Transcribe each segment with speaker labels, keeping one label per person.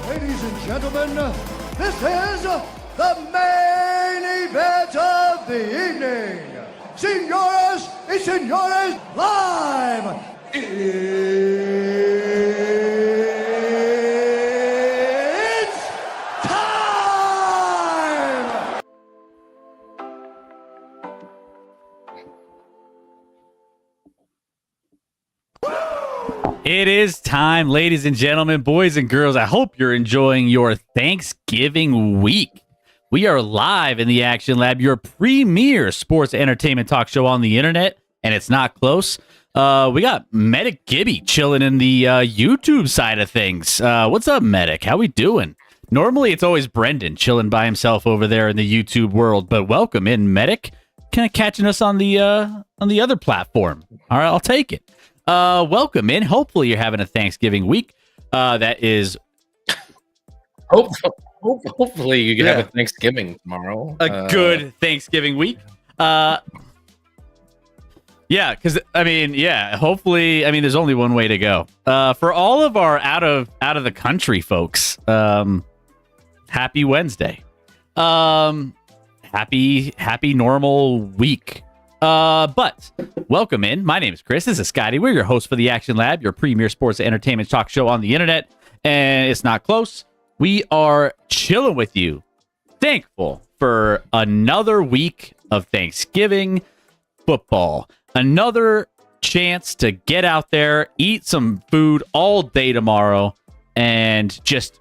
Speaker 1: Ladies and gentlemen, this is the main event of the evening. Señoras y señores, live! It's time!
Speaker 2: It is time, ladies and gentlemen, boys and girls. I hope you're enjoying your Thanksgiving week. We are live in the Action Lab, your premier sports entertainment talk show on the internet, and it's not close. We got Medic Gibby chilling in the YouTube side of things. What's up, Medic? How we doing? Normally, it's always Brendan chilling by himself over there in the YouTube world, but welcome in, Medic. Kind of catching us on the other platform. All right, I'll take it. Welcome in. Hopefully you're having a Thanksgiving week. That is
Speaker 3: hopefully you can have a Thanksgiving tomorrow.
Speaker 2: A good Thanksgiving week. Yeah, because hopefully, there's only one way to go. For all of our out of the country folks, happy Wednesday. Happy normal week. But welcome in. My name is Chris. This is Scotty. We're your hosts for the Action Lab, your premier sports entertainment talk show on the internet. And it's not close. We are chilling with you. Thankful for another week of Thanksgiving football. Another chance to get out there, eat some food all day tomorrow, and just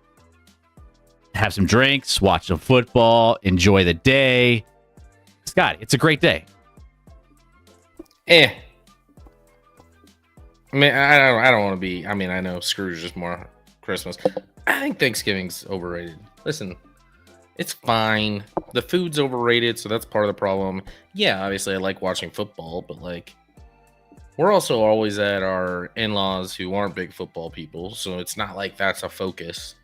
Speaker 2: have some drinks, watch some football, enjoy the day. Scotty, it's a great day.
Speaker 3: I don't want to be. I know Scrooge is more Christmas. I think Thanksgiving's overrated. Listen, it's fine. The food's overrated, so that's part of the problem. Yeah, obviously I like watching football, but we're also always at our in-laws who aren't big football people, so it's not like that's a focus.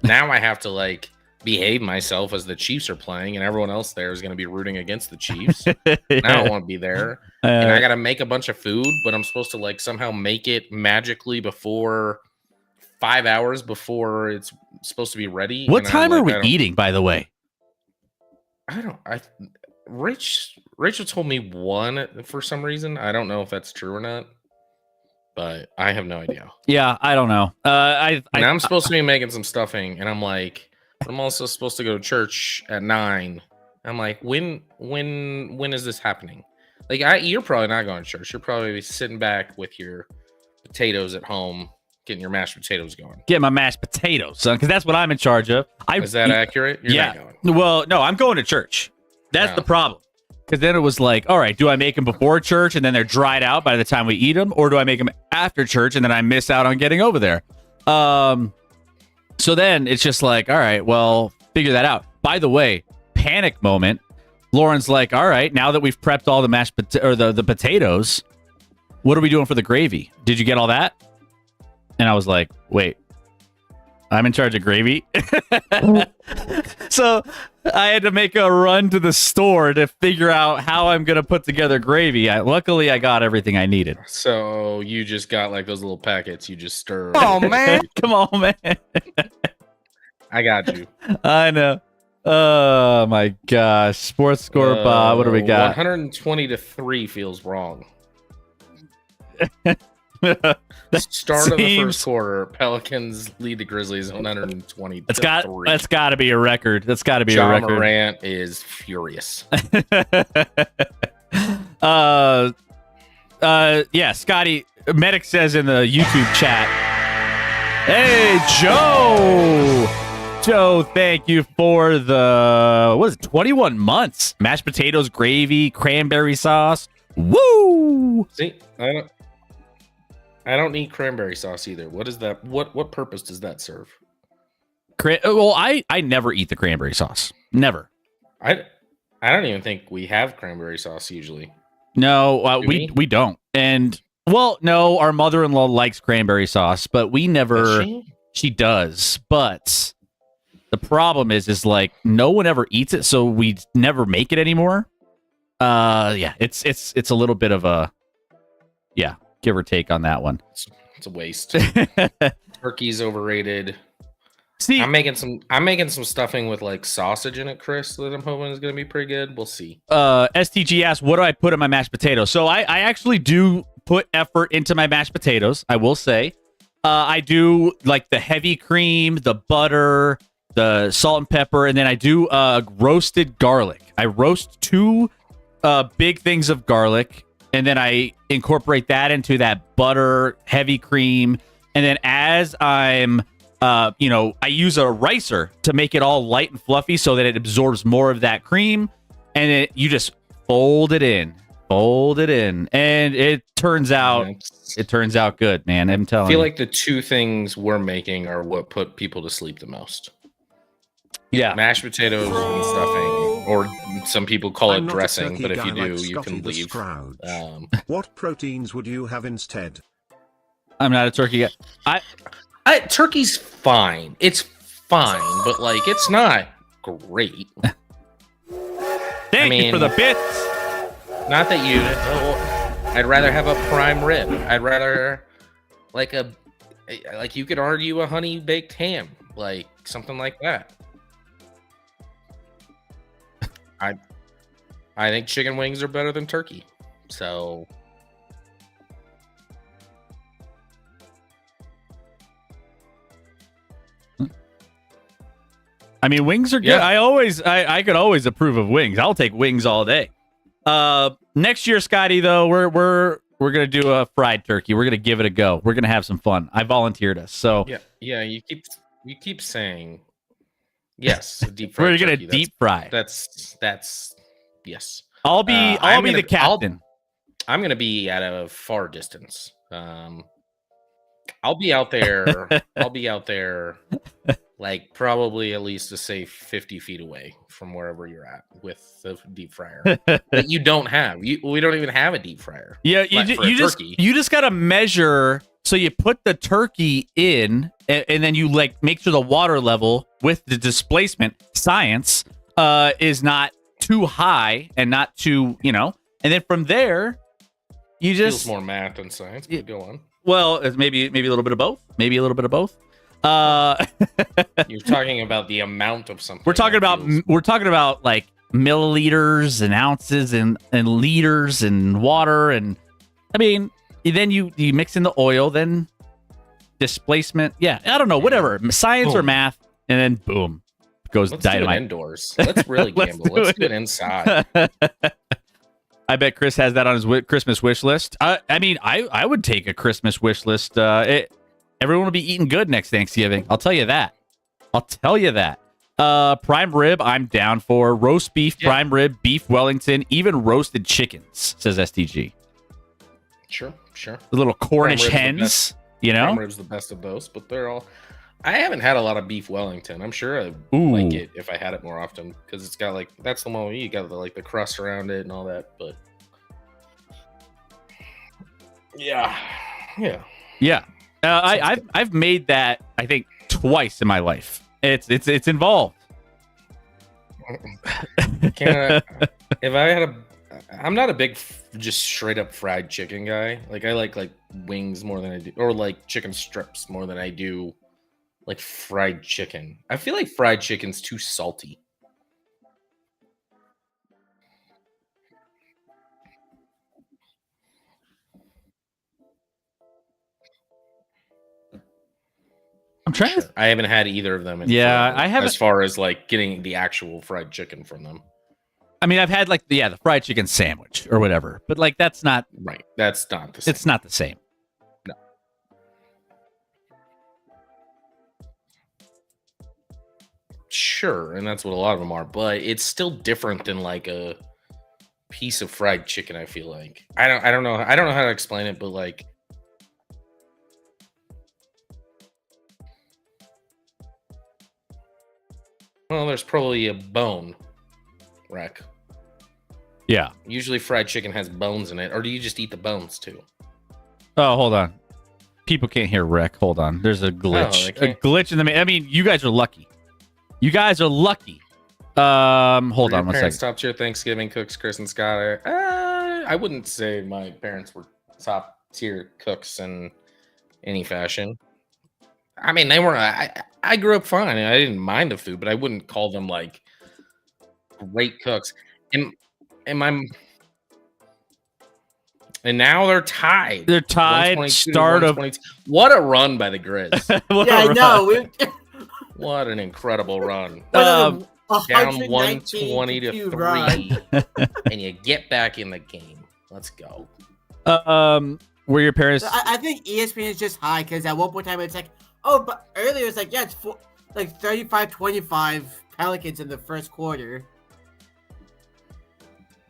Speaker 3: Now I have to behave myself as the Chiefs are playing, and everyone else there is going to be rooting against the Chiefs. I don't want to be there. And I got to make a bunch of food, but I'm supposed to somehow make it magically before 5 hours before it's supposed to be ready.
Speaker 2: What time are we eating, by the way?
Speaker 3: Rachel told me 1 for some reason. I don't know if that's true or not, but I have no idea.
Speaker 2: Yeah, I don't know.
Speaker 3: I'm supposed to be making some stuffing, and I'm also supposed to go to church at 9. I'm like, when is this happening? You're probably not going to church. You're probably sitting back with your potatoes at home, getting your mashed potatoes going.
Speaker 2: Get my mashed potatoes, son, because that's what I'm in charge of.
Speaker 3: Is that accurate? You're
Speaker 2: yeah.
Speaker 3: not going.
Speaker 2: Well, no, I'm going to church. That's the problem. Because then it was like, all right, do I make them before church and then they're dried out by the time we eat them, or do I make them after church and then I miss out on getting over there? So then it's just like, all right, well, figure that out. By the way, panic moment. Lauren's like, all right, now that we've prepped all the mashed or the potatoes, what are we doing for the gravy? Did you get all that? And I was like, wait, I'm in charge of gravy. So I had to make a run to the store to figure out how I'm going to put together gravy. Luckily, I got everything I needed.
Speaker 3: So you just got like those little packets you just stir.
Speaker 2: Oh, man. Come on, man.
Speaker 3: I got you.
Speaker 2: I know. Oh, my gosh. Sports score, Bob. What do we got?
Speaker 3: 120-3 feels wrong. Start of the first quarter, Pelicans lead the Grizzlies 120.
Speaker 2: That's got to be a record. That's got to be
Speaker 3: Ja
Speaker 2: a record.
Speaker 3: Morant is furious.
Speaker 2: Yeah, Scotty Medic says in the YouTube chat, "Hey, Joe, thank you for the 21 months mashed potatoes, gravy, cranberry sauce. Woo!
Speaker 3: See, I don't need cranberry sauce either. What is that? What purpose does that serve?
Speaker 2: Well, I never eat the cranberry sauce. Never.
Speaker 3: I don't even think we have cranberry sauce usually.
Speaker 2: No, we don't. And well, no, our mother-in-law likes cranberry sauce, but we never. She does, but the problem is like no one ever eats it, so we never make it anymore. Yeah, it's a little bit of a give or take on that one.
Speaker 3: It's a waste. Turkey's overrated.
Speaker 2: See,
Speaker 3: I'm making some stuffing with like sausage in it, Chris, that I'm hoping is going to be pretty good. We'll see.
Speaker 2: STG asked, what do I put in my mashed potatoes? So I actually do put effort into my mashed potatoes, I will say. I do like the heavy cream, the butter, the salt and pepper, and then I do roasted garlic. I roast 2 big things of garlic, and then I incorporate that into that butter, heavy cream, and then as I'm I use a ricer to make it all light and fluffy so that it absorbs more of that cream, and you just fold it in, and it turns out good, man. I'm telling you.
Speaker 3: I feel like the 2 things we're making are what put people to sleep the most.
Speaker 2: Yeah,
Speaker 3: mashed potatoes and stuffing, or some people call it dressing, but if you do, you can leave.
Speaker 4: What proteins would you have instead?
Speaker 2: I'm not a turkey guy.
Speaker 3: Turkey's fine. It's fine, but like it's not great.
Speaker 2: Thank you for the bits.
Speaker 3: Not that you. I'd rather have a prime rib. I'd rather like you could argue a honey baked ham, like something like that. I think chicken wings are better than turkey. So.
Speaker 2: I mean, wings are good.
Speaker 3: Yeah.
Speaker 2: I could always approve of wings. I'll take wings all day. Next year, Scotty, though, we're gonna do a fried turkey. We're gonna give it a go. We're gonna have some fun. I volunteered us. So
Speaker 3: yeah. You keep saying yes. Deep fried.
Speaker 2: We're gonna
Speaker 3: turkey.
Speaker 2: deep fry.
Speaker 3: That's yes.
Speaker 2: I'll be the captain.
Speaker 3: I'm gonna be at a far distance. I'll be out there. Like probably at least to say 50 feet away from wherever you're at with the deep fryer that you don't have. We don't even have a deep fryer.
Speaker 2: Yeah, you just gotta measure. So you put the turkey in, and then you like make sure the water level with the displacement science is not too high and not too and then from there you just
Speaker 3: feels more math than science. But go on.
Speaker 2: Well, it's maybe a little bit of both. Maybe a little bit of both.
Speaker 3: You're talking about the amount of something.
Speaker 2: We're talking about like milliliters and ounces and liters and water, and I mean then you mix in the oil, then displacement. Yeah, I don't know, whatever science or math, and then boom goes
Speaker 3: Let's
Speaker 2: dynamite.
Speaker 3: do it indoors. Let's really gamble. Let's do it inside.
Speaker 2: I bet Chris has that on his Christmas wish list. I mean, I would take a Christmas wish list. Everyone will be eating good next Thanksgiving. I'll tell you that. Prime rib, I'm down for. Roast beef, prime rib, beef Wellington, even roasted chickens, says STG.
Speaker 3: Sure.
Speaker 2: The little Cornish
Speaker 3: Prime rib's the
Speaker 2: hens, you know?
Speaker 3: Prime rib's the best of those, but they're all. I haven't had a lot of beef Wellington. I'm sure I'd
Speaker 2: Ooh.
Speaker 3: like it if I had it more often because it's got like that's the one you got the crust around it and all that. But yeah.
Speaker 2: I've made that I think twice in my life. It's involved.
Speaker 3: If I had I'm not a big just straight up fried chicken guy. Like I like wings more than I do, or like chicken strips more than I do like fried chicken. I feel like fried chicken's too salty.
Speaker 2: I'm trying to.
Speaker 3: I haven't had either of them.
Speaker 2: Yeah, I haven't.
Speaker 3: As far as like getting the actual fried chicken from them.
Speaker 2: I mean, I've had like the fried chicken sandwich or whatever, but like that's not
Speaker 3: right. That's not the same.
Speaker 2: It's not the same.
Speaker 3: No. Sure, and that's what a lot of them are, but it's still different than like a piece of fried chicken. I feel like I don't know how to explain it, but like. Well, there's probably a bone, Wreck.
Speaker 2: Yeah.
Speaker 3: Usually fried chicken has bones in it, or do you just eat the bones too?
Speaker 2: Oh, hold on. People can't hear Rick. Hold on. There's a glitch. A glitch in the. I mean, you guys are lucky. Hold on one
Speaker 3: Parents
Speaker 2: second.
Speaker 3: top tier Thanksgiving cooks, Chris and Scott. I wouldn't say my parents were top tier cooks in any fashion. I mean, they were. I grew up fine. I didn't mind the food, but I wouldn't call them like great cooks. And now they're tied.
Speaker 2: They're tied.
Speaker 3: 122 to
Speaker 2: Start of
Speaker 3: 122. What a run by the Grizz.
Speaker 5: Yeah, I know.
Speaker 3: What an incredible run.
Speaker 2: Um,
Speaker 3: Down 120 to 3.
Speaker 5: run.
Speaker 3: And you get back in the game. Let's go.
Speaker 2: Were your parents?
Speaker 5: I think ESPN is just high because at one point in time it's like, oh, but earlier it's like, yeah, it's like 35-25 Pelicans in the first quarter.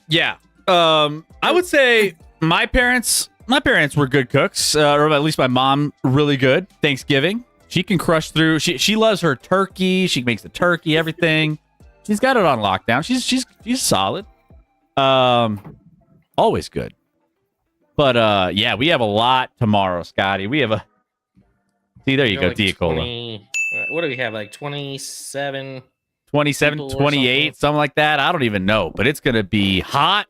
Speaker 2: Yeah. I would say my parents were good cooks, or at least my mom really good. Thanksgiving, she can crush through. She loves her turkey. She makes the turkey, everything. She's got it on lockdown. She's solid. Always good. But yeah, we have a lot tomorrow, Scotty. We have a. See, there you go,
Speaker 3: like
Speaker 2: Diacola.
Speaker 3: 20 what do we have? Like 27.
Speaker 2: 27,
Speaker 3: people or
Speaker 2: 28, something like that. I don't even know, but it's going to be hot.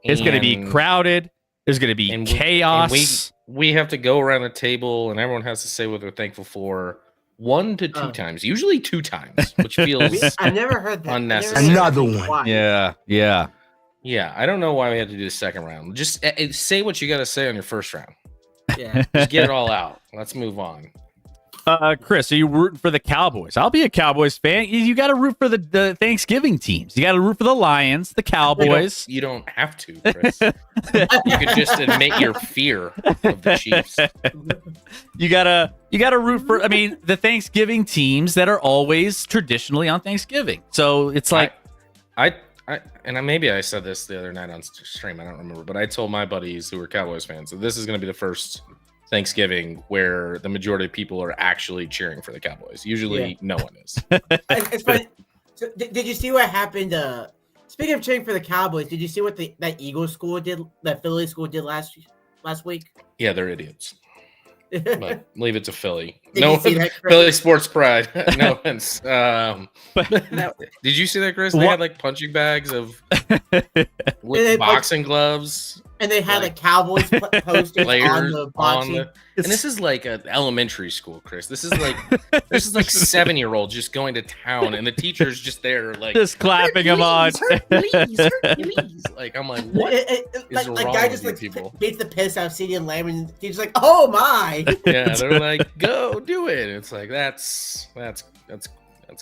Speaker 2: It's going to be
Speaker 3: And-
Speaker 2: crowded. There's going to be
Speaker 3: and
Speaker 2: chaos.
Speaker 3: and we have to go around a table and everyone has to say what they're thankful for 1 to 2
Speaker 5: Oh.
Speaker 3: times, usually 2 times, which feels
Speaker 5: I've never heard that.
Speaker 3: Unnecessary.
Speaker 1: Another one.
Speaker 5: Why?
Speaker 2: Yeah.
Speaker 3: yeah. I don't know why we had to do the second round. Just say what you got to say on your first round.
Speaker 5: Yeah.
Speaker 3: Just get it all out. Let's move on.
Speaker 2: Chris, are you rooting for the Cowboys? I'll be a Cowboys fan. You got to root for the Thanksgiving teams. You got to root for the Lions, the Cowboys.
Speaker 3: You don't have to, Chris. You could just admit your fear of the Chiefs.
Speaker 2: You gotta root for. I mean, the Thanksgiving teams that are always traditionally on Thanksgiving. So it's like,
Speaker 3: Maybe I said this the other night on stream. I don't remember, but I told my buddies who were Cowboys fans that this is going to be the first Thanksgiving where the majority of people are actually cheering for the Cowboys. Usually, no one is.
Speaker 5: It's funny. So, did you see what happened? Speaking of cheering for the Cowboys, did you see what that Eagles school did? That Philly school did last week?
Speaker 3: Yeah, they're idiots. But leave it to Philly.
Speaker 5: Did
Speaker 3: No,
Speaker 5: you see that, Chris?
Speaker 3: Philly sports pride. No offense. Did you see that, Chris? They had like punching bags of with boxing gloves.
Speaker 5: And they had Cowboys posters on
Speaker 3: Players
Speaker 5: the boxing.
Speaker 3: and this is like an elementary school, Chris. This is like 7-year-olds just going to town, and the teacher's just there, like
Speaker 2: just clapping them on.
Speaker 3: Hercules. Like I'm like, what is wrong
Speaker 5: guy
Speaker 3: with
Speaker 5: just
Speaker 3: you people?
Speaker 5: beats the piss out of CeeDee Lamb, and he's like, "Oh my!"
Speaker 3: Yeah, they're like, go do it. It's like that's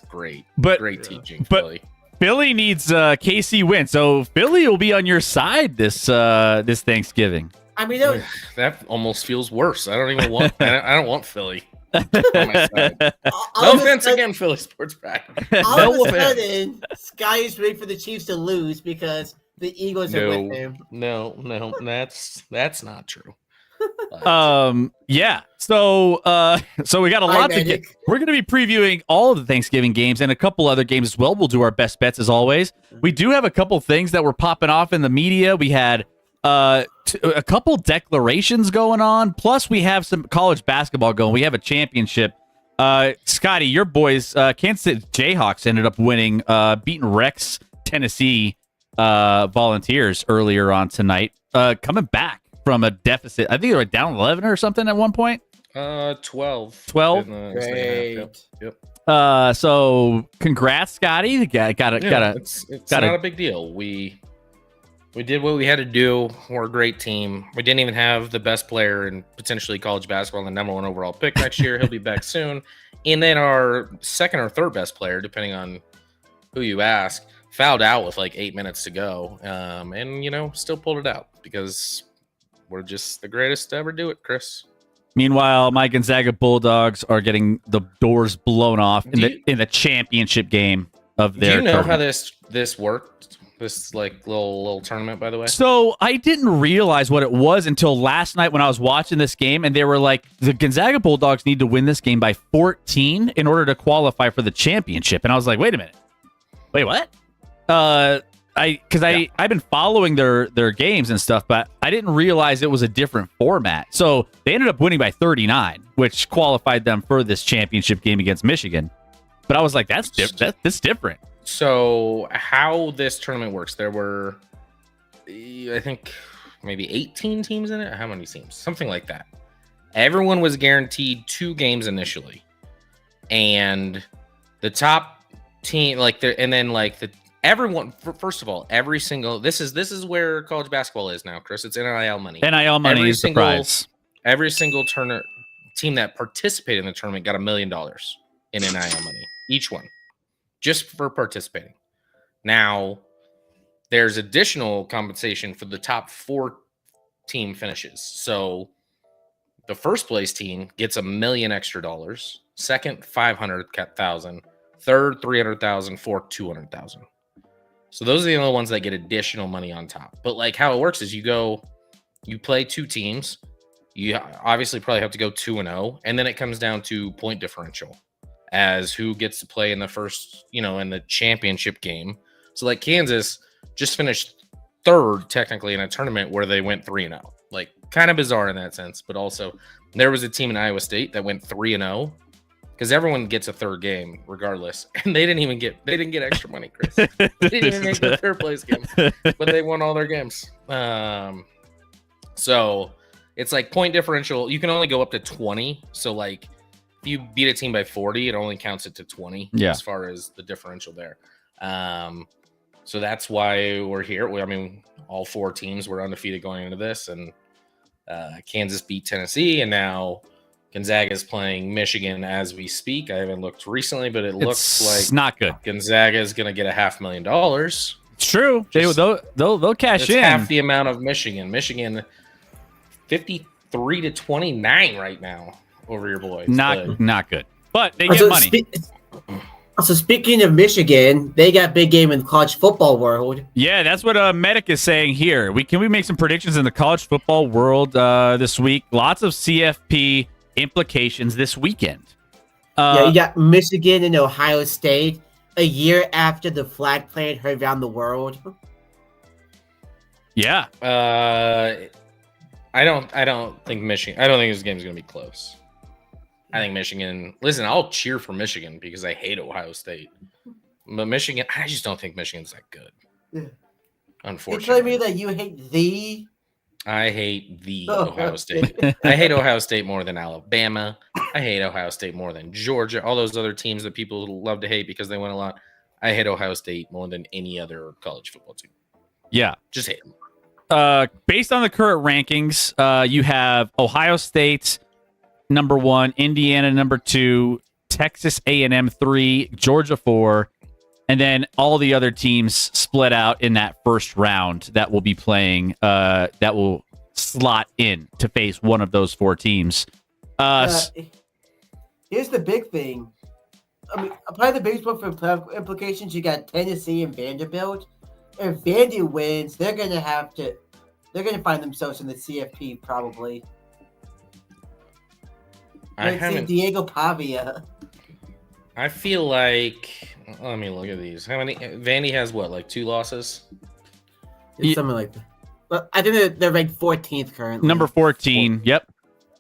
Speaker 3: great.
Speaker 2: But-
Speaker 3: great teaching,
Speaker 2: but-
Speaker 3: Philly.
Speaker 2: Philly needs KC win, so Philly will be on your side this Thanksgiving.
Speaker 5: I mean,
Speaker 3: That almost feels worse. I don't even want. I don't want Philly. on my side.
Speaker 5: All
Speaker 3: No
Speaker 5: of a
Speaker 3: offense
Speaker 5: sudden-
Speaker 3: again, Philly sports back.
Speaker 5: All
Speaker 3: No
Speaker 5: of a
Speaker 3: offense.
Speaker 5: sudden, Sky is ready for the Chiefs to lose because the Eagles are with him.
Speaker 3: No, that's not true. But,
Speaker 2: Yeah. So we got a
Speaker 5: Hi,
Speaker 2: lot to get.
Speaker 5: Medic.
Speaker 2: We're going to be previewing all of the Thanksgiving games and a couple other games as well. We'll do our best bets as always. We do have a couple things that were popping off in the media. We had a couple declarations going on. Plus, we have some college basketball going. We have a championship. Scotty, your boys, Kansas City Jayhawks ended up winning, beating Rex Tennessee Volunteers earlier on tonight, coming back from a deficit. I think they were down 11 or something at one point.
Speaker 3: 12.
Speaker 2: 12?
Speaker 3: in the second half.
Speaker 5: Great.
Speaker 3: Yep.
Speaker 2: So congrats, Scotty. Got a
Speaker 3: It's
Speaker 2: gotta-
Speaker 3: not a big deal. We did what we had to do. We're a great team. We didn't even have the best player in potentially college basketball, the number 1 overall pick next year. He'll be back soon. And then our second or third best player, depending on who you ask, fouled out with like 8 minutes to go. And still pulled it out because we're just the greatest to ever do it, Chris.
Speaker 2: Meanwhile, my Gonzaga Bulldogs are getting the doors blown off in the championship game of
Speaker 3: Do
Speaker 2: their
Speaker 3: you know how
Speaker 2: tournament.
Speaker 3: this worked? This like little tournament, by the way.
Speaker 2: So I didn't realize what it was until last night when I was watching this game, and they were like, the Gonzaga Bulldogs need to win this game by 14 in order to qualify for the championship. And I was like, wait a minute. Wait, what? I've been following their games and stuff, but I didn't realize it was a different format. So they ended up winning by 39, which qualified them for this championship game against Michigan. But I was like, that's different.
Speaker 3: So how this tournament works, there were, I think, maybe 18 teams in it. How many teams? Something like that. Everyone was guaranteed 2 games initially. And the top team, everyone, first of all, every single, this is where college basketball is now, Chris. It's NIL money.
Speaker 2: NIL money
Speaker 3: Every
Speaker 2: is the
Speaker 3: single-
Speaker 2: prize.
Speaker 3: Every single team that participated in the tournament got $1 million in NIL money, each one, just for participating. Now, there's additional compensation for the top 4 team finishes. So, the first place team gets $1 million extra dollars. Second, 500,000. Third, 300,000. Fourth, 200,000. So those are the only ones that get additional money on top. But like how it works is you play 2 teams. You obviously probably have to go 2-0, and then it comes down to point differential as who gets to play in the first, in the championship game. So like Kansas just finished 3rd technically in a tournament where they went 3-0. Like kind of bizarre in that sense, but also there was a team in Iowa State that went 3-0 because everyone gets a 3rd game regardless, and they didn't get extra money, Chris. They didn't even make the 3rd place game, but they won all their games. So it's like point differential. You can only go up to 20. So like if you beat a team by 40, it only counts it to 20 as far as the differential there. So that's why we're here. All 4 teams were undefeated going into this, and Kansas beat Tennessee, and now Gonzaga is playing Michigan as we speak. I haven't looked recently, but it looks
Speaker 2: It's
Speaker 3: like
Speaker 2: not good.
Speaker 3: Gonzaga is going to get $500,000.
Speaker 2: It's true. They'll cash
Speaker 3: It's
Speaker 2: in.
Speaker 3: half the amount of Michigan. Michigan 53-29 right now over your boys.
Speaker 2: Not good. But they get money.
Speaker 5: So speaking of Michigan, they got big game in the college football world.
Speaker 2: Yeah, that's what Medic is saying here. Can we make some predictions in the college football world this week? Lots of CFP implications this weekend.
Speaker 5: You got Michigan and Ohio State a year after the flag plant heard around the world.
Speaker 2: Yeah.
Speaker 3: I don't think Michigan. I don't think this game's going to be close. I think Michigan. Listen, I'll cheer for Michigan because I hate Ohio State, but Michigan. I just don't think Michigan's that good.
Speaker 5: Yeah. You
Speaker 3: Unfortunately,
Speaker 5: telling me that you hate the?
Speaker 3: I hate the
Speaker 5: Oh,
Speaker 3: Ohio State. I hate Ohio State more than Alabama. I hate Ohio State more than Georgia. All those other teams that people love to hate because they win a lot. I hate Ohio State more than any other college football team.
Speaker 2: Yeah.
Speaker 3: Just hate them.
Speaker 2: Based on the current rankings, you have Ohio State number 1, Indiana number 2, Texas A&M 3, Georgia 4, and then all the other teams split out in that first round that will be playing. That will slot in to face one of those 4 teams.
Speaker 5: here's the big thing. I mean, probably the biggest one for playoff implications. You got Tennessee and Vanderbilt. If Vandy wins, they're gonna find themselves in the CFP probably.
Speaker 3: I
Speaker 5: Let's see
Speaker 3: haven't.
Speaker 5: Diego Pavia.
Speaker 3: I feel like. Let me look at these. How many? Vandy has what, like 2 losses?
Speaker 5: It's
Speaker 2: Yeah.
Speaker 5: something like that. But I think they're ranked 14th currently.
Speaker 2: Number 14. Yep.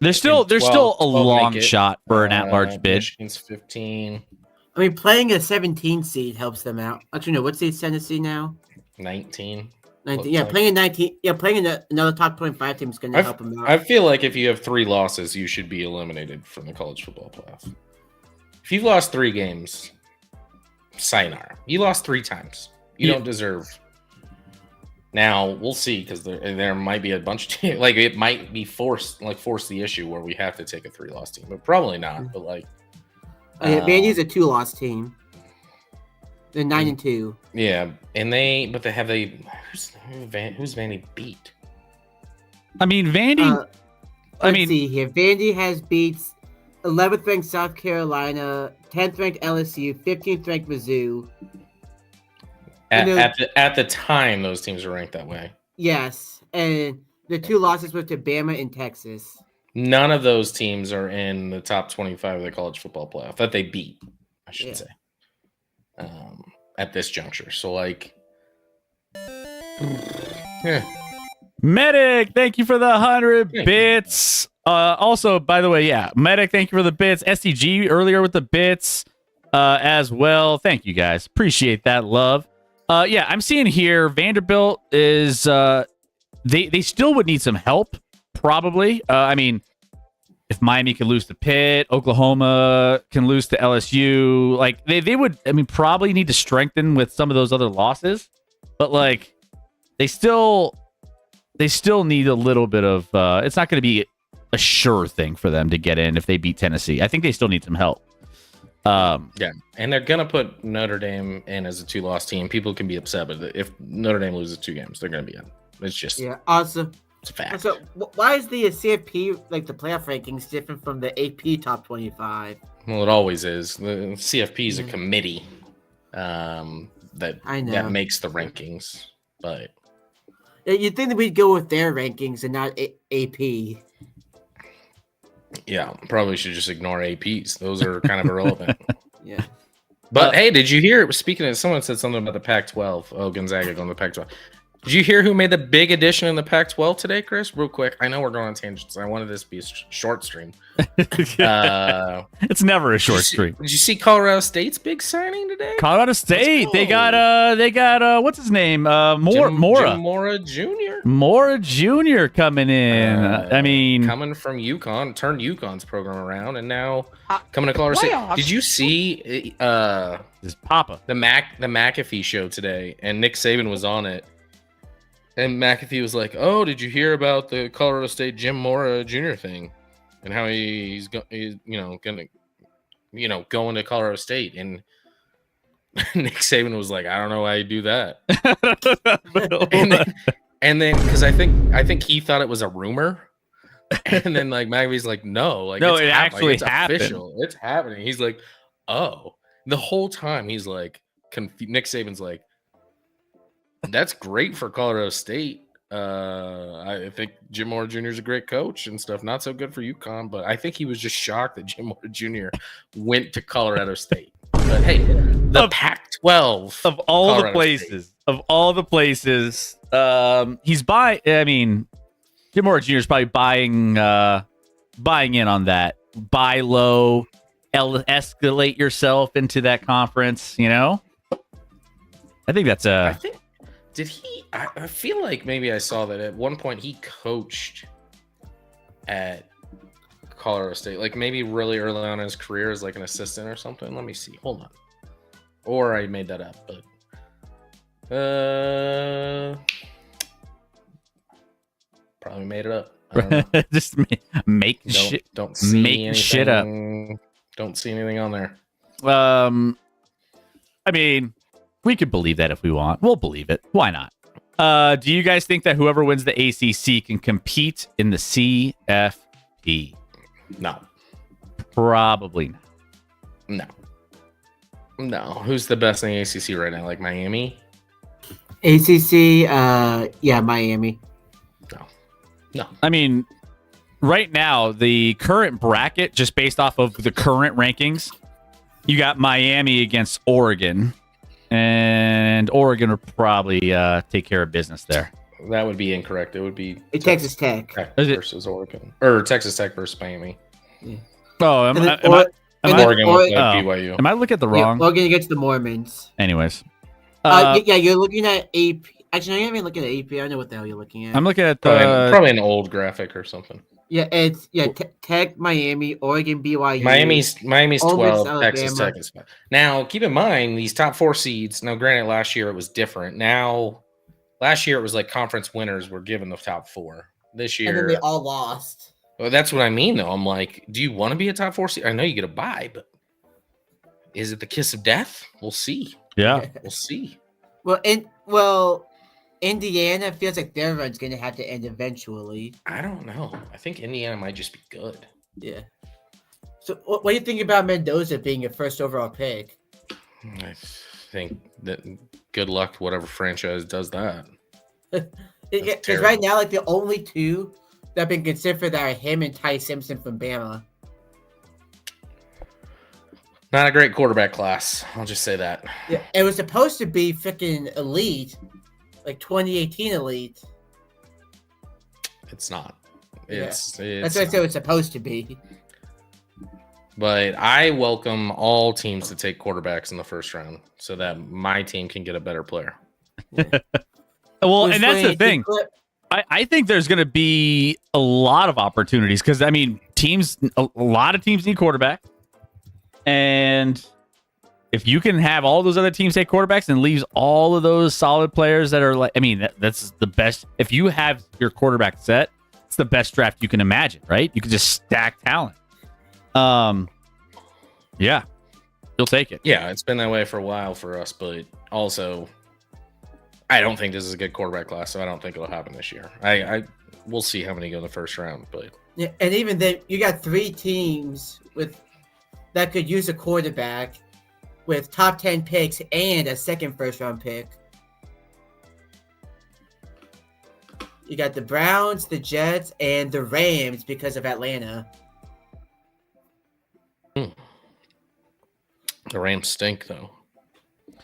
Speaker 2: There's still
Speaker 3: 12
Speaker 2: a long
Speaker 3: make it.
Speaker 2: shot for an at-large bid.
Speaker 3: Michigan's 15,
Speaker 5: I mean, playing a 17 seed helps them out. Actually, no. What seed's Tennessee now?
Speaker 3: 19.
Speaker 5: 19.
Speaker 3: Looks
Speaker 5: Yeah,
Speaker 3: like.
Speaker 5: playing a 19. Yeah, playing another top 25 team is going to help them out.
Speaker 3: I feel like if you have 3 losses, you should be eliminated from the college football playoff. If you've lost 3 games, sayonara. You lost 3 times. You
Speaker 2: Yeah.
Speaker 3: don't deserve. Now we'll see, because there might be a bunch of teams, like it might be force the issue where we have to take a 3-loss team, but probably not. But like,
Speaker 5: Vandy's a 2-loss team. They're 9-2.
Speaker 3: yeah, and who's Vandy beat?
Speaker 2: I mean, Vandy.
Speaker 5: Let's see here. Vandy has beats 11th ranked South Carolina, 10th ranked LSU, 15th ranked Mizzou.
Speaker 3: At the time, those teams were ranked that way.
Speaker 5: Yes, and the 2 losses were to Bama and Texas.
Speaker 3: None of those teams are in the top 25 of the college football playoff that they beat, I should say, at this juncture. So, like, yeah.
Speaker 2: Medic, thank you for the 100
Speaker 3: Thank you.
Speaker 2: bits. Also, by the way, yeah, Medic, thank you for the bits. SDG earlier with the bits as well. Thank you guys. Appreciate that love. Yeah, I'm seeing here Vanderbilt is they still would need some help, probably. I mean, if Miami can lose to Pitt, Oklahoma can lose to LSU, like they would, I mean, probably need to strengthen with some of those other losses. But like they still need a little bit of it's not going to be a sure thing for them to get in if they beat Tennessee. I think they still need some help.
Speaker 3: Yeah, and they're gonna put Notre Dame in as a 2-loss team. People can be upset, but if Notre Dame loses 2 games, they're gonna be in. It's just
Speaker 5: Also,
Speaker 3: it's a fact.
Speaker 5: so why is the CFP, like the playoff rankings, different from the AP top 25?
Speaker 3: Well, it always is. The CFP is a committee that
Speaker 5: I know.
Speaker 3: that makes the rankings, but
Speaker 5: You'd think that we'd go with their rankings and not AP.
Speaker 3: yeah, probably should just ignore APs. Those are kind of irrelevant.
Speaker 5: Yeah.
Speaker 3: But hey, did you hear? Speaking of, someone said something about the Pac-12. Oh, Gonzaga going to the Pac-12. Did you hear who made the big addition in the Pac-12 today, Chris? Real quick. I know we're going on tangents. I wanted this to be a short stream.
Speaker 2: It's never a short stream.
Speaker 3: Did you see Colorado State's big signing today?
Speaker 2: Colorado State, they got what's his name? Mora.
Speaker 3: Jim Mora Jr.
Speaker 2: Mora Jr. coming in. I mean,
Speaker 3: coming from UConn, turned UConn's program around, and now coming to Colorado State. Did you see
Speaker 2: his Papa.
Speaker 3: the McAfee show today? And Nick Saban was on it. And McAfee was like, "Oh, did you hear about the Colorado State Jim Mora Jr. thing, and how he's going to Colorado State?" And Nick Saban was like, "I don't know how you do that." and then because I think he thought it was a rumor, and then like McAfee's like, "No, like
Speaker 2: No,
Speaker 3: it's
Speaker 2: it actually
Speaker 3: it's
Speaker 2: happened.
Speaker 3: official. It's happening." He's like, "Oh," the whole time he's like, Nick Saban's like, "That's great for Colorado State. I think Jim Mora Jr. is a great coach and stuff. Not so good for UConn, but I think he was just shocked that Jim Mora Jr. went to Colorado State." But hey, the Pac-12
Speaker 2: Of all
Speaker 3: Colorado
Speaker 2: the places, he's buying. I mean, Jim Mora Jr. is probably buying in on that. Buy low, escalate yourself into that conference. You know, I think that's
Speaker 3: I think did he? I feel like maybe I saw that at one point he coached at Colorado State, like maybe really early on in his career as like an assistant or something. Let me see. Hold on. Or I made that up, but probably made it up. I don't know.
Speaker 2: just make shit.
Speaker 3: Don't see
Speaker 2: make
Speaker 3: anything,
Speaker 2: shit up.
Speaker 3: Don't see anything on there.
Speaker 2: I mean, we could believe that if we want. We'll believe it. Why not? Do you guys think that whoever wins the ACC can compete in the CFP?
Speaker 3: No.
Speaker 2: Probably not.
Speaker 3: No. Who's the best in the ACC right now? Like Miami?
Speaker 5: ACC, yeah, Miami.
Speaker 3: No.
Speaker 2: I mean, right now, the current bracket, just based off of the current rankings, you got Miami against Oregon, and Oregon will probably take care of business there.
Speaker 3: That would be incorrect. It would be
Speaker 5: Texas Tech.
Speaker 2: Is it-
Speaker 3: versus Oregon. Or Texas Tech versus Miami.
Speaker 2: Oh,
Speaker 5: And then
Speaker 2: am I
Speaker 3: Oregon would play
Speaker 2: oh.
Speaker 3: BYU.
Speaker 2: am I looking at the wrong?
Speaker 5: Yeah, Oregon against the Mormons.
Speaker 2: Anyways.
Speaker 5: Yeah, you're looking at AP. Actually, no, you're not even looking at AP. I know what the hell you're looking at.
Speaker 2: I'm looking at
Speaker 3: Probably an old graphic or something.
Speaker 5: Yeah, it's Tech, Miami, Oregon, BYU.
Speaker 3: Miami's
Speaker 5: Ole Miss,
Speaker 3: 12, Texas
Speaker 5: Alabama.
Speaker 3: Tech is 5. Now, keep in mind these top 4 seeds. Now, granted, last year it was different. Now, last year it was like conference winners were given the top 4. This
Speaker 5: And then
Speaker 3: year,
Speaker 5: they all lost.
Speaker 3: well, that's what I mean. Though I'm like, do you want to be a top 4 seed? I know you get a bye, but is it the kiss of death? We'll see.
Speaker 2: yeah.
Speaker 3: We'll see.
Speaker 5: Well, Indiana feels like their run's going to have to end eventually.
Speaker 3: I don't know. I think Indiana might just be good.
Speaker 5: Yeah. So, what do you think about Mendoza being a first overall pick?
Speaker 3: I think that good luck to whatever franchise does that.
Speaker 5: Because
Speaker 3: terrible.
Speaker 5: right now, like the only two that have been considered for that are him and Ty Simpson from Bama.
Speaker 3: Not a great quarterback class. I'll just say that.
Speaker 5: Yeah, it was supposed to be freaking elite, like 2018 elite.
Speaker 3: It's not.
Speaker 5: Yeah.
Speaker 3: It's
Speaker 5: That's what I said it was supposed to be.
Speaker 3: But I welcome all teams to take quarterbacks in the first round so that my team can get a better player.
Speaker 2: Well,
Speaker 5: It was
Speaker 2: and that's the
Speaker 5: 2018
Speaker 2: thing.
Speaker 5: clip.
Speaker 2: I think there's going to be a lot of opportunities because, I mean, a lot of teams need quarterback. And if you can have all those other teams take quarterbacks and leaves all of those solid players that are like, I mean, that's the best. If you have your quarterback set, it's the best draft you can imagine, right? You can just stack talent. Yeah, you'll take it.
Speaker 3: Yeah, it's been that way for a while for us, but also I don't think this is a good quarterback class, so I don't think it'll happen this year. We'll see how many go in the first round, but
Speaker 5: Yeah, and even then, you got 3 teams that could use a quarterback with top 10 picks and a second first round pick. You got the Browns, the Jets, and the Rams because of Atlanta.
Speaker 3: the Rams stink though.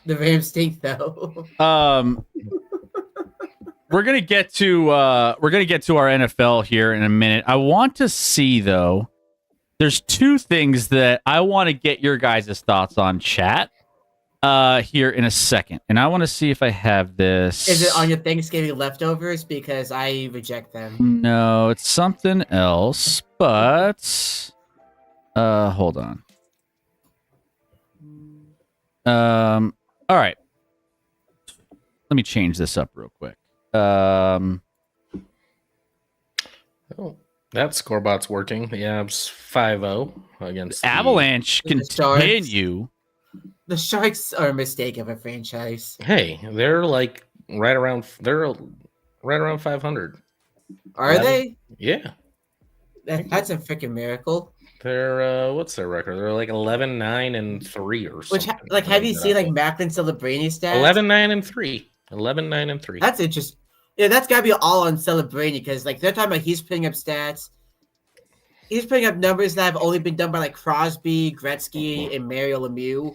Speaker 5: The Rams stink though.
Speaker 2: We're gonna get to our NFL here in a minute. I want to see though. There's 2 things that I want to get your guys' thoughts on, chat, here in a second, and I want to see if I have this.
Speaker 5: Is it on your Thanksgiving leftovers? Because I reject them.
Speaker 2: No, it's something else. But hold on. All right. Let me change this up real quick.
Speaker 3: Oh, that scorebot's working. The Avs 5-0 against
Speaker 2: Avalanche
Speaker 5: the Sharks.
Speaker 2: continue.
Speaker 5: The Sharks are a mistake of a franchise.
Speaker 3: Hey, they're like right around 500.
Speaker 5: Are
Speaker 3: Yeah.
Speaker 5: they?
Speaker 3: Yeah.
Speaker 5: That's a freaking miracle.
Speaker 3: They're what's their record? They're like 11-9-3 or
Speaker 5: Which,
Speaker 3: something.
Speaker 5: like, have you seen like Macklin Celebrini stats?
Speaker 3: 11-9-3. 11-9-3.
Speaker 5: That's interesting. Yeah, that's gotta be all on Celebrini because like they're talking about he's putting up stats. He's putting up numbers that have only been done by like Crosby, Gretzky, and Mario Lemieux.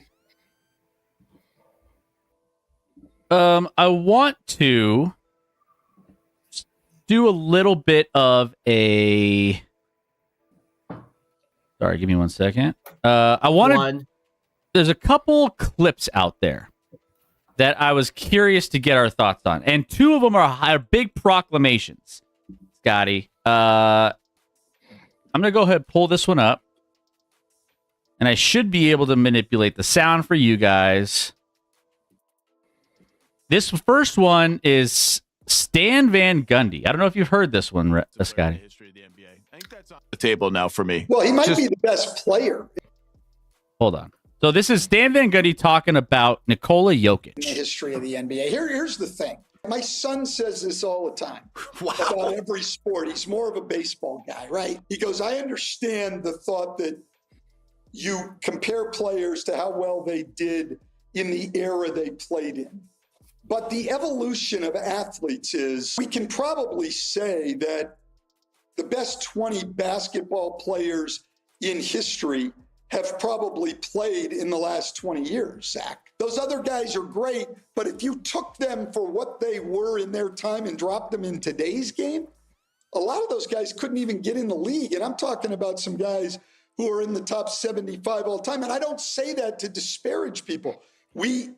Speaker 2: I want to do a little bit of a. Sorry, give me 1 second. I wanted.
Speaker 5: One.
Speaker 2: There's a couple clips out there that I was curious to get our thoughts on, and 2 of them are big proclamations. Scotty, I'm gonna go ahead and pull this one up, and I should be able to manipulate the sound for you guys. This first one is Stan Van Gundy. I don't know if you've heard this one, Scotty.
Speaker 6: The table now for me.
Speaker 1: Well, he might be the best player
Speaker 2: Hold on. So this is Stan Van Gundy talking about Nikola
Speaker 7: in the
Speaker 2: Jokic.
Speaker 7: history of the NBA. Here's the thing. My son says this all the time about every sport. He's more of a baseball guy, right? He goes, I understand the thought that you compare players to how well they did in the era they played in. But the evolution of athletes is, we can probably say that the best 20 basketball players in history have probably played in the last 20 years, Zach. Those other guys are great, but if you took them for what they were in their time and dropped them in today's game, a lot of those guys couldn't even get in the league. And I'm talking about some guys who are in the top 75 all time. And I don't say that to disparage people. We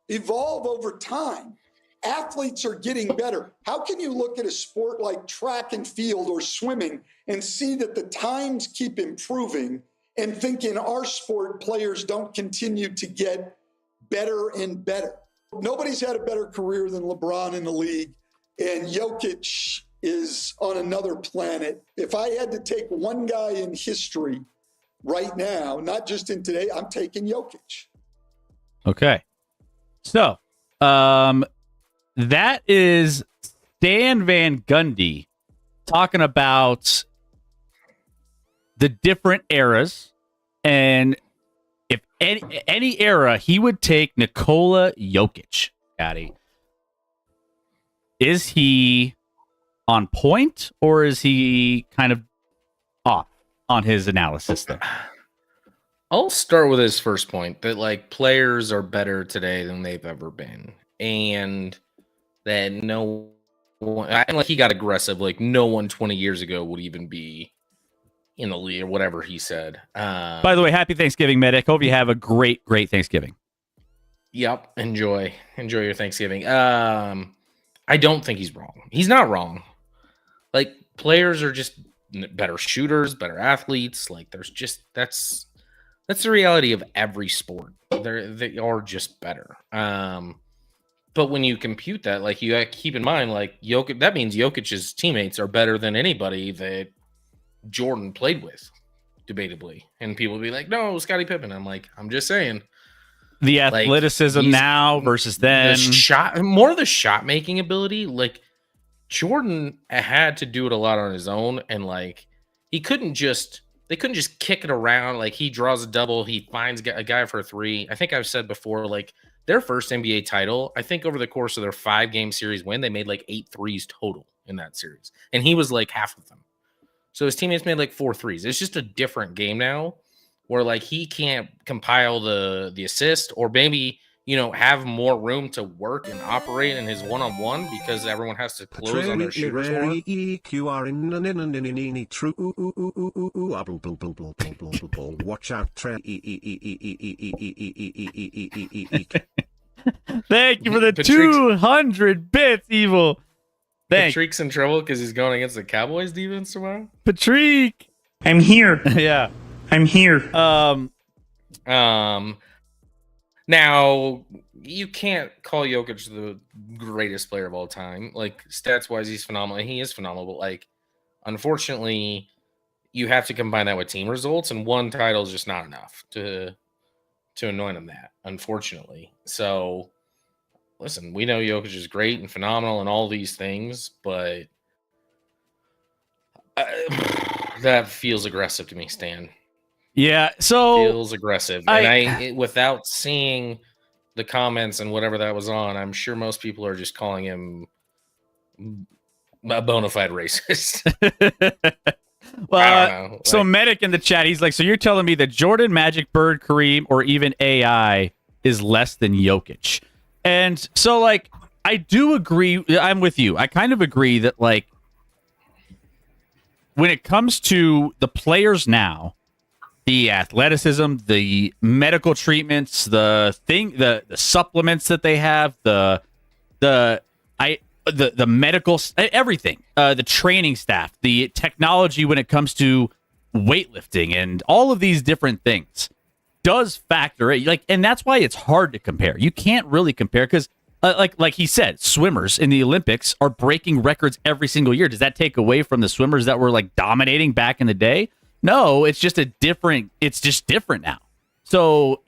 Speaker 7: evolve over time. Athletes are getting better. How can you look at a sport like track and field or swimming and see that the times keep improving and think in our sport players don't continue to get better and better? Nobody's had a better career than LeBron in the league, and Jokic is on another planet. If I had to take one guy in history right now, not just in today, I'm taking Jokic.
Speaker 2: Okay. So, that is Stan Van Gundy talking about the different eras, and if any era, he would take Nikola Jokic. Scotty, is he on point, or is he kind of off on his analysis there?
Speaker 3: I'll start with his first point that like players are better today than they've ever been, and that no one, like he got aggressive, like no one 20 years ago would even be in the league or whatever he said.
Speaker 2: By the way, happy Thanksgiving, Medic. Hope you have a great Thanksgiving.
Speaker 3: Yep, enjoy your Thanksgiving. I don't think he's wrong. He's not wrong. Like players are just better shooters, better athletes. Like there's just that's the reality of every sport. They are just better. But when you compute that, like you keep in mind, like Jokic, that means Jokic's teammates are better than anybody that Jordan played with, debatably. And people will be like, "No, Scottie Pippen." I'm like, I'm just saying.
Speaker 2: The athleticism
Speaker 3: like,
Speaker 2: now versus then.
Speaker 3: The shot making ability. Like Jordan had to do it a lot on his own, and like they couldn't just kick it around. Like he draws a double, he finds a guy for a three. I think I've said before, like their first NBA title, I think over the course of their 5-game series win, they made like 8 threes total in that series, and he was like half of them. So his teammates made like 4 threes. It's just a different game now, where like he can't compile the assist, or maybe have more room to work and operate in his one-on-one because everyone has to close on their shooters more.
Speaker 4: Watch out,
Speaker 2: Thank you for the
Speaker 3: Patrick's-
Speaker 2: 200 bits, Evil. Thanks,
Speaker 3: Patrick's in trouble because he's going against the Cowboys defense tomorrow.
Speaker 2: Patrick.
Speaker 8: I'm here.
Speaker 2: Yeah.
Speaker 8: I'm here.
Speaker 3: Now you can't call Jokic the greatest player of all time. Like stats wise, he's phenomenal. He is phenomenal. But like, unfortunately, you have to combine that with team results, and one title is just not enough to anoint him that. Unfortunately, so listen, we know Jokic is great and phenomenal and all these things, but that feels aggressive to me, Stan.
Speaker 2: Yeah, so
Speaker 3: Feels aggressive. And without seeing the comments and whatever that was on, I'm sure most people are just calling him a bona fide racist.
Speaker 2: well,
Speaker 3: I don't know.
Speaker 2: so Medic in the chat, he's like, so you're telling me that Jordan, Magic, Bird, Kareem, or even AI is less than Jokic? And so, like, I do agree. I'm with you. I kind of agree that, like, when it comes to the players now, the athleticism, the medical treatments, the supplements that they have, the medical, everything, the training staff, the technology when it comes to weightlifting and all of these different things does factor in. Like, and that's why it's hard to compare. You can't really compare because, like he said, swimmers in the Olympics are breaking records every single year. Does that take away from the swimmers that were like dominating back in the day? No, it's just it's just different now. So,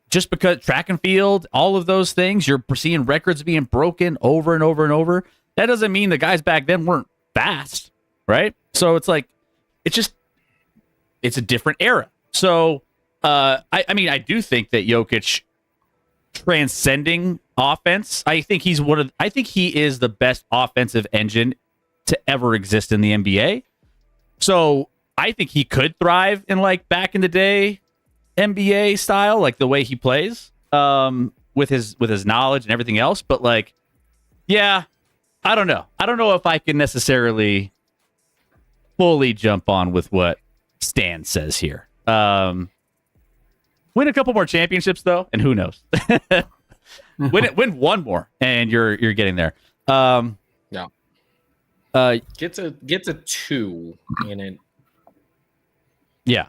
Speaker 2: just because track and field, all of those things, you're seeing records being broken over and over and over. That doesn't mean the guys back then weren't fast, right? So it's like, it's a different era. So I mean, I do think that Jokic transcending offense. I think he is the best offensive engine to ever exist in the NBA. So I think he could thrive in like back in the day NBA style, like the way he plays, with his knowledge and everything else. But like, yeah, I don't know. I don't know if I can necessarily fully jump on with what Stan says here. Win a couple more championships though, and who knows? Win one more, and you're getting there.
Speaker 3: Yeah. Gets a 2 in it.
Speaker 2: Yeah.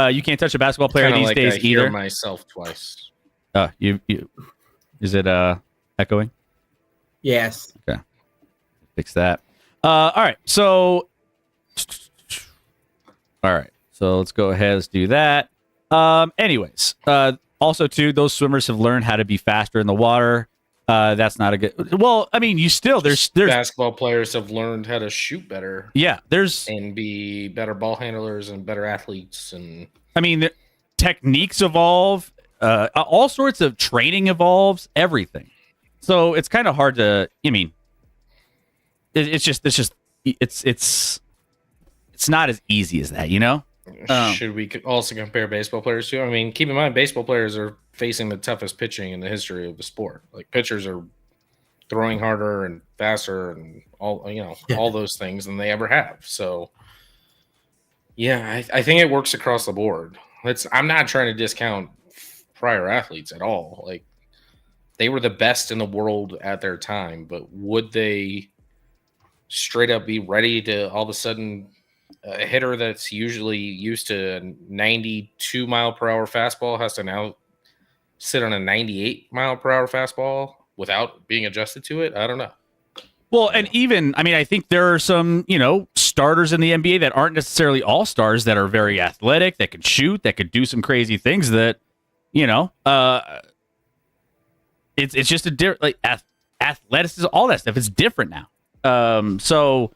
Speaker 2: You can't touch a basketball player
Speaker 3: Kinda
Speaker 2: these
Speaker 3: like
Speaker 2: days
Speaker 3: I hear
Speaker 2: either.
Speaker 3: myself twice.
Speaker 2: You is it echoing?
Speaker 5: Yes.
Speaker 2: Fix that. All right. So let's go ahead. Let's do that. Anyways, also too, those swimmers have learned how to be faster in the water. That's not a good. Well, I mean, there's
Speaker 3: Basketball players have learned how to shoot better
Speaker 2: there's
Speaker 3: and be better ball handlers and better athletes. And
Speaker 2: I mean, techniques evolve. All sorts of training evolves. Everything. So it's kind of hard to. I mean, it's not as easy as that, you know.
Speaker 3: should we also compare baseball players to? I mean, keep in mind, baseball players are facing the toughest pitching in the history of the sport. Like pitchers are throwing harder and faster and all those things than they ever have. So, yeah, I think it works across the board. I'm not trying to discount prior athletes at all. Like they were the best in the world at their time, but would they straight up be ready to all of a sudden a hitter that's usually used to a 92 mile per hour fastball has to now sit on a 98 mile per hour fastball without being adjusted to it? I don't know.
Speaker 2: Well, and even, I mean, I think there are some, starters in the NBA that aren't necessarily all stars that are very athletic, that can shoot, that could do some crazy things that, it's just a different, like athleticism, all that stuff. It's different now. So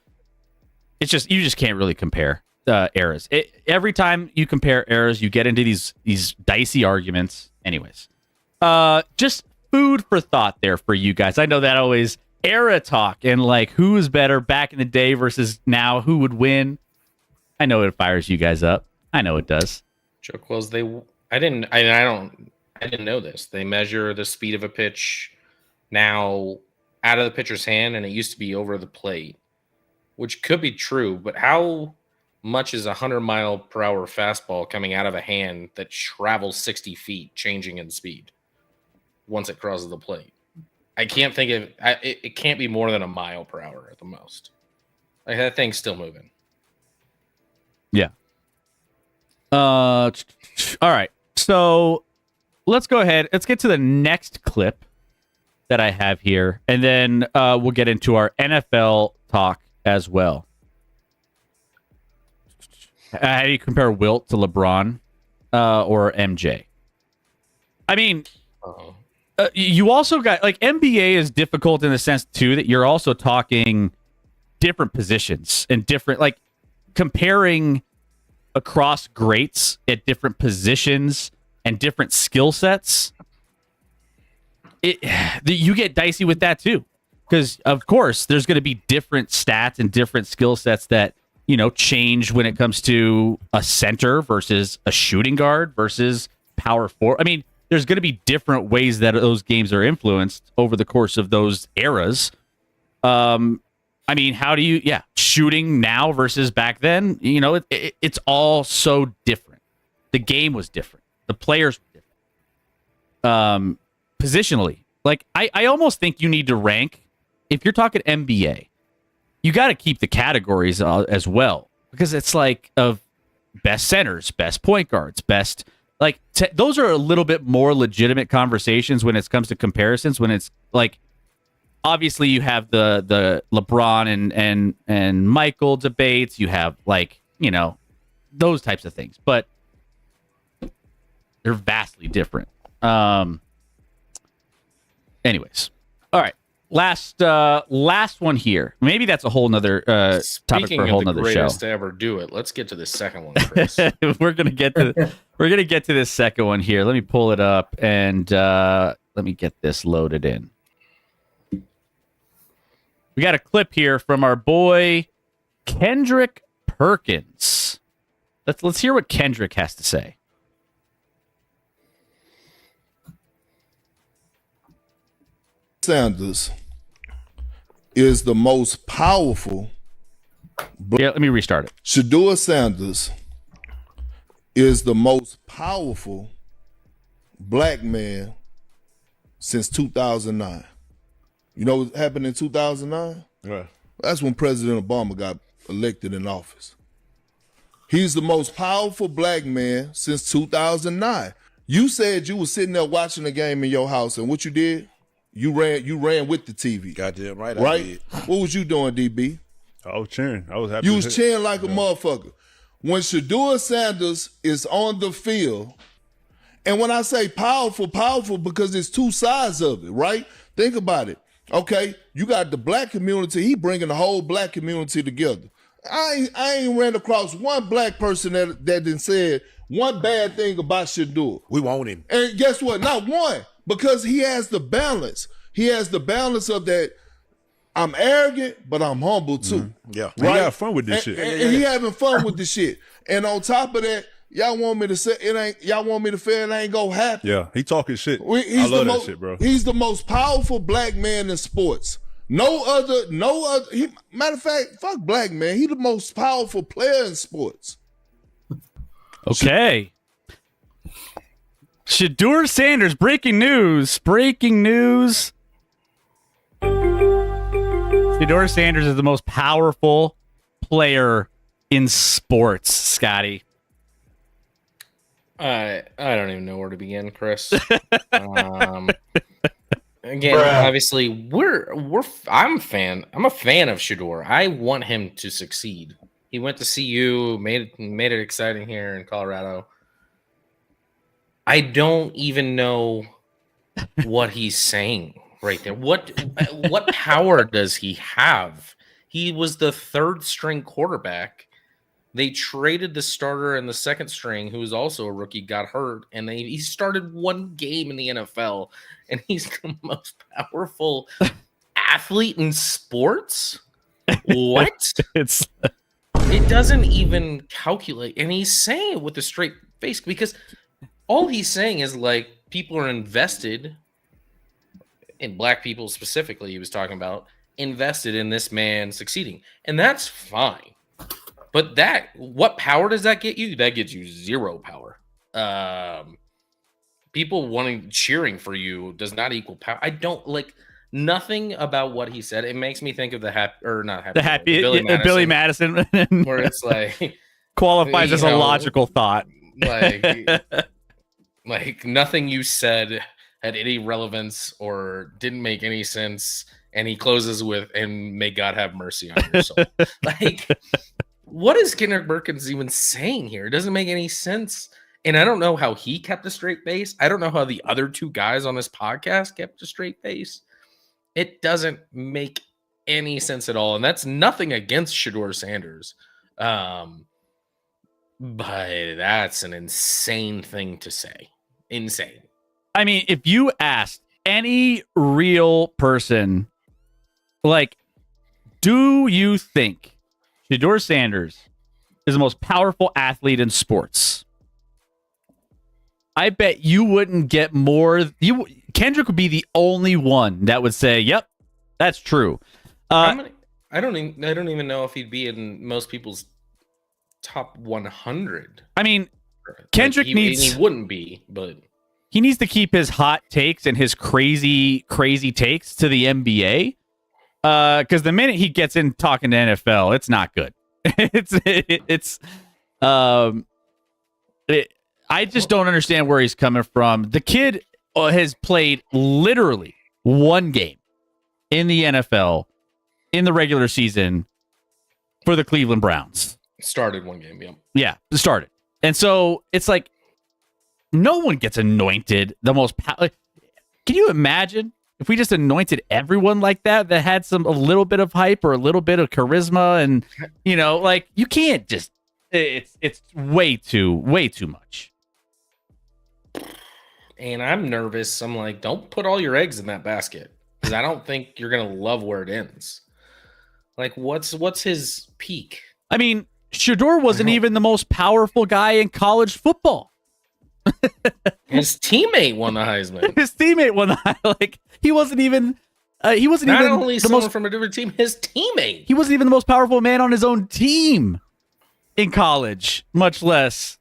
Speaker 2: it's just, you just can't really compare eras. Every time you compare eras, you get into these dicey arguments. Anyways, just food for thought there for you guys. I know that always era talk and like who is better back in the day versus now, who would win. I know it fires you guys up. I know it does.
Speaker 3: Joke was I didn't know this. They measure the speed of a pitch now out of the pitcher's hand, and it used to be over the plate, which could be true. But how much is 100 mile per hour fastball coming out of a hand that travels 60 feet, changing in speed once it crosses the plate? I can't think of it. Can't be more than a mile per hour at the most. Like that thing's still moving.
Speaker 2: Yeah. All right. So let's go ahead. Let's get to the next clip that I have here, and then we'll get into our NFL talk as well. How do you compare Wilt to LeBron or MJ? I mean, you also got like NBA is difficult in the sense too that you're also talking different positions and different, like comparing across greats at different positions and different skill sets. You get dicey with that too, because of course there's going to be different stats and different skill sets that change when it comes to a center versus a shooting guard versus power forward. I mean, there's going to be different ways that those games are influenced over the course of those eras. I mean, how do you, shooting now versus back then, it's all so different. The game was different. The players were different. Positionally, like I almost think you need to rank, if you're talking NBA, you got to keep the categories as well, because it's like of best centers, best point guards, best, like those are a little bit more legitimate conversations when it comes to comparisons, when it's like, obviously you have the LeBron and Michael debates, you have like, those types of things, but they're vastly different. Anyways, all right. Last one here. Maybe that's a whole nother topic for a whole nother show.
Speaker 3: To ever do it, let's get to the second one, Chris.
Speaker 2: We're gonna get to We're going to get to this second one here. Let me pull it up and let me get this loaded in. We got a clip here from our boy Kendrick Perkins. Let's hear what Kendrick has to say.
Speaker 8: Sanders is the most powerful.
Speaker 2: Yeah, let me restart it.
Speaker 8: Shedeur Sanders is the most powerful black man since 2009. You know what happened in 2009?
Speaker 9: Right.
Speaker 8: That's when President Obama got elected in office. He's the most powerful black man since 2009. You said you were sitting there watching the game in your house, and what you did? You ran with the TV.
Speaker 9: Goddamn right. I
Speaker 8: Right?
Speaker 9: did.
Speaker 8: What was you doing, DB?
Speaker 9: I was cheering. I was happy.
Speaker 8: You was cheering like a motherfucker. When Shedeur Sanders is on the field, and when I say powerful because there's two sides of it, right? Think about it. Okay, you got the black community. He bringing the whole black community together. I ain't ran across one black person that didn't said one bad thing about Shedeur.
Speaker 9: We want him.
Speaker 8: And guess what? Not one, because he has the balance. He has the balance of that. I'm arrogant, but I'm humble too.
Speaker 9: Yeah.
Speaker 8: Right?
Speaker 9: We have fun with this shit.
Speaker 8: And he having fun with the shit. And on top of that, y'all want me to say it ain't. Y'all want me to feel it ain't gonna happen.
Speaker 9: Yeah. He talking shit.
Speaker 8: He's
Speaker 9: I love
Speaker 8: the
Speaker 9: that shit, bro.
Speaker 8: He's the most powerful black man in sports. No other. Matter of fact, fuck black man. He the most powerful player in sports.
Speaker 2: Okay. Shedeur Sanders, breaking news. Shedeur Sanders is the most powerful player in sports, Scotty.
Speaker 3: I don't even know where to begin, Chris. Again, obviously, I'm a fan of Shedeur. I want him to succeed. He went to CU, made it exciting here in Colorado. I don't even know what he's saying right there. What power does he have? He was the third string quarterback. They traded the starter and the second string, who was also a rookie, got hurt, and he started one game in the NFL, and he's the most powerful athlete in sports? What? It doesn't even calculate. And he's saying it with a straight face, because all he's saying is, like, people are invested in black people specifically, he was talking about, invested in this man succeeding. And that's fine. But what power does that get you? That gets you zero power. People cheering for you does not equal power. I don't like nothing about what he said. It makes me think of Billy
Speaker 2: Madison,
Speaker 3: where it's like
Speaker 2: qualifies as a logical thought.
Speaker 3: Like nothing you said had any relevance or didn't make any sense. And he closes with, "And may God have mercy on your soul." Like, what is Kendrick Perkins even saying here? It doesn't make any sense. And I don't know how he kept a straight face. I don't know how the other two guys on this podcast kept a straight face. It doesn't make any sense at all. And that's nothing against Shedeur Sanders. But that's an insane thing to say. Insane.
Speaker 2: I mean, if you asked any real person, like, do you think Shedeur Sanders is the most powerful athlete in sports? I bet you wouldn't get more. Kendrick would be the only one that would say, "Yep, that's true."
Speaker 3: I don't even know if he'd be in most people's top 100.
Speaker 2: I mean, Kendrick
Speaker 3: he wouldn't be, but
Speaker 2: he needs to keep his hot takes and his crazy takes to the NBA. Because the minute he gets in talking to NFL, it's not good. I just don't understand where he's coming from. The kid has played literally one game in the NFL in the regular season for the Cleveland Browns.
Speaker 3: Started one game, yeah.
Speaker 2: Yeah, started. And so it's like no one gets anointed the most can you imagine if we just anointed everyone like that had a little bit of hype or a little bit of charisma, and like you can't just it's way too much.
Speaker 3: and I'm nervous. I'm like, don't put all your eggs in that basket because I don't think you're gonna love where it ends. Like, what's his peak?
Speaker 2: I mean, Shador wasn't even the most powerful guy in college football.
Speaker 3: His teammate won the Heisman.
Speaker 2: His teammate won the like. He wasn't even. He wasn't
Speaker 3: Not
Speaker 2: even
Speaker 3: only
Speaker 2: the
Speaker 3: someone
Speaker 2: most.
Speaker 3: from a different team, his teammate.
Speaker 2: He wasn't even the most powerful man on his own team in college, much less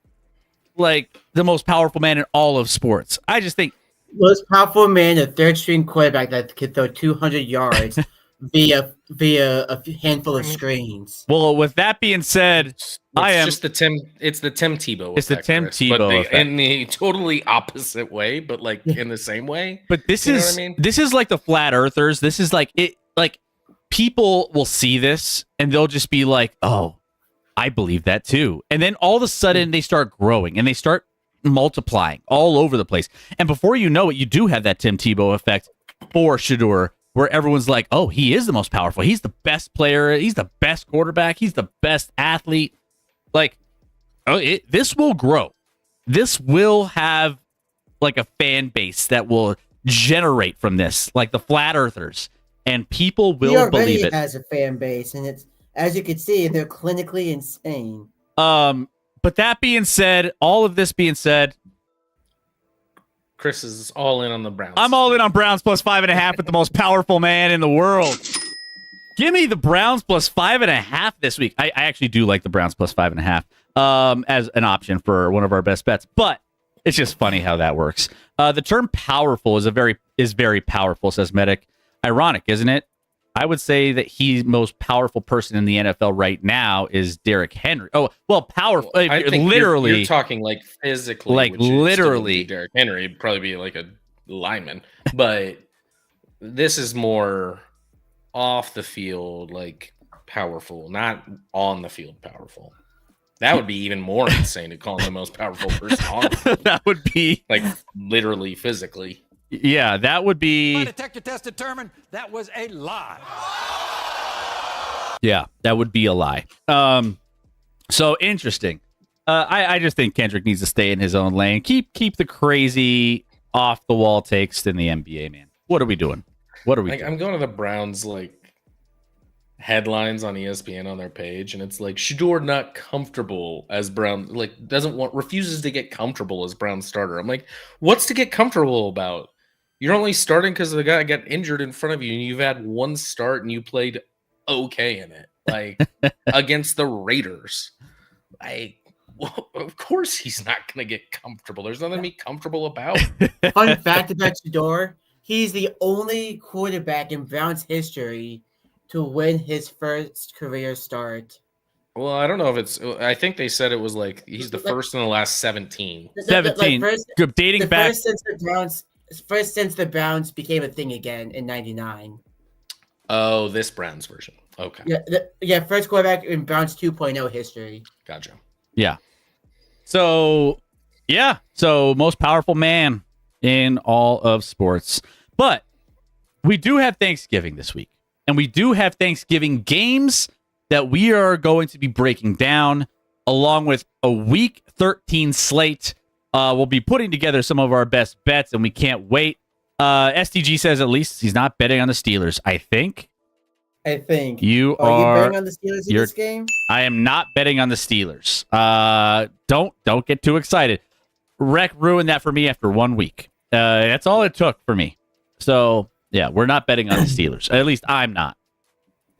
Speaker 2: like the most powerful man in all of sports. I just think
Speaker 5: Most powerful man, a third string quarterback that could throw 200 yards via a handful of screens.
Speaker 2: Well, with that being said,
Speaker 3: It's
Speaker 2: I
Speaker 3: just the Tim Tebow.
Speaker 2: It's the
Speaker 3: effect,
Speaker 2: Tim
Speaker 3: Chris,
Speaker 2: Tebow
Speaker 3: but
Speaker 2: effect.
Speaker 3: in the totally opposite way, but like in the same way.
Speaker 2: but this
Speaker 3: You know
Speaker 2: is
Speaker 3: what I mean?
Speaker 2: this is like the flat earthers. This is like it. Like people will see this and they'll just be like, "Oh, I believe that too." And then all of a sudden they start growing and they start multiplying all over the place. And before you know it, you do have that Tim Tebow effect for Shador, where everyone's like, "Oh, he is the most powerful. He's the best player. He's the best quarterback. He's the best athlete." Like, this will grow. This will have like a fan base that will generate from this, like the flat earthers, and people
Speaker 5: He
Speaker 2: will
Speaker 5: already
Speaker 2: believe it.
Speaker 5: has a fan base, and it's, as you can see, they're clinically insane.
Speaker 2: But that being said, all of this being said,
Speaker 3: Chris is all in on the Browns.
Speaker 2: I'm all in on Browns plus 5.5 with the most powerful man in the world. Give me the Browns plus 5.5 this week. I actually do like the Browns plus 5.5 as an option for one of our best bets, but it's just funny how that works. The term "powerful" is very powerful, says Medic. Ironic, isn't it? I would say that he's most powerful person in the NFL right now is Derrick Henry. Oh, well, powerful.
Speaker 3: I think
Speaker 2: literally,
Speaker 3: you're talking like physically,
Speaker 2: Like,
Speaker 3: which would still
Speaker 2: literally.
Speaker 3: be Derrick Henry would probably be like a lineman, but this is more off the field, like powerful, not on the field powerful. That would be even more insane to call him the most powerful person on the field.
Speaker 2: that would be,
Speaker 3: Like literally, physically.
Speaker 2: yeah, that would
Speaker 10: My
Speaker 2: be,
Speaker 10: detector test determined that was a lie.
Speaker 2: yeah, that would be a lie. So interesting. I just think Kendrick needs to stay in his own lane. Keep the crazy off the wall takes in the NBA, man. What are we doing? What are we
Speaker 3: Like
Speaker 2: doing?
Speaker 3: I'm going to the Browns like headlines on ESPN on their page, and it's like Shador not comfortable as Brown, like refuses to get comfortable as Brown starter. I'm like, what's to get comfortable about? You're only starting because the guy got injured in front of you, and you've had one start and you played okay in it, like against the Raiders. Like, well, of course he's not going to get comfortable. There's nothing to be comfortable about.
Speaker 5: Fun fact about Shador, he's the only quarterback in Browns history to win his first career start.
Speaker 3: Well, I don't know if it's. I think they said it was like he's the first in the last 17.
Speaker 2: 17. Good, dating back.
Speaker 5: First since the Browns became a thing again in '99.
Speaker 3: Oh, this Browns version. Okay,
Speaker 5: First quarterback in Browns 2.0 history.
Speaker 3: gotcha.
Speaker 2: Yeah. So, yeah. So, most powerful man in all of sports. But we do have Thanksgiving this week. And we do have Thanksgiving games that we are going to be breaking down along with a week 13 slate. We'll be putting together some of our best bets, and we can't wait. STG says at least he's not betting on the Steelers. I think you
Speaker 5: Are you
Speaker 2: are.
Speaker 5: betting on the Steelers in this game?
Speaker 2: I am not betting on the Steelers. Don't get too excited. Rec ruined that for me after 1 week. That's all it took for me. So yeah, we're not betting on the Steelers. At least I'm not.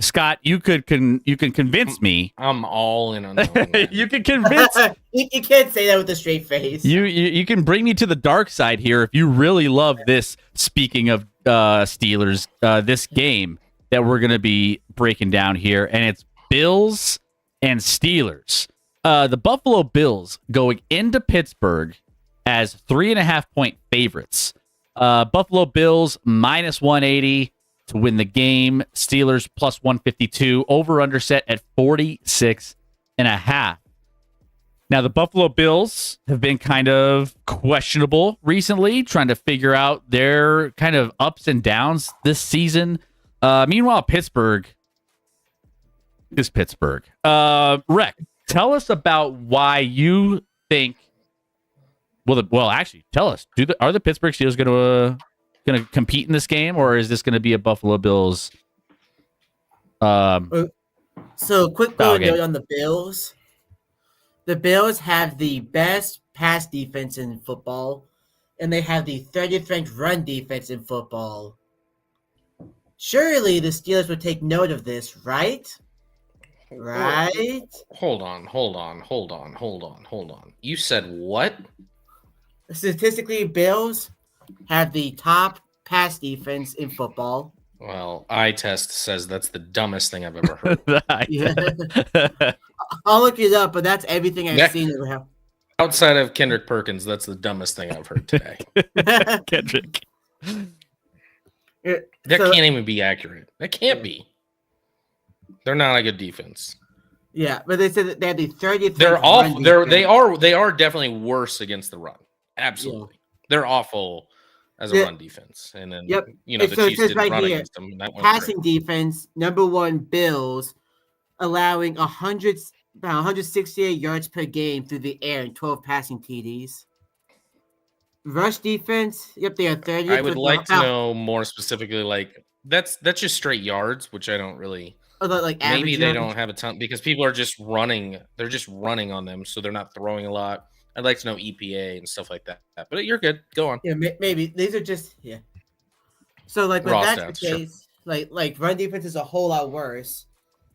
Speaker 2: Scott, you can convince me.
Speaker 3: I'm all in on that one, man.
Speaker 2: You can convince.
Speaker 5: You can't say that with a straight face.
Speaker 2: You can bring me to the dark side here if you really love this. Speaking of Steelers, this game that we're going to be breaking down here, and it's Bills and Steelers. The Buffalo Bills going into Pittsburgh as 3.5-point favorites. Buffalo Bills minus 180 to win the game. Steelers plus 152. Over under set at 46.5. Now, the Buffalo Bills have been kind of questionable recently, trying to figure out their kind of ups and downs this season. Meanwhile, Pittsburgh is Pittsburgh. Rec, tell us about why you think Well, actually, tell us. Are the Pittsburgh Steelers going to compete in this game, or is this going to be a Buffalo Bills?
Speaker 5: So, quick
Speaker 2: Oh, okay.
Speaker 5: note on the Bills. The Bills have the best pass defense in football, and they have the 30th ranked run defense in football. Surely the Steelers would take note of this, right? Right?
Speaker 3: Hold on. You said what?
Speaker 5: Statistically, Bills have the top pass defense in football.
Speaker 3: Well, eye test says that's the dumbest thing I've ever heard.
Speaker 5: Yeah. I'll look it up, but that's everything I've
Speaker 3: Yeah.
Speaker 5: seen around.
Speaker 3: Outside of Kendrick Perkins, that's the dumbest thing I've heard today.
Speaker 2: Kendrick.
Speaker 3: That
Speaker 5: So-
Speaker 3: can't even be accurate. That can't be. They're not a good defense.
Speaker 5: Yeah, but they said that they had the 30th.
Speaker 3: They're
Speaker 5: ranked
Speaker 3: awful.
Speaker 5: run
Speaker 3: They
Speaker 5: defense.
Speaker 3: are definitely worse against the run. Absolutely. They're awful as a
Speaker 5: Yeah.
Speaker 3: run defense. And then
Speaker 5: Yep.
Speaker 3: the
Speaker 5: So it
Speaker 3: Chiefs
Speaker 5: says
Speaker 3: didn't
Speaker 5: right
Speaker 3: run
Speaker 5: here,
Speaker 3: against them. And that went
Speaker 5: Passing
Speaker 3: great.
Speaker 5: defense, number one, Bills, allowing about 168 yards per game through the air and 12 passing TDs. Rush defense, yep, they are 30th.
Speaker 3: I would
Speaker 5: with
Speaker 3: like to
Speaker 5: about-
Speaker 3: know more specifically, like that's just straight yards, which I don't really.
Speaker 5: like
Speaker 3: Maybe
Speaker 5: average
Speaker 3: they
Speaker 5: yardage.
Speaker 3: don't have a ton because people are just running. They're just running on them, so they're not throwing a lot. I'd like to know EPA and stuff like that. But you're good. Go on.
Speaker 5: Yeah, maybe these are just So like when
Speaker 3: Raw
Speaker 5: that's
Speaker 3: stats,
Speaker 5: the
Speaker 3: sure.
Speaker 5: case, like run defense is a whole lot worse,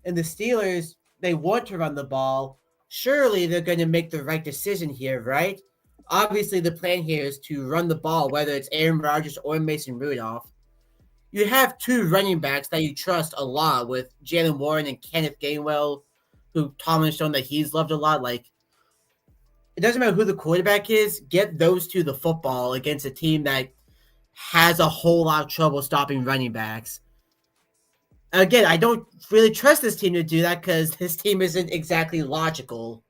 Speaker 5: and the Steelers they want to run the ball. Surely they're going to make the right decision here, right? Obviously, the plan here is to run the ball, whether it's Aaron Rodgers or Mason Rudolph. You have two running backs that you trust a lot with Jalen Warren and Kenneth Gainwell, who Tomlin's shown that he's loved a lot. Like, it doesn't matter who the quarterback is, get those two the football against a team that has a whole lot of trouble stopping running backs. Again, I don't really trust this team to do that because this team isn't exactly logical.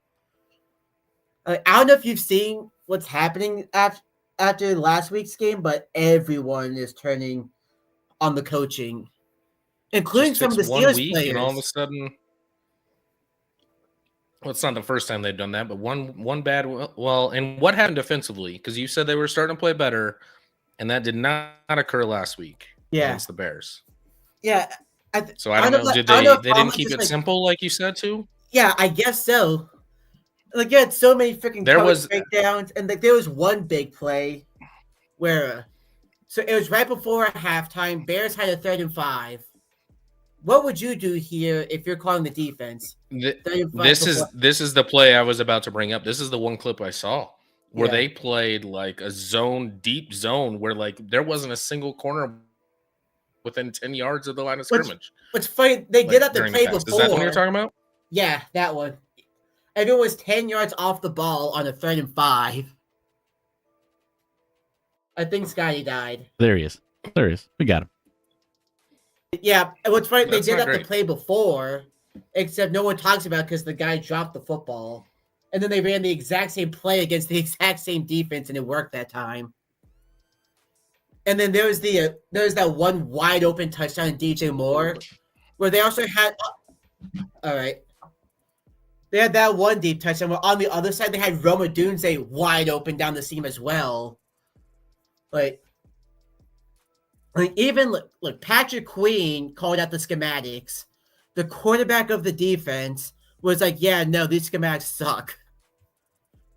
Speaker 5: I don't know if you've seen what's happening after last week's game, but everyone is turning on the coaching, including
Speaker 3: Just
Speaker 5: some of the
Speaker 3: takes 1
Speaker 5: Steelers
Speaker 3: week
Speaker 5: players.
Speaker 3: and all of a sudden, well, it's not the first time they've done that, but one bad. Well, and what happened defensively? Because you said they were starting to play better, and that did not occur last week against the Bears.
Speaker 5: Yeah.
Speaker 3: So I don't know. Did they didn't keep it simple like you said to?
Speaker 5: Yeah, I guess so. Like, you had so many freaking
Speaker 3: There
Speaker 5: coverage
Speaker 3: was-
Speaker 5: breakdowns, and like there was one big play where, so it was right before halftime. Bears had a 3rd and 5. What would you do here if you're calling the defense? 3rd and 5
Speaker 3: This is the play I was about to bring up. This is the one clip I saw where
Speaker 5: Yeah.
Speaker 3: they played like a deep zone, where like there wasn't a single corner within 10 yards of the line of scrimmage.
Speaker 5: What's funny, they
Speaker 3: like,
Speaker 5: did that the
Speaker 3: during
Speaker 5: play
Speaker 3: pass.
Speaker 5: before.
Speaker 3: Is that the one you're talking about?
Speaker 5: Yeah, that one. Everyone was 10 yards off the ball on a 3rd and 5. I think Scotty died.
Speaker 2: There he is. We got him.
Speaker 5: Yeah, and what's funny,
Speaker 3: That's
Speaker 5: they did
Speaker 3: not
Speaker 5: that the
Speaker 3: great.
Speaker 5: play before, except no one talks about because the guy dropped the football. And then they ran the exact same play against the exact same defense, and it worked that time. And then there was that one wide open touchdown in DJ Moore, where they also had. All right. They had that one deep touchdown. Where on the other side, they had Roma Dunze wide open down the seam as well. Like even look, Patrick Queen called out the schematics. The quarterback of the defense was like, "Yeah, no, these schematics suck."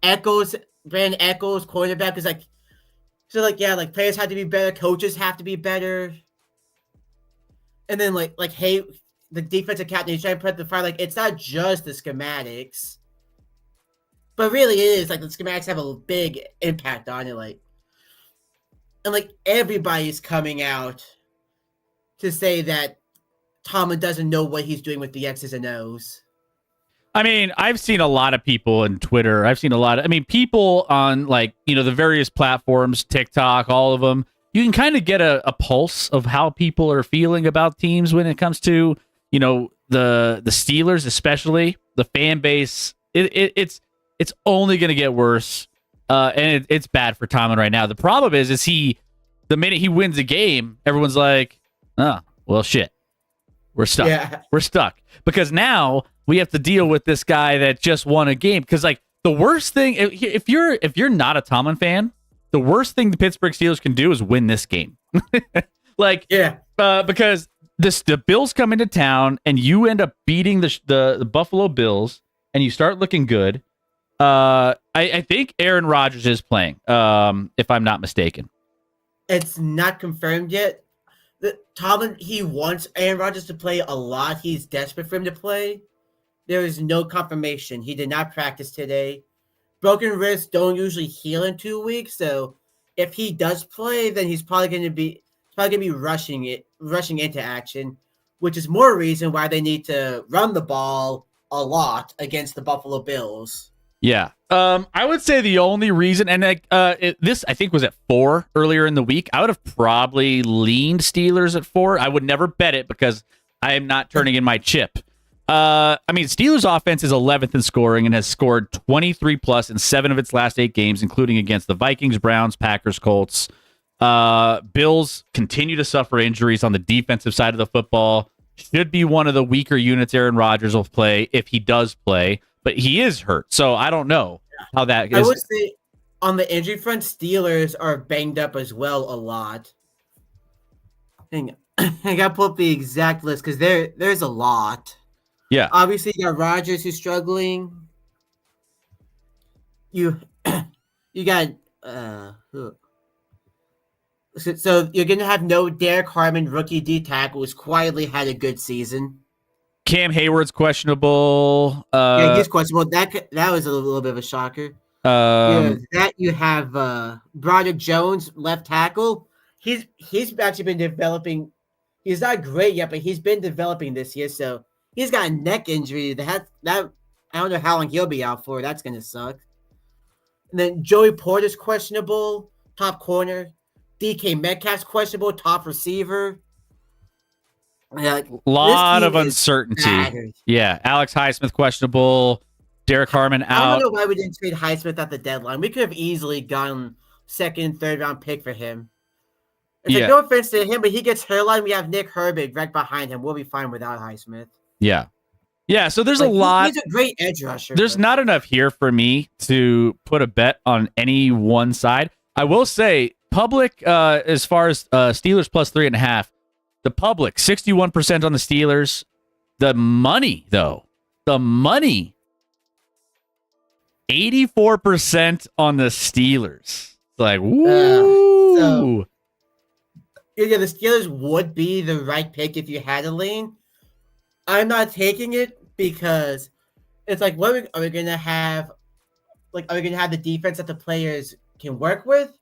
Speaker 5: Brandon Echols, quarterback, is like, so like, yeah, like players have to be better, coaches have to be better, and then like, hey, the defensive captain is trying to put the fire. Like, it's not just the schematics, but really it is. Like, the schematics have a big impact on it. Like, and like everybody's coming out to say that Tomlin doesn't know what he's doing with the X's and O's.
Speaker 2: I mean, I've seen a lot of people on Twitter. I've seen a lot of, people on the various platforms, TikTok, all of them. You can kind of get a pulse of how people are feeling about teams when it comes to, the Steelers, especially the fan base. It's only going to get worse. And it's bad for Tomlin right now. The problem is the minute he wins a game, everyone's like, oh, well, shit. We're stuck.
Speaker 5: Yeah.
Speaker 2: We're stuck because now we have to deal with this guy that just won a game. Because The worst thing, if you're not a Tomlin fan, the worst thing the Pittsburgh Steelers can do is win this game. Because the Bills come into town and you end up beating the Buffalo Bills and you start looking good. I think Aaron Rodgers is playing, if I'm not mistaken.
Speaker 5: It's not confirmed yet. Tomlin, he wants Aaron Rodgers to play a lot. He's desperate for him to play. There is no confirmation. He did not practice today. Broken wrists don't usually heal in 2 weeks, so if he does play, then he's probably going to be rushing into action, which is more reason why they need to run the ball a lot against the Buffalo Bills.
Speaker 2: Yeah. I would say the only reason, and this I think was at 4 earlier in the week. I would have probably leaned Steelers at 4. I would never bet it because I am not turning in my chip. Steelers offense is 11th in scoring and has scored 23 plus in 7 of its last 8 games, including against the Vikings, Browns, Packers, Colts. Bills continue to suffer injuries on the defensive side of the football. Should be one of the weaker units Aaron Rodgers will play if he does play, but he is hurt. So I don't know how that is.
Speaker 5: I would say on the injury front, Steelers are banged up as well a lot. Hang on. I got to pull up the exact list because there's a lot.
Speaker 2: Yeah.
Speaker 5: Obviously, you got Rodgers who's struggling. You got so you're gonna have no Derek Harmon, rookie D tackle, who's quietly had a good season.
Speaker 2: Cam Hayward's questionable.
Speaker 5: Yeah, he's questionable. That was a little bit of a shocker. You have Broderick Jones, left tackle. He's actually been developing. He's not great yet, but he's been developing this year. So he's got a neck injury. That I don't know how long he'll be out for. That's gonna suck. And then Joey Porter's questionable, top corner. DK Metcalf's questionable, top receiver.
Speaker 2: A lot of uncertainty. Yeah, Alex Highsmith questionable. Derek Harmon out.
Speaker 5: I don't know why we didn't trade Highsmith at the deadline. We could have easily gotten second, third round pick for him. It's like, no offense to him, but he gets hairline. We have Nick Herbig right behind him. We'll be fine without Highsmith.
Speaker 2: Yeah. Yeah, so there's a lot.
Speaker 5: He's a great edge rusher.
Speaker 2: There's not enough here for me to put a bet on any one side. I will say, public, as far as Steelers plus 3.5, the public, 61% on the Steelers. The money, though, 84% on the Steelers. It's like, woo.
Speaker 5: Yeah, the Steelers would be the right pick if you had a lean. I'm not taking it because it's like, what are we going to have? Like, are we going to have the defense that the players can work with?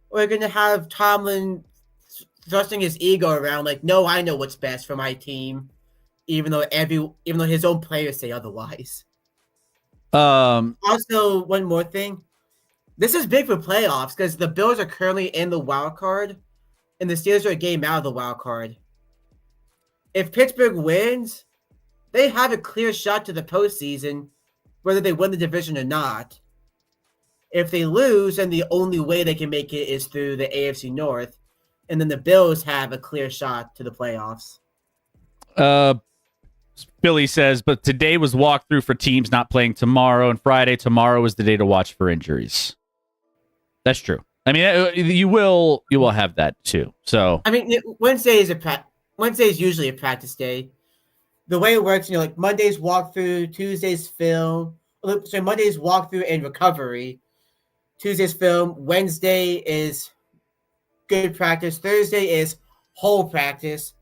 Speaker 5: Or are we going to have Tomlin thrusting his ego around like, no, I know what's best for my team, even though his own players say otherwise. Also, one more thing. This is big for playoffs because the Bills are currently in the wild card and the Steelers are a game out of the wild card. If Pittsburgh wins, they have a clear shot to the postseason, whether they win the division or not. If they lose, then the only way they can make it is through the AFC North, and then the Bills have a clear shot to the playoffs.
Speaker 2: Billy says, but today was walkthrough for teams not playing tomorrow, and tomorrow is the day to watch for injuries. That's true. I mean, you will have that too. So
Speaker 5: I mean, Wednesday is usually a practice day. The way it works, like Monday's walkthrough, Tuesday's film. So Monday's walkthrough and recovery. Tuesday's film. Wednesday is good practice. Thursday is whole practice.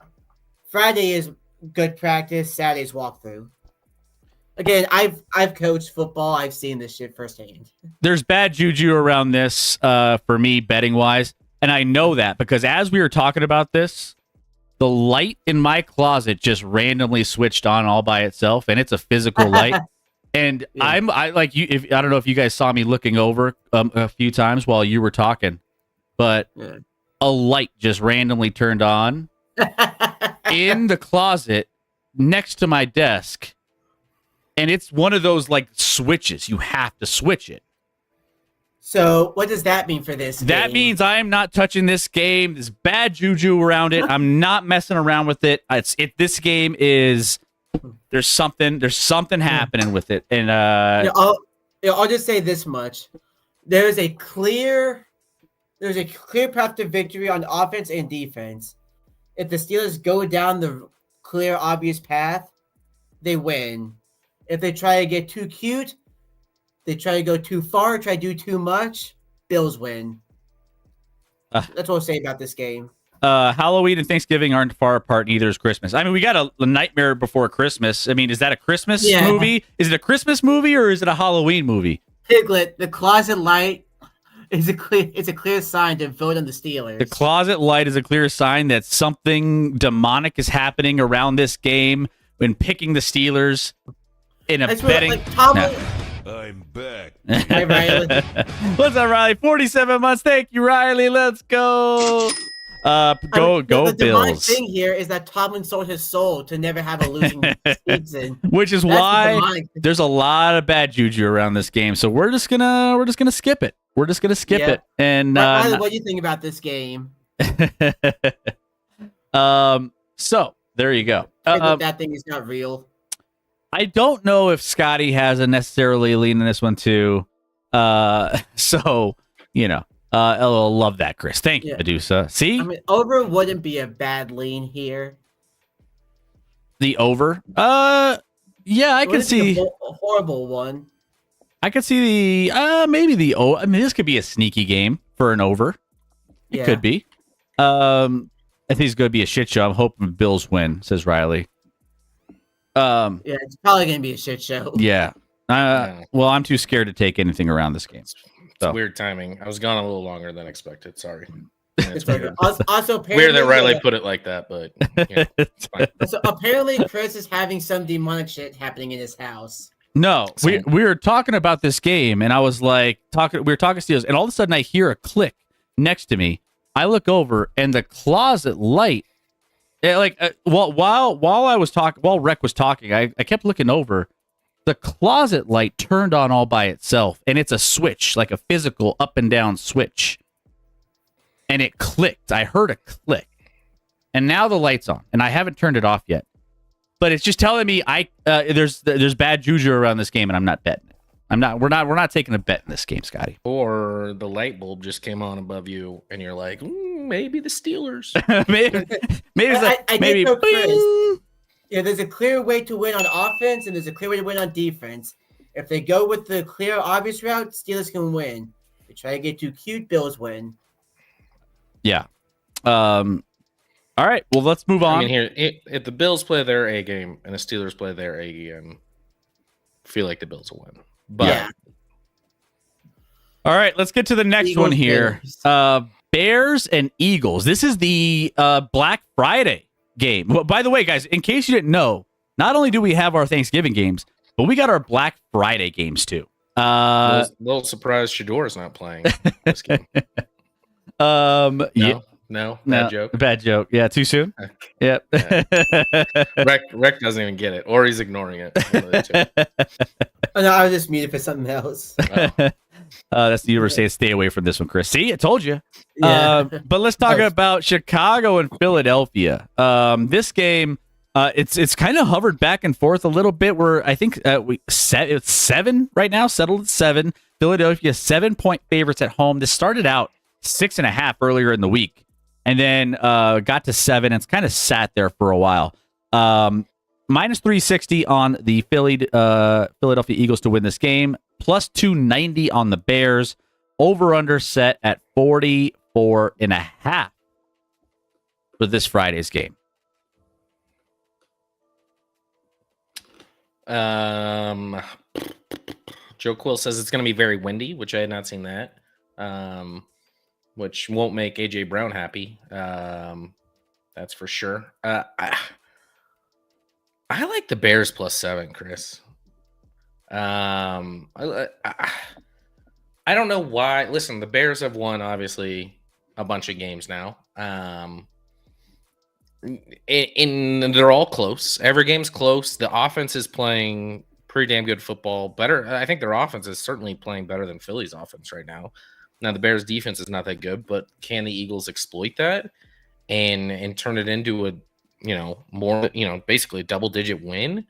Speaker 5: Friday is good practice. Saturday's walkthrough. Again, I've coached football. I've seen this shit firsthand.
Speaker 2: There's bad juju around this for me betting wise, and I know that because as we were talking about this, the light in my closet just randomly switched on all by itself, and it's a physical light. And yeah. I like you. I don't know if you guys saw me looking over a few times while you were talking, but a light just randomly turned on in the closet next to my desk. And it's one of those like switches. You have to switch it.
Speaker 5: So what does that mean for this game?
Speaker 2: That means I am not touching this game. There's bad juju around it. I'm not messing around with it. This game is there's something happening with it. And
Speaker 5: I'll just say this much: there's a clear path to victory on offense and defense. If the Steelers go down the clear, obvious path, they win. If they try to get too cute, they try to go too far, try to do too much, Bills win. That's what I'll say about this game.
Speaker 2: Halloween and Thanksgiving aren't far apart, neither is Christmas. I mean, we got a Nightmare Before Christmas. I mean, is that a Christmas movie? Is it a Christmas movie or is it a Halloween movie?
Speaker 5: Piglet, the closet light is a clear sign to vote on the Steelers.
Speaker 2: The closet light is a clear sign that something demonic is happening around this game when picking the Steelers in a betting.
Speaker 9: I'm back.
Speaker 5: Hey, Riley.
Speaker 2: What's up, Riley? 47 months. Thank you, Riley. Let's go. Go
Speaker 5: the demonic
Speaker 2: Bills.
Speaker 5: thing here is that Tomlin sold his soul to never have a losing season.
Speaker 2: Which is
Speaker 5: That's the
Speaker 2: why
Speaker 5: demonic thing.
Speaker 2: there's a lot of bad juju around this game. So we're just gonna skip it. We're just gonna skip it. And
Speaker 5: Riley, what do you think about this game?
Speaker 2: so there you go.
Speaker 5: That thing is not real.
Speaker 2: I don't know if Scotty has a necessarily lean in this one too. So you know, I'll love that, Chris. Thank you, Medusa. See,
Speaker 5: I mean, over wouldn't be a bad lean here.
Speaker 2: the over. Yeah, I can see
Speaker 5: a horrible one.
Speaker 2: I could see the maybe the I mean, this could be a sneaky game for an over. It could be. I think it's going to be a shit show. I'm hoping Bills win, says Riley.
Speaker 5: Yeah, it's probably going to be a shit show.
Speaker 2: Yeah. Well, I'm too scared to take anything around this game.
Speaker 3: It's weird timing. I was gone a little longer than expected. Sorry.
Speaker 5: It's weird. Also,
Speaker 3: weird that Riley put it like that, but it's fine.
Speaker 5: So apparently, Chris is having some demonic shit happening in his house.
Speaker 2: No, we were talking about this game, and I was like we were talking Steelers, and all of a sudden I hear a click next to me. I look over, and the closet light, while I was talking, while Rec was talking, I kept looking over. The closet light turned on all by itself, and it's a switch, like a physical up and down switch. And it clicked. I heard a click, and now the light's on, and I haven't turned it off yet. But it's just telling me there's bad juju around this game, and I'm not betting it. We're not taking a bet in this game, Scotty.
Speaker 3: Or the light bulb just came on above you, and you're like, maybe the Steelers.
Speaker 2: maybe it's like maybe.
Speaker 5: Yeah, there's a clear way to win on offense, and there's a clear way to win on defense. If they go with the clear, obvious route, Steelers can win. If they try to get too cute, Bills win.
Speaker 2: Yeah. All right. Well, let's move on.
Speaker 3: I mean, here, if the Bills play their A game and the Steelers play their A game, I feel like the Bills will win. But
Speaker 5: yeah.
Speaker 2: All right, let's get to the next
Speaker 5: Eagles,
Speaker 2: one here. Bears and Eagles. This is the Black Friday game. Well, by the way, guys, in case you didn't know, not only do we have our Thanksgiving games, but we got our Black Friday games too.
Speaker 3: little surprised Shador's not playing this game. No, bad joke.
Speaker 2: Bad joke. Yeah, too soon. Yep.
Speaker 3: Rec doesn't even get it, or he's ignoring it. One of the two.
Speaker 5: Oh, no, I was just muted for something else.
Speaker 2: That's the universe saying stay away from this one, Chris. See, I told you.
Speaker 5: Yeah.
Speaker 2: But let's talk about Chicago and Philadelphia. This game, it's kind of hovered back and forth a little bit. Where I think it's 7 right now, settled at 7. Philadelphia 7-point favorites at home. This started out 6.5 earlier in the week, and then got to 7. And it's kind of sat there for a while. Minus 360 on the Philadelphia Eagles to win this game. Plus 290 on the Bears. Over/under set at 44.5 for this Friday's game.
Speaker 3: Joe Quill says it's going to be very windy, which I had not seen that. Which won't make AJ Brown happy. That's for sure. I like the Bears plus 7, Chris. I don't know why. Listen, the Bears have won obviously a bunch of games now. And they're all close. Every game's close. The offense is playing pretty damn good football. Better. I think their offense is certainly playing better than Philly's offense right now. Now the Bears defense is not that good, but can the Eagles exploit that and turn it into a, more, basically a double-digit win?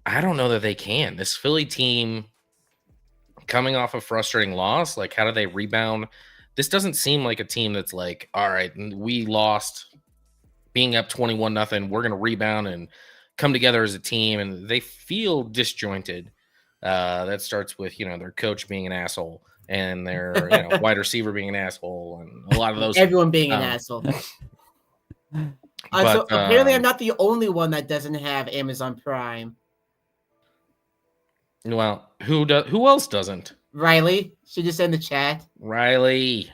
Speaker 3: I don't know that they can. This Philly team, coming off a frustrating loss, like how do they rebound? This doesn't seem like a team that's like, all right, we lost being up 21-0. We're going to rebound and come together as a team. And they feel disjointed. That starts with, their coach being an asshole and their wide receiver being an asshole and a lot of those.
Speaker 5: Everyone being an asshole. So apparently I'm not the only one that doesn't have Amazon Prime.
Speaker 3: Well, who else doesn't?
Speaker 5: Riley, she just in the chat.
Speaker 3: Riley.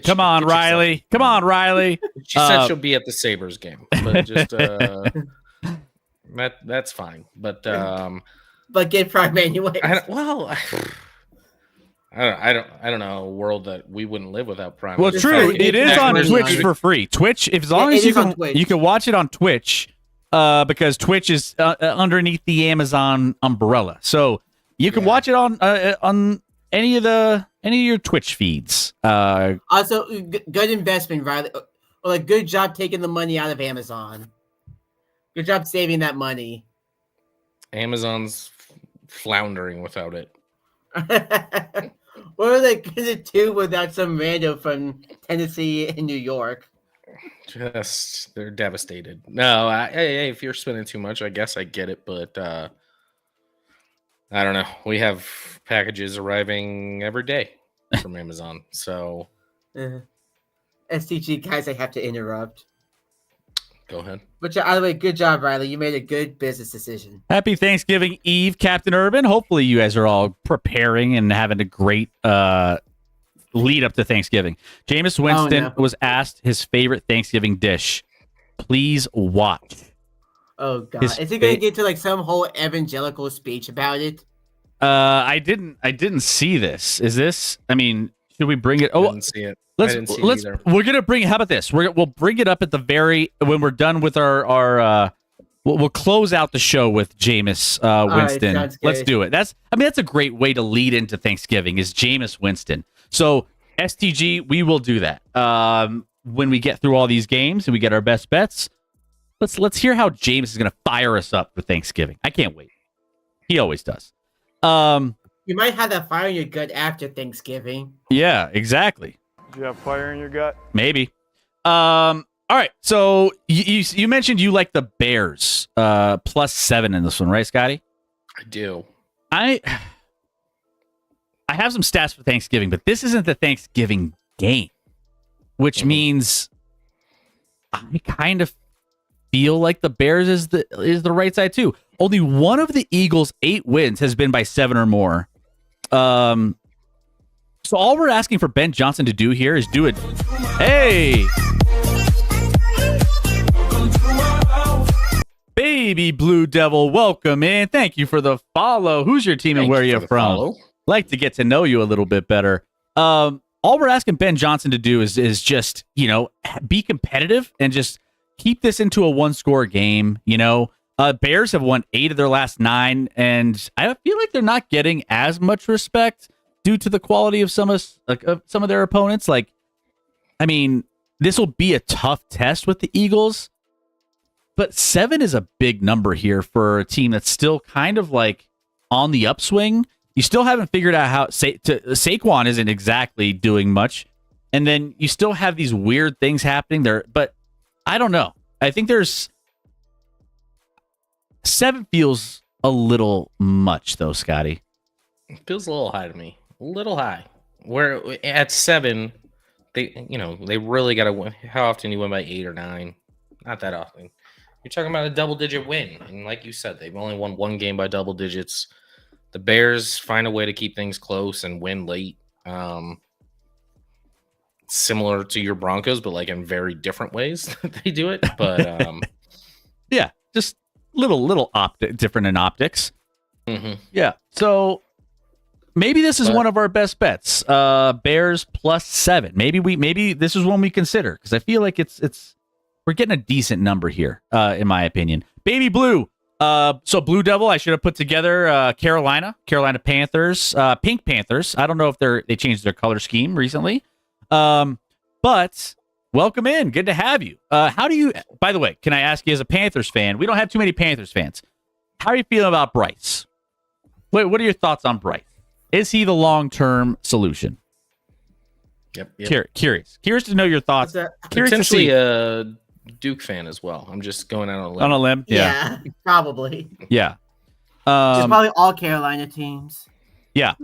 Speaker 2: Come on, Riley. Come on, Riley.
Speaker 3: She said she'll be at the Sabres game, but just that's fine. But
Speaker 5: get Prime anyway.
Speaker 3: I don't know a world that we wouldn't live without Prime.
Speaker 2: Well, true. It is on Twitch for free. Twitch, as long as you can watch it on Twitch, because Twitch is underneath the Amazon umbrella, so you can watch it on any of your Twitch feeds.
Speaker 5: Also, good investment, Riley. Well, good job taking the money out of Amazon. Good job saving that money.
Speaker 3: Amazon's floundering without it.
Speaker 5: What are they gonna do without some rando from Tennessee and New York?
Speaker 3: They're devastated. No, hey, if you're spending too much, I guess I get it, but I don't know. We have packages arriving every day from Amazon, so
Speaker 5: STG guys, I have to interrupt.
Speaker 3: Go ahead.
Speaker 5: But either way, good job, Riley. You made a good business decision.
Speaker 2: Happy Thanksgiving Eve, Captain Urban. Hopefully you guys are all preparing and having a great lead up to Thanksgiving. Jameis Winston was asked his favorite Thanksgiving dish. Please watch.
Speaker 5: Oh God! Is he going to get to some whole evangelical speech about it?
Speaker 2: I didn't see this. Is this? I mean, should we bring it?
Speaker 3: I didn't see it.
Speaker 2: We're gonna bring. How about this? We'll bring it up at the when we're done with our. We'll close out the show with Jameis Winston.
Speaker 5: Right,
Speaker 2: let's do it. That's a great way to lead into Thanksgiving is Jameis Winston. So STG, we will do that when we get through all these games and we get our best bets. Let's hear how Jameis is gonna fire us up for Thanksgiving. I can't wait. He always does.
Speaker 5: You might have that fire in your gut after Thanksgiving.
Speaker 2: Yeah, exactly.
Speaker 11: Do you have fire in your gut?
Speaker 2: Maybe. All right. So you mentioned you like the Bears +7 in this one, right, Scotty?
Speaker 3: I do.
Speaker 2: I have some stats for Thanksgiving, but this isn't the Thanksgiving game, which means I kind of feel like the Bears is the right side too. Only one of the Eagles' 8 wins has been by 7 or more. So all we're asking for Ben Johnson to do here is do it. Hey! Baby Blue Devil, welcome in. Thank you for the follow. Who's your team and where are you from?
Speaker 3: Follow.
Speaker 2: Like to get to know you a little bit better. All we're asking Ben Johnson to do is just, be competitive and just keep this into a 1-score game. Bears have won 8 of their last 9, and I feel like they're not getting as much respect due to the quality of some of their opponents. This will be a tough test with the Eagles, but 7 is a big number here for a team that's still kind of on the upswing. You still haven't figured out how Saquon isn't exactly doing much, and then you still have these weird things happening there. But I don't know. I think there's 7 feels a little much though, Scotty.
Speaker 3: It feels a little high to me. A little high. Where at 7, they really got to win. How often you win by 8 or 9? Not that often. You're talking about a double-digit win, and like you said, they've only won 1 game by double digits. The Bears find a way to keep things close and win late. Similar to your Broncos, but in very different ways that they do it. But
Speaker 2: yeah, just little different in optics.
Speaker 3: Mm-hmm.
Speaker 2: Yeah, so. Maybe this is one of our best bets. Bears +7. Maybe this is one we consider because I feel like we're getting a decent number here, in my opinion. Baby Blue. So Blue Devil, I should have put together Carolina Panthers, Pink Panthers. I don't know if they changed their color scheme recently, but welcome in. Good to have you. How do you? By the way, can I ask you as a Panthers fan? We don't have too many Panthers fans. How are you feeling about Bryce? What are your thoughts on Bryce? Is he the long-term solution?
Speaker 3: Yep.
Speaker 2: Curious to know your thoughts. Curious to
Speaker 3: Potentially
Speaker 2: see.
Speaker 3: a Duke fan as well. I'm just going out on a limb.
Speaker 2: On a limb.
Speaker 5: Yeah, probably.
Speaker 2: Yeah.
Speaker 5: Just probably all Carolina teams.
Speaker 2: Yeah.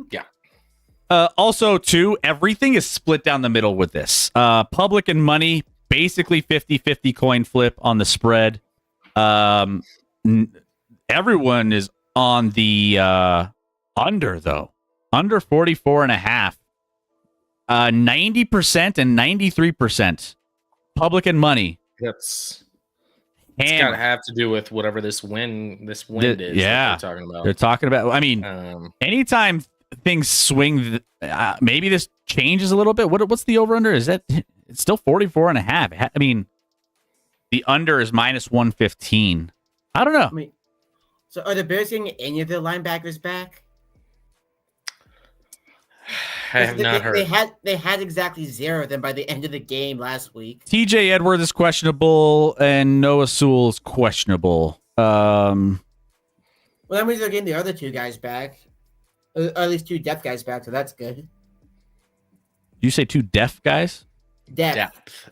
Speaker 2: Also, too, everything is split down the middle with this. Public and money, basically 50-50 coin flip on the spread. Everyone is on the under, though. Under 44.5. 90% and 93%. Public and money.
Speaker 3: It's got to have to do with whatever this wind is.
Speaker 2: Yeah.
Speaker 3: That they're talking about.
Speaker 2: They're talking about, I mean, anytime things swing, maybe this changes a little bit. What's the over under? Is that it's still 44.5? I mean, the under is minus 115. I don't know.
Speaker 5: I mean, so are the Bears getting any of their linebackers back?
Speaker 3: I have not heard.
Speaker 5: They had exactly 0 of them by the end of the game last week.
Speaker 2: TJ Edwards is questionable and Noah Sewell's questionable.
Speaker 5: Well, that means they're getting the other 2 guys back. Or at least 2 depth guys back, so that's good.
Speaker 2: You say 2 deaf guys?
Speaker 5: Depth.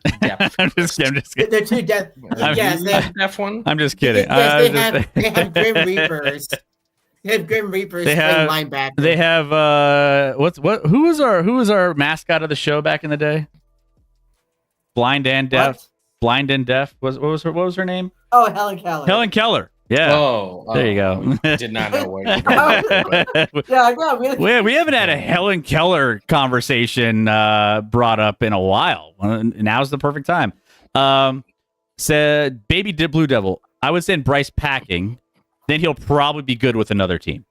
Speaker 2: I'm just kidding.
Speaker 5: They're 2 depth. Yes, they have
Speaker 3: F one.
Speaker 2: I'm just kidding.
Speaker 5: Yes, they have Grim Reapers. They have Grim Reapers playing linebacker.
Speaker 2: They have who was our mascot of the show back in the day? Blind and deaf.
Speaker 5: What?
Speaker 2: Blind and deaf. What was her name?
Speaker 5: Oh, Helen Keller.
Speaker 2: Helen Keller. Yeah.
Speaker 3: Oh,
Speaker 2: there you go.
Speaker 3: Did not know where you were.
Speaker 5: Yeah,
Speaker 2: we haven't had a Helen Keller conversation brought up in a while. Now's the perfect time. Said Baby Blue Devil. I would send Bryce packing. Then he'll probably be good with another team.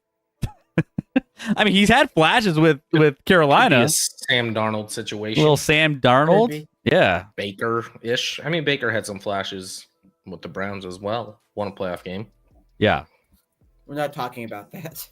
Speaker 2: I mean, he's had flashes with Carolina.
Speaker 3: Sam Darnold situation.
Speaker 2: Little Sam Darnold. Yeah.
Speaker 3: Baker-ish. I mean, Baker had some flashes with the Browns as well. Won a playoff game.
Speaker 2: Yeah.
Speaker 5: We're not talking about that.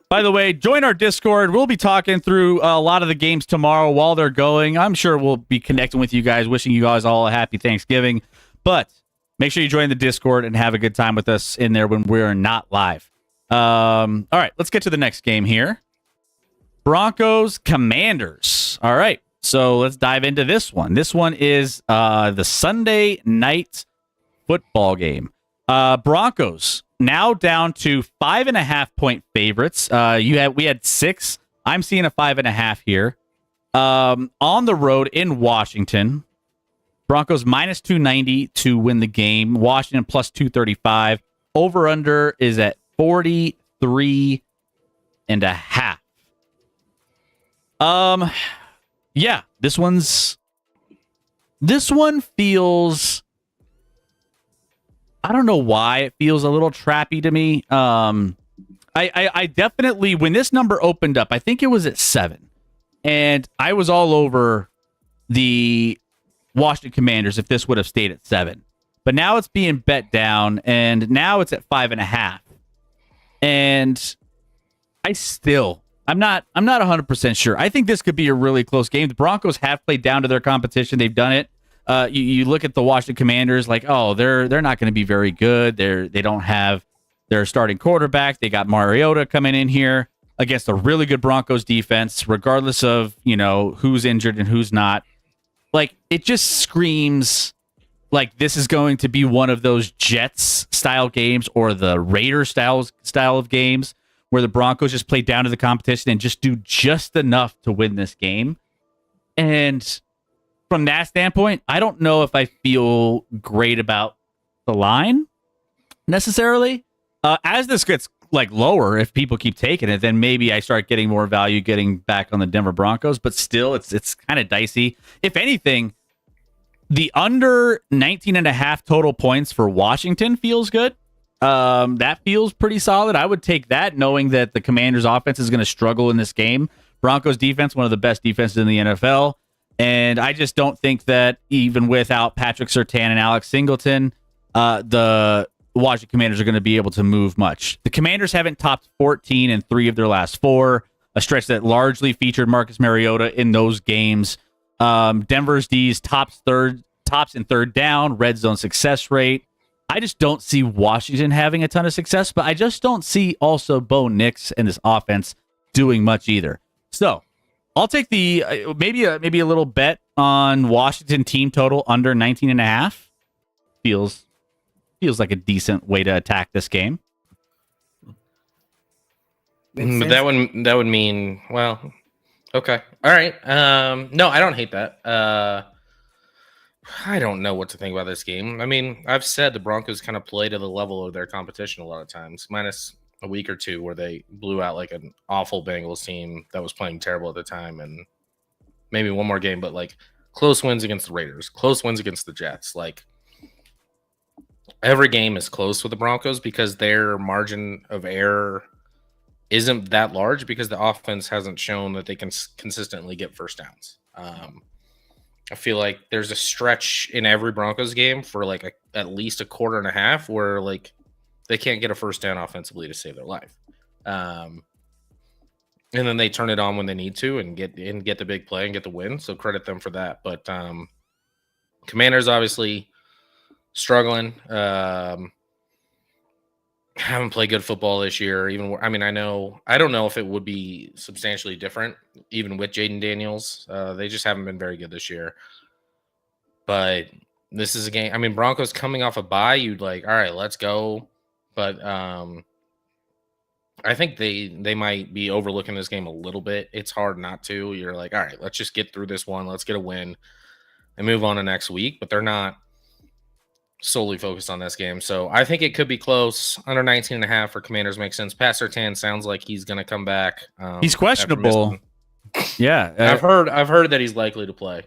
Speaker 2: By the way, join our Discord. We'll be talking through a lot of the games tomorrow while they're going. I'm sure we'll be connecting with you guys, wishing you guys all a happy Thanksgiving. But make sure you join the Discord and have a good time with us in there when we're not live. All right, let's get to the next game here. Broncos Commanders. All right, so let's dive into this one. This one is the Sunday night football game. Broncos now down to 5.5-point favorites. We had 6. I'm seeing a 5.5 here. On the road in Washington. Broncos minus 290 to win the game. Washington plus 235. Over under is at 43.5. Yeah, this one feels, I don't know why it feels a little trappy to me. I definitely, when this number opened up, I think it was at 7, and I was all over the Washington Commanders if this would have stayed at 7. But now it's being bet down, and now it's at 5.5. And I'm not 100% sure. I think this could be a really close game. The Broncos have played down to their competition. They've done it. You look at the Washington Commanders, like, oh, they're not going to be very good. They don't have their starting quarterback. They got Mariota coming in here against a really good Broncos defense, regardless of, who's injured and who's not. Like, it just screams like this is going to be one of those Jets style games or the Raiders style of games where the Broncos just play down to the competition and just do just enough to win this game. And from that standpoint, I don't know if I feel great about the line necessarily. As this gets lower, if people keep taking it, then maybe I start getting more value getting back on the Denver Broncos. But still, it's kind of dicey. If anything, the under 19.5 total points for Washington feels good. That feels pretty solid. I would take that, knowing that the Commanders' offense is going to struggle in this game. Broncos defense, one of the best defenses in the NFL. And I just don't think that even without Patrick Surtain and Alex Singleton, the Washington Commanders are going to be able to move much. The Commanders haven't topped 14 in 3 of their last 4, a stretch that largely featured Marcus Mariota in those games. Denver's D's tops in third down, red zone success rate. I just don't see Washington having a ton of success, but I just don't see also Bo Nix and this offense doing much either. So I'll take the maybe a little bet on Washington team total under 19.5. Feels like a decent way to attack this game.
Speaker 3: But that would mean, well, okay, all right. No, I don't hate that. I don't know what to think about this game. I mean, I've said the Broncos kind of play to the level of their competition a lot of times, minus a week or two where they blew out like an awful Bengals team that was playing terrible at the time, and maybe one more game, but like close wins against the Raiders, close wins against the Jets. Like every game is close with the Broncos because their margin of error isn't that large because the offense hasn't shown that they can consistently get first downs. I feel like there's a stretch in every Broncos game for like at least a quarter and a half where like they can't get a first down offensively to save their life. And then they turn it on when they need to and get the big play and get the win. So credit them for that. But Commanders obviously struggling. Haven't played good football this year. I don't know if it would be substantially different, even with Jaden Daniels. They just haven't been very good this year. But this is a game. I mean, Broncos coming off a bye, you'd like, all right, let's go. But I think they might be overlooking this game a little bit. It's hard not to. You're like, all right, let's just get through this one. Let's get a win and move on to next week. But they're not solely focused on this game. So I think it could be close. Under 19.5 for Commanders makes sense. Pat Surtain sounds like he's going to come back.
Speaker 2: He's questionable. Yeah.
Speaker 3: I've heard that he's likely to play.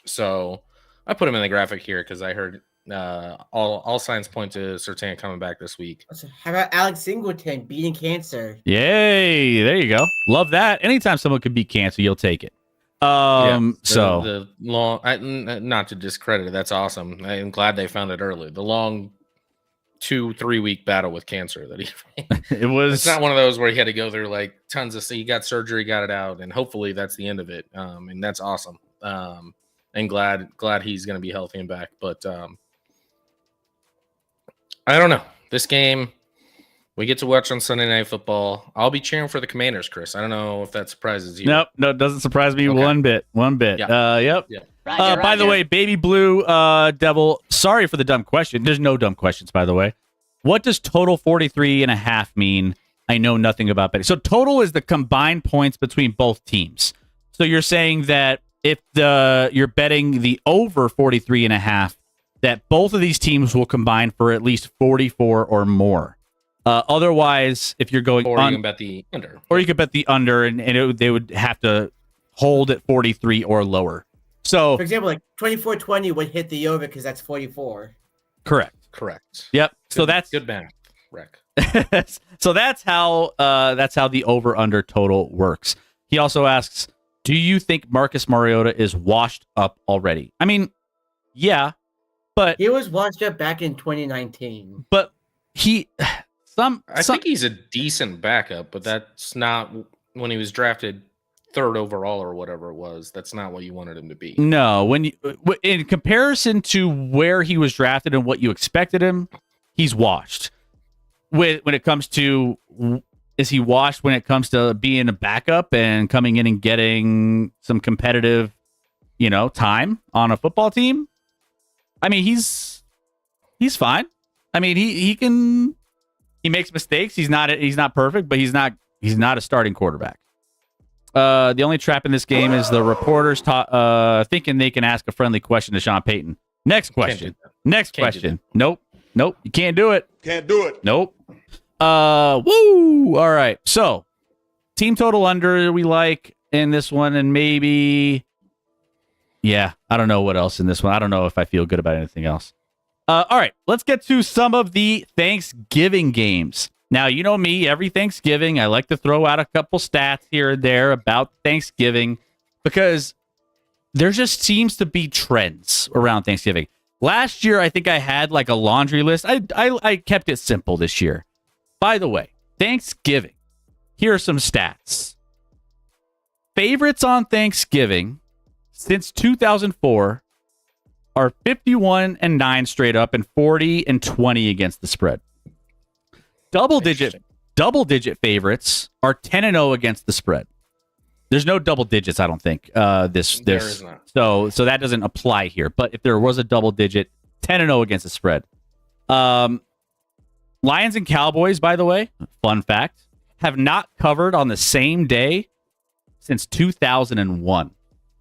Speaker 3: So I put him in the graphic here because I heard all signs point to Surtain coming back this week.
Speaker 5: How about Alex Singleton beating cancer?
Speaker 2: Yay. There you go. Love that. Anytime someone could beat cancer, you'll take it. The
Speaker 3: long, not to discredit it, that's awesome. I'm glad they found it early. The long 2-3 week battle with cancer that he it's not one of those where he had to go through like tons of he got surgery, got it out, and hopefully that's the end of it. And that's awesome. And glad he's going to be healthy and back. But I don't know. This game we get to watch on Sunday Night Football. I'll be cheering for the Commanders, Chris. I don't know if that surprises you.
Speaker 2: No, it doesn't surprise me one bit.
Speaker 3: Yeah.
Speaker 2: Yep.
Speaker 3: Yeah.
Speaker 2: By the way, Baby Blue Devil, sorry for the dumb question. There's no dumb questions, by the way. What does total 43.5 mean? I know nothing about betting. So total is the combined points between both teams. So you're saying that if you're betting the over 43.5, that both of these teams will combine for at least 44 or more. Otherwise, if you're going
Speaker 3: you can bet the under.
Speaker 2: Or you could bet the under, and they would have to hold at 43 or lower. So,
Speaker 5: for example, like 24-20 would hit the over because that's 44.
Speaker 2: Correct. Yep. So that's
Speaker 3: good math, Rick.
Speaker 2: So that's how the over under total works. He also asks, do you think Marcus Mariota is washed up already? I mean, yeah, but
Speaker 5: he was washed up back in 2019.
Speaker 2: But
Speaker 3: I think he's a decent backup, but that's not when he was drafted 3rd overall or whatever it was. That's not what you wanted him to be.
Speaker 2: No, in comparison to where he was drafted and what you expected him, he's washed. When it comes to, is he washed when it comes to being a backup and coming in and getting some competitive, time on a football team? I mean, he's fine. I mean, he makes mistakes. He's not perfect, but he's not a starting quarterback. The only trap in this game is the reporters thinking they can ask a friendly question to Sean Payton. Next question. Nope. You can't do it. Nope. Woo. All right. So team total under we like in this one, and maybe, yeah, I don't know what else in this one. I don't know if I feel good about anything else. All right, let's get to some of the Thanksgiving games. Now, you know me, every Thanksgiving, I like to throw out a couple stats here and there about Thanksgiving because there just seems to be trends around Thanksgiving. Last year, I think I had like a laundry list. I kept it simple this year. By the way, Thanksgiving, here are some stats. Favorites on Thanksgiving since 2004 are 51-9 straight up and 40-20 against the spread. Double digit double-digit favorites are 10-0 against the spread. There's no double digits, I don't think.
Speaker 3: There is not.
Speaker 2: So that doesn't apply here. But if there was a double digit, 10-0 against the spread. Lions and Cowboys, by the way, fun fact, have not covered on the same day since 2001.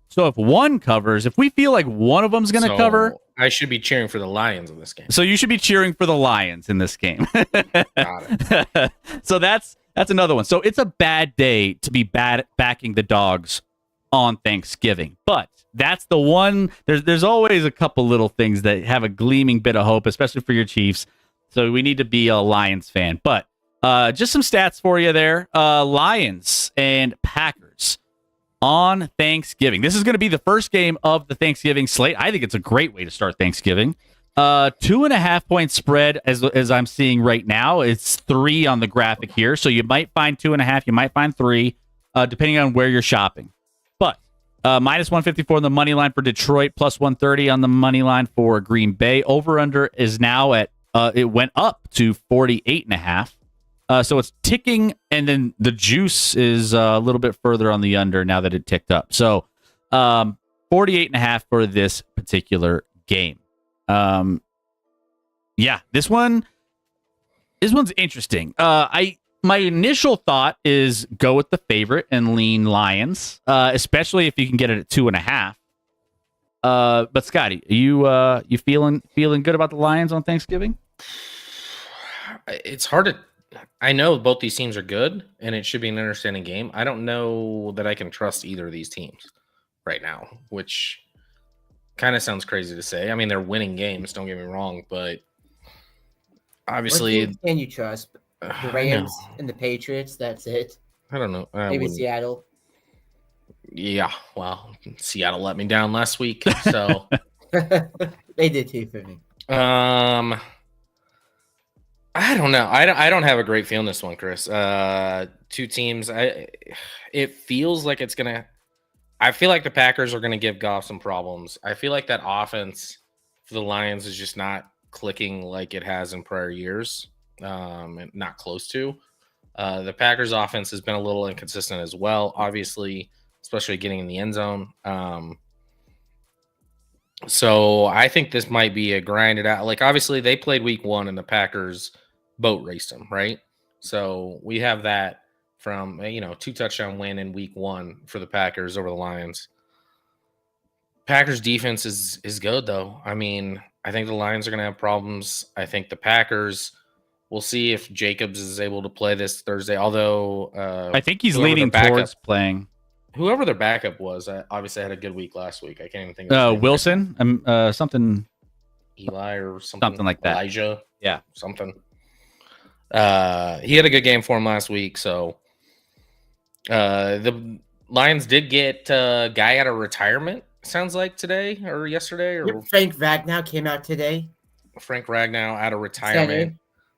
Speaker 2: So if one covers, if we feel like one of them's going to cover,
Speaker 3: I should be cheering for the Lions in this game.
Speaker 2: so you should be cheering for the Lions in this game.
Speaker 3: Got it.
Speaker 2: So that's another one. So it's a bad day to be backing the dogs on Thanksgiving. But that's the one. There's always a couple little things that have a gleaming bit of hope, especially for your Chiefs. So we need to be a Lions fan. But just some stats for you there. Lions and Packers on Thanksgiving. This is going to be the first game of the Thanksgiving slate. I think it's a great way to start Thanksgiving. 2.5 point spread as I'm seeing right now. It's 3 on the graphic here. So you might find 2.5, you might find 3, depending on where you're shopping. But minus 154 on the money line for Detroit, plus 130 on the money line for Green Bay. Over under is now at it went up to 48.5. So it's ticking, and then the juice is a little bit further on the under now that it ticked up. So 48.5 for this particular game. Yeah, this one's interesting. My initial thought is go with the favorite and lean Lions, especially if you can get it at 2.5. But Scotty, you feeling good about the Lions on Thanksgiving?
Speaker 3: It's hard to. I know both these teams are good, and it should be an entertaining game. I don't know that I can trust either of these teams right now, which kind of sounds crazy to say. I mean, they're winning games, don't get me wrong, but obviously,
Speaker 5: what teams can you trust? The Rams and the Patriots. That's it.
Speaker 3: I don't know.
Speaker 5: Maybe Seattle.
Speaker 3: Yeah, well, Seattle let me down last week, so
Speaker 5: they did too for me.
Speaker 3: I don't know. I don't have a great feel in this one, Chris. Two teams. It feels like it's gonna. I feel like the Packers are gonna give Goff some problems. I feel like that offense for the Lions is just not clicking like it has in prior years. And not close to. The Packers offense has been a little inconsistent as well, obviously, especially getting in the end zone. So I think this might be a grinded out. Like, obviously, they played week 1 and the Packers boat raced them, right? So we have that from, 2-touchdown win in week 1 for the Packers over the Lions. Packers defense is good, though. I mean, I think the Lions are going to have problems. I think the Packers, we'll see if Jacobs is able to play this Thursday, although
Speaker 2: I think he's leaning towards playing.
Speaker 3: Whoever their backup was, obviously had a good week last week. I can't even think of his name.
Speaker 2: Wilson, something.
Speaker 3: Eli or something
Speaker 2: like that.
Speaker 3: Elijah.
Speaker 2: Yeah.
Speaker 3: Something. He had a good game for him last week, so the Lions did get a guy out of retirement, sounds like today or yesterday. Or
Speaker 5: Frank Ragnow came out today.
Speaker 3: Frank Ragnow out of retirement.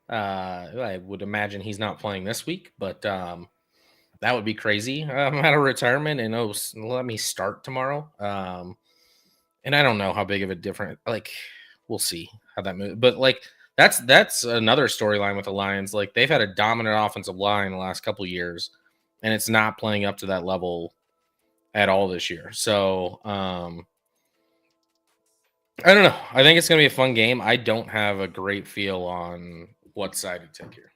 Speaker 3: I would imagine he's not playing this week, but that would be crazy. I'm out of retirement and let me start tomorrow. And I don't know how big of a difference. Like, we'll see how that moves. But like, that's another storyline with the Lions. Like, they've had a dominant offensive line the last couple of years, and it's not playing up to that level at all this year. So I don't know. I think it's going to be a fun game. I don't have a great feel on what side to take here.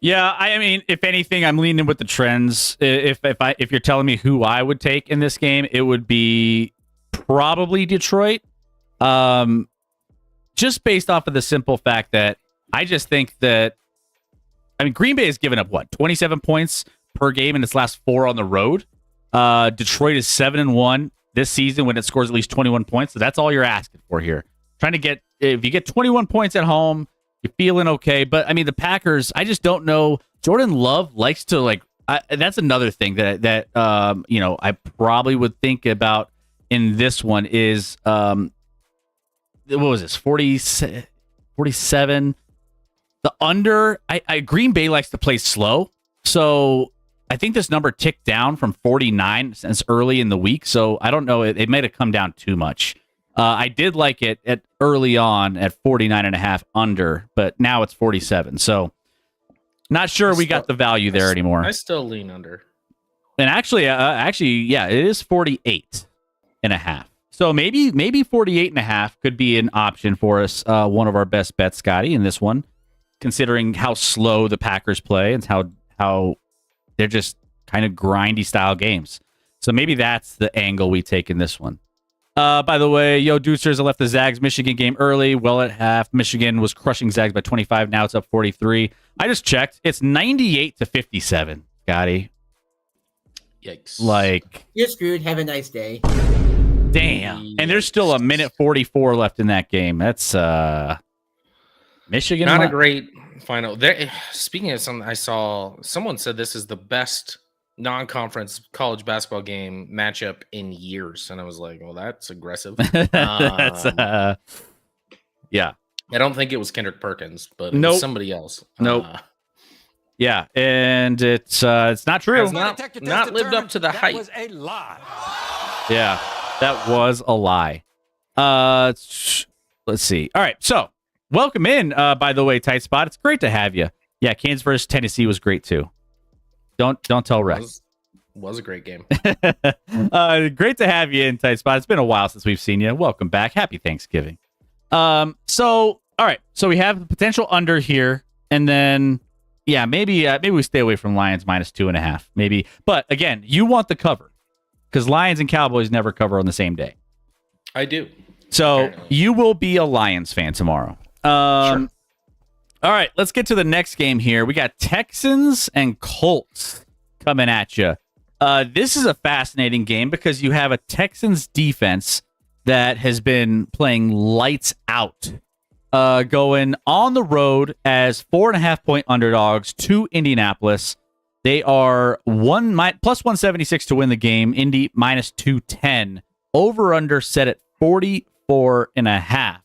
Speaker 2: Yeah, I mean, if anything, I'm leaning with the trends. If you're telling me who I would take in this game, it would be probably Detroit. Just based off of the simple fact that I just think that, I mean, Green Bay has given up 27 points per game in its last 4 on the road. Detroit is 7-1 this season when it scores at least 21 points. So that's all you're asking for here. Trying to get, if you get 21 points at home, you're feeling okay. But I mean, the Packers, I just don't know. Jordan Love likes to that's another thing that I probably would think about in this one is, what was this? 47. The under, Green Bay likes to play slow. So I think this number ticked down from 49 since early in the week. So I don't know. It might have come down too much. I did like it at early on at 49.5 under, but now it's 47. So Not sure we got the value there anymore.
Speaker 3: I still lean under.
Speaker 2: And actually, yeah, it is 48.5. So maybe 48.5 could be an option for us. One of our best bets, Scotty, in this one, considering how slow the Packers play and how they're just kind of grindy style games. So maybe that's the angle we take in this one. By the way, Yo Deucers, I left the Zags Michigan game early. Well at half, Michigan was crushing Zags by 25. Now it's up 43. I just checked. It's 98-57, Scotty.
Speaker 3: Yikes.
Speaker 2: Like,
Speaker 5: You're screwed. Have a nice day.
Speaker 2: damn. And there's still a minute 44 left in that game. That's Michigan.
Speaker 3: Not a great final. There, speaking of something, I saw someone said this is the best non-conference college basketball game matchup in years, and I was like, well, that's aggressive.
Speaker 2: That's yeah.
Speaker 3: I don't think it was Kendrick Perkins, but it
Speaker 2: Nope.
Speaker 3: was somebody else.
Speaker 2: Nope. Yeah, and it's not true.
Speaker 3: Has not lived up to the hype.
Speaker 10: That was a lie.
Speaker 2: Yeah, that was a lie. Let's see. All right, so welcome in. By the way, Tight Spot. It's great to have you. Yeah, Kansas versus Tennessee was great too. Don't tell Rex.
Speaker 3: Was a great game.
Speaker 2: Great to have you in, Tight Spot. It's been a while since we've seen you. Welcome back. Happy Thanksgiving. So all right, so we have the potential under here, and then yeah, maybe we stay away from Lions -2.5, maybe. But again, you want the cover because Lions and Cowboys never cover on the same day.
Speaker 3: I do.
Speaker 2: So
Speaker 3: Apparently.
Speaker 2: you will be a Lions fan tomorrow.
Speaker 3: Sure.
Speaker 2: All right, let's get to the next game here. We got Texans and Colts coming at you. This is a fascinating game because you have a Texans defense that has been playing lights out, going on the road as 4.5-point underdogs to Indianapolis. They are plus 176 to win the game. Indy -210. Over under set at 44.5.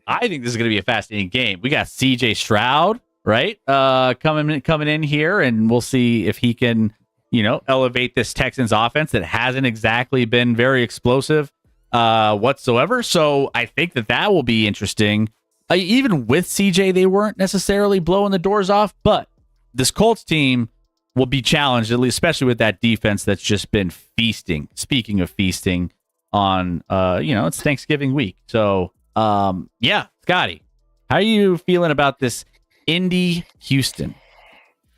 Speaker 2: I think this is going to be a fascinating game. We got CJ Stroud, right? Coming in here, and we'll see if he can, elevate this Texans offense that hasn't exactly been very explosive whatsoever. So I think that will be interesting. Even with CJ, they weren't necessarily blowing the doors off, but this Colts team will be challenged, at least, especially with that defense that's just been feasting. Speaking of feasting on, it's Thanksgiving week. So, yeah, Scotty, how are you feeling about this Indy Houston?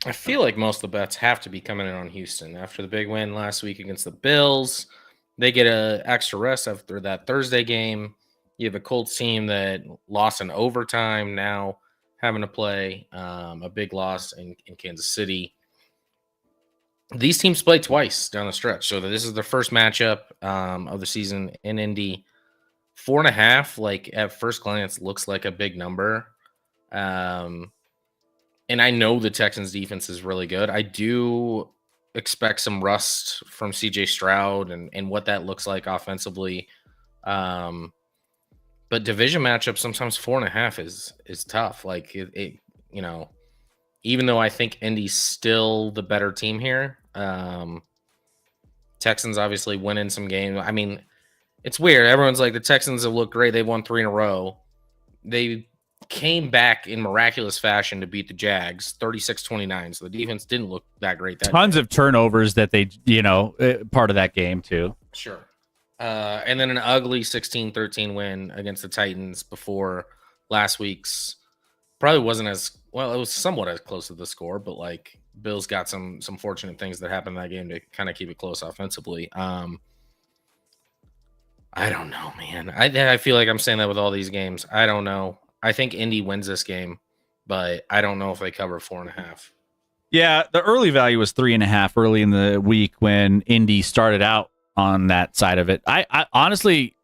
Speaker 3: I feel like most of the bets have to be coming in on Houston after the big win last week against the Bills. They get an extra rest after that Thursday game. You have a Colts team that lost in overtime, now having to play a big loss in Kansas City. These teams play twice down the stretch, so this is their first matchup of the season in Indy. 4.5, like at first glance, looks like a big number. And I know the Texans defense is really good. I do expect some rust from CJ Stroud and what that looks like offensively. But division matchups, sometimes 4.5 is tough. Like it, even though I think Indy's still the better team here, Texans obviously winning some games. I mean, it's weird. Everyone's like, the Texans have looked great. They won 3 in a row. They came back in miraculous fashion to beat the Jags 36-29. So the defense didn't look that great.
Speaker 2: Tons of turnovers that they, part of that game too.
Speaker 3: Sure. And then an ugly 16-13 win against the Titans before last week's. Probably wasn't as well. It was somewhat as close to the score, but like Bills got some fortunate things that happened in that game to kind of keep it close offensively. I don't know, man. I feel like I'm saying that with all these games. I don't know. I think Indy wins this game, but I don't know if they cover 4.5.
Speaker 2: Yeah, the early value was 3.5 early in the week when Indy started out on that side of it. I honestly,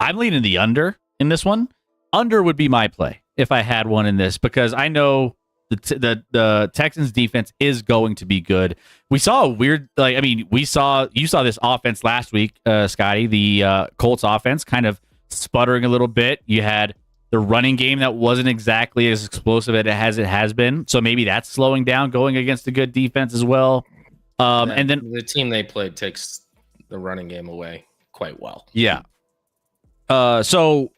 Speaker 2: I'm leaning the under in this one. Under would be my play if I had one in this, because I know the Texans defense is going to be good. We saw a weird, you saw this offense last week, Scotty, the Colts offense kind of sputtering a little bit. You had the running game that wasn't exactly as explosive as it has been. So maybe that's slowing down going against a good defense as well. And then
Speaker 3: the team they played takes the running game away quite well.
Speaker 2: Yeah. So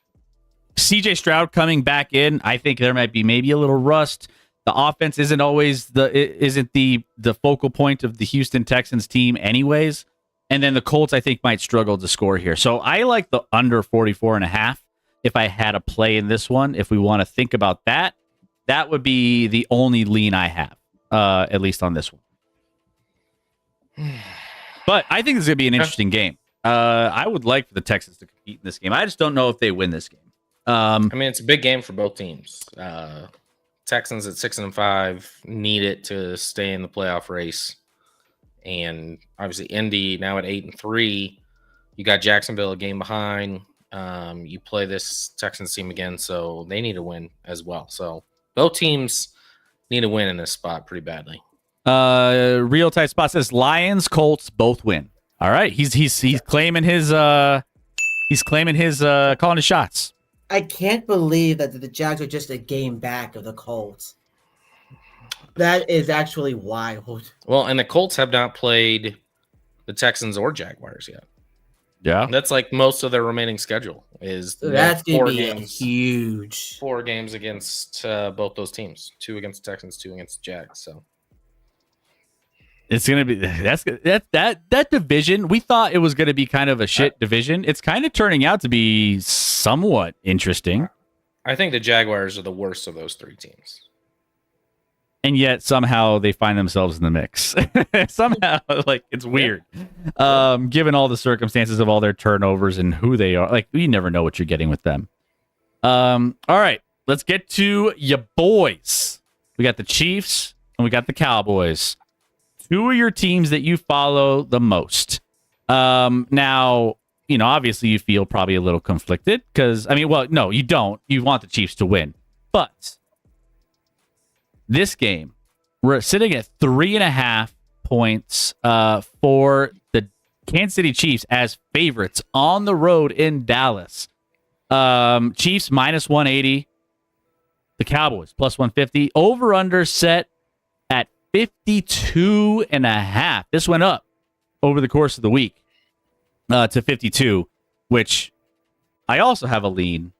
Speaker 2: CJ Stroud coming back in, I think there might be maybe a little rust. The offense isn't always the focal point of the Houston Texans team anyways. And then the Colts, I think, might struggle to score here. So I like the under 44.5 if I had a play in this one. If we want to think about that, that would be the only lean I have, at least on this one. But I think this is going to be an interesting game. I would like for the Texans to compete in this game. I just don't know if they win this game.
Speaker 3: I mean, it's a big game for both teams. Texans at 6-5 need it to stay in the playoff race, and obviously Indy now at 8-3. You got Jacksonville a game behind. You play this Texans team again, so they need to win as well. So both teams need to win in this spot pretty badly.
Speaker 2: Real tight spot says Lions, Colts both win. All right, he's claiming his calling his shots.
Speaker 5: I can't believe that the Jags are just a game back of the Colts. That is actually wild.
Speaker 3: Well, and the Colts have not played the Texans or Jaguars yet.
Speaker 2: Yeah,
Speaker 3: that's like most of their remaining schedule is.
Speaker 5: That's going to be huge.
Speaker 3: 4 games against both those teams. 2 against the Texans, 2 against the Jags. So
Speaker 2: it's gonna be that division. We thought it was gonna be kind of a shit division. It's kind of turning out to be somewhat interesting.
Speaker 3: I think the Jaguars are the worst of those 3 teams.
Speaker 2: And yet somehow they find themselves in the mix. Somehow, like, it's weird. Given all the circumstances of all their turnovers and who they are, like, you never know what you're getting with them. All right, let's get to your boys. We got the Chiefs and we got the Cowboys. 2 of your teams that you follow the most. Now, you know, obviously you feel probably a little conflicted because, I mean, well, no, you don't. You want the Chiefs to win. But this game, we're sitting at 3.5 points for the Kansas City Chiefs as favorites on the road in Dallas. Chiefs minus 180. The Cowboys plus 150. Over under set at 52.5. This went up over the course of the week to 52, which I also have a lean.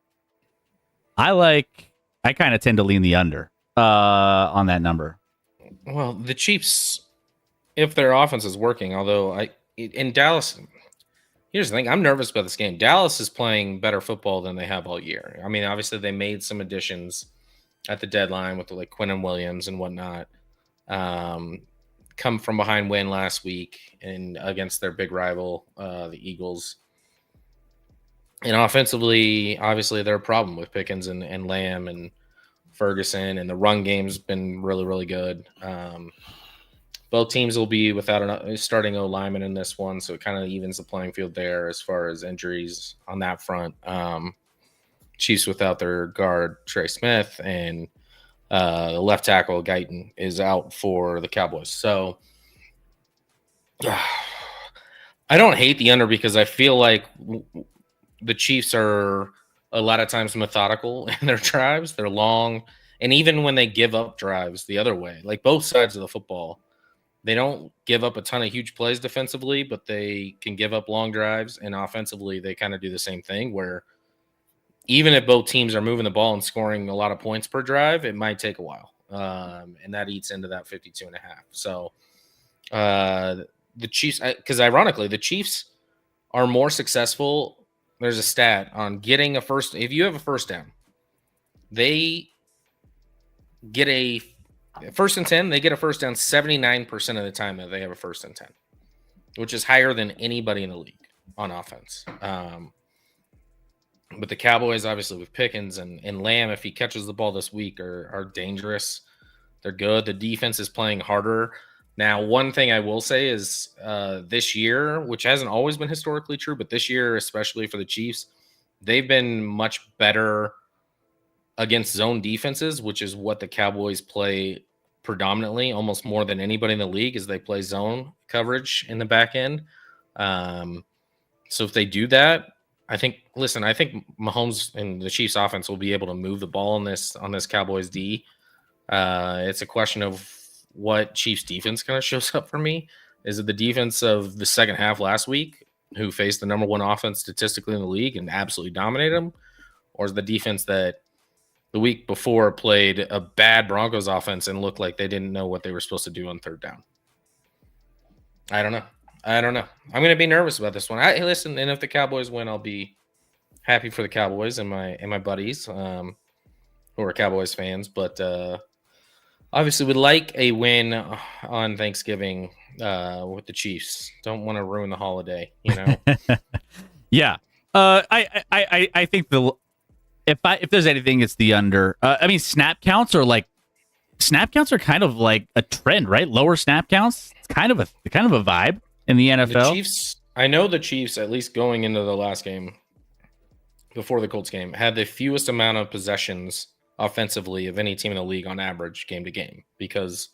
Speaker 2: I kind of tend to lean the under on that number.
Speaker 3: Well, the Chiefs, if their offense is working, although in Dallas, here's the thing, I'm nervous about this game. Dallas is playing better football than they have all year. I mean, obviously they made some additions at the deadline with like Quinnen Williams and whatnot. Come from behind win last week and against their big rival, the Eagles. And offensively, obviously they're a problem with Pickens and Lamb and Ferguson, and the run game's been really, really good. Both teams will be without a starting O-lineman in this one, so it kind of evens the playing field there as far as injuries on that front. Chiefs without their guard, Trey Smith, and the left tackle, Guyton, is out for the Cowboys. So I don't hate the under because I feel like the Chiefs are a lot of times methodical in their drives. They're long. And even when they give up drives the other way, like both sides of the football, they don't give up a ton of huge plays defensively, but they can give up long drives. And offensively, they kind of do the same thing where even if both teams are moving the ball and scoring a lot of points per drive, it might take a while. And that eats into that 52.5. So the Chiefs, because ironically, the Chiefs are more successful. There's a stat on getting a first. If you have a first down, they get a first and 10. They get a first down 79% of the time that they have a first and 10, which is higher than anybody in the league on offense. But the Cowboys, obviously, with Pickens and Lamb, if he catches the ball this week, are dangerous. They're good. The defense is playing harder. Now, one thing I will say is this year, which hasn't always been historically true, but this year, especially for the Chiefs, they've been much better against zone defenses, which is what the Cowboys play predominantly, almost more than anybody in the league, is they play zone coverage in the back end. So if they do that, I think Mahomes and the Chiefs offense will be able to move the ball on this Cowboys D. It's a question of what Chiefs defense kind of shows up for me. Is it the defense of the second half last week, who faced the number one offense statistically in the league and absolutely dominated them? Or is the defense that the week before played a bad Broncos offense and looked like they didn't know what they were supposed to do on third down. I don't know. I'm going to be nervous about this one. Listen, and if the Cowboys win, I'll be happy for the Cowboys and my buddies who are Cowboys fans. But obviously, would like a win on Thanksgiving with the Chiefs. Don't want to ruin the holiday, you know.
Speaker 2: Yeah. I think if there's anything, it's the under. I mean, snap counts are kind of like a trend, right? Lower snap counts. It's kind of a vibe in the NFL.
Speaker 3: The Chiefs, I know the Chiefs, at least going into the last game before the Colts game, had the fewest amount of possessions offensively of any team in the league on average game to game because,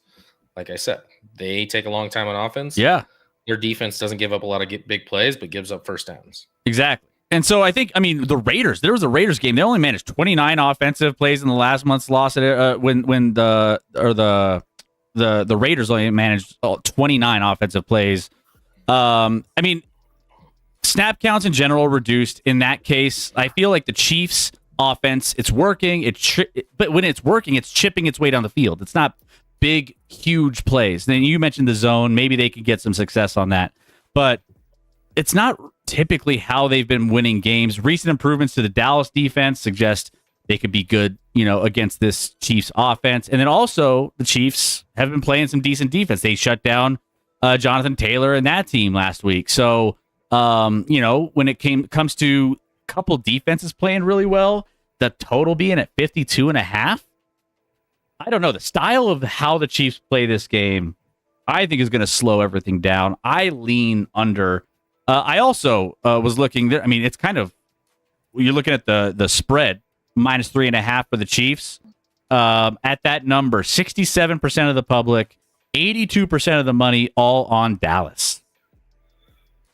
Speaker 3: like I said, they take a long time on offense.
Speaker 2: Yeah.
Speaker 3: Their defense doesn't give up a lot of big plays, but gives up first downs.
Speaker 2: Exactly. And so I think, the Raiders, there was a Raiders game. They only managed 29 offensive plays in the last month's loss when the Raiders only managed 29 offensive plays. Snap counts in general reduced in that case. I feel like the Chiefs offense, it's working. But when it's working, it's chipping its way down the field. It's not big, huge plays. Then you mentioned the zone. Maybe they could get some success on that. But it's not typically how they've been winning games. Recent improvements to the Dallas defense suggest they could be good, against this Chiefs offense. And then also the Chiefs have been playing some decent defense. They shut down Jonathan Taylor and that team last week. So, when it comes to a couple defenses playing really well, the total being at 52.5, I don't know. The style of how the Chiefs play this game, I think is going to slow everything down. I lean under. I also was looking there. It's kind of, you're looking at the spread, -3.5 for the Chiefs. At that number, 67% of the public, 82% of the money, all on Dallas.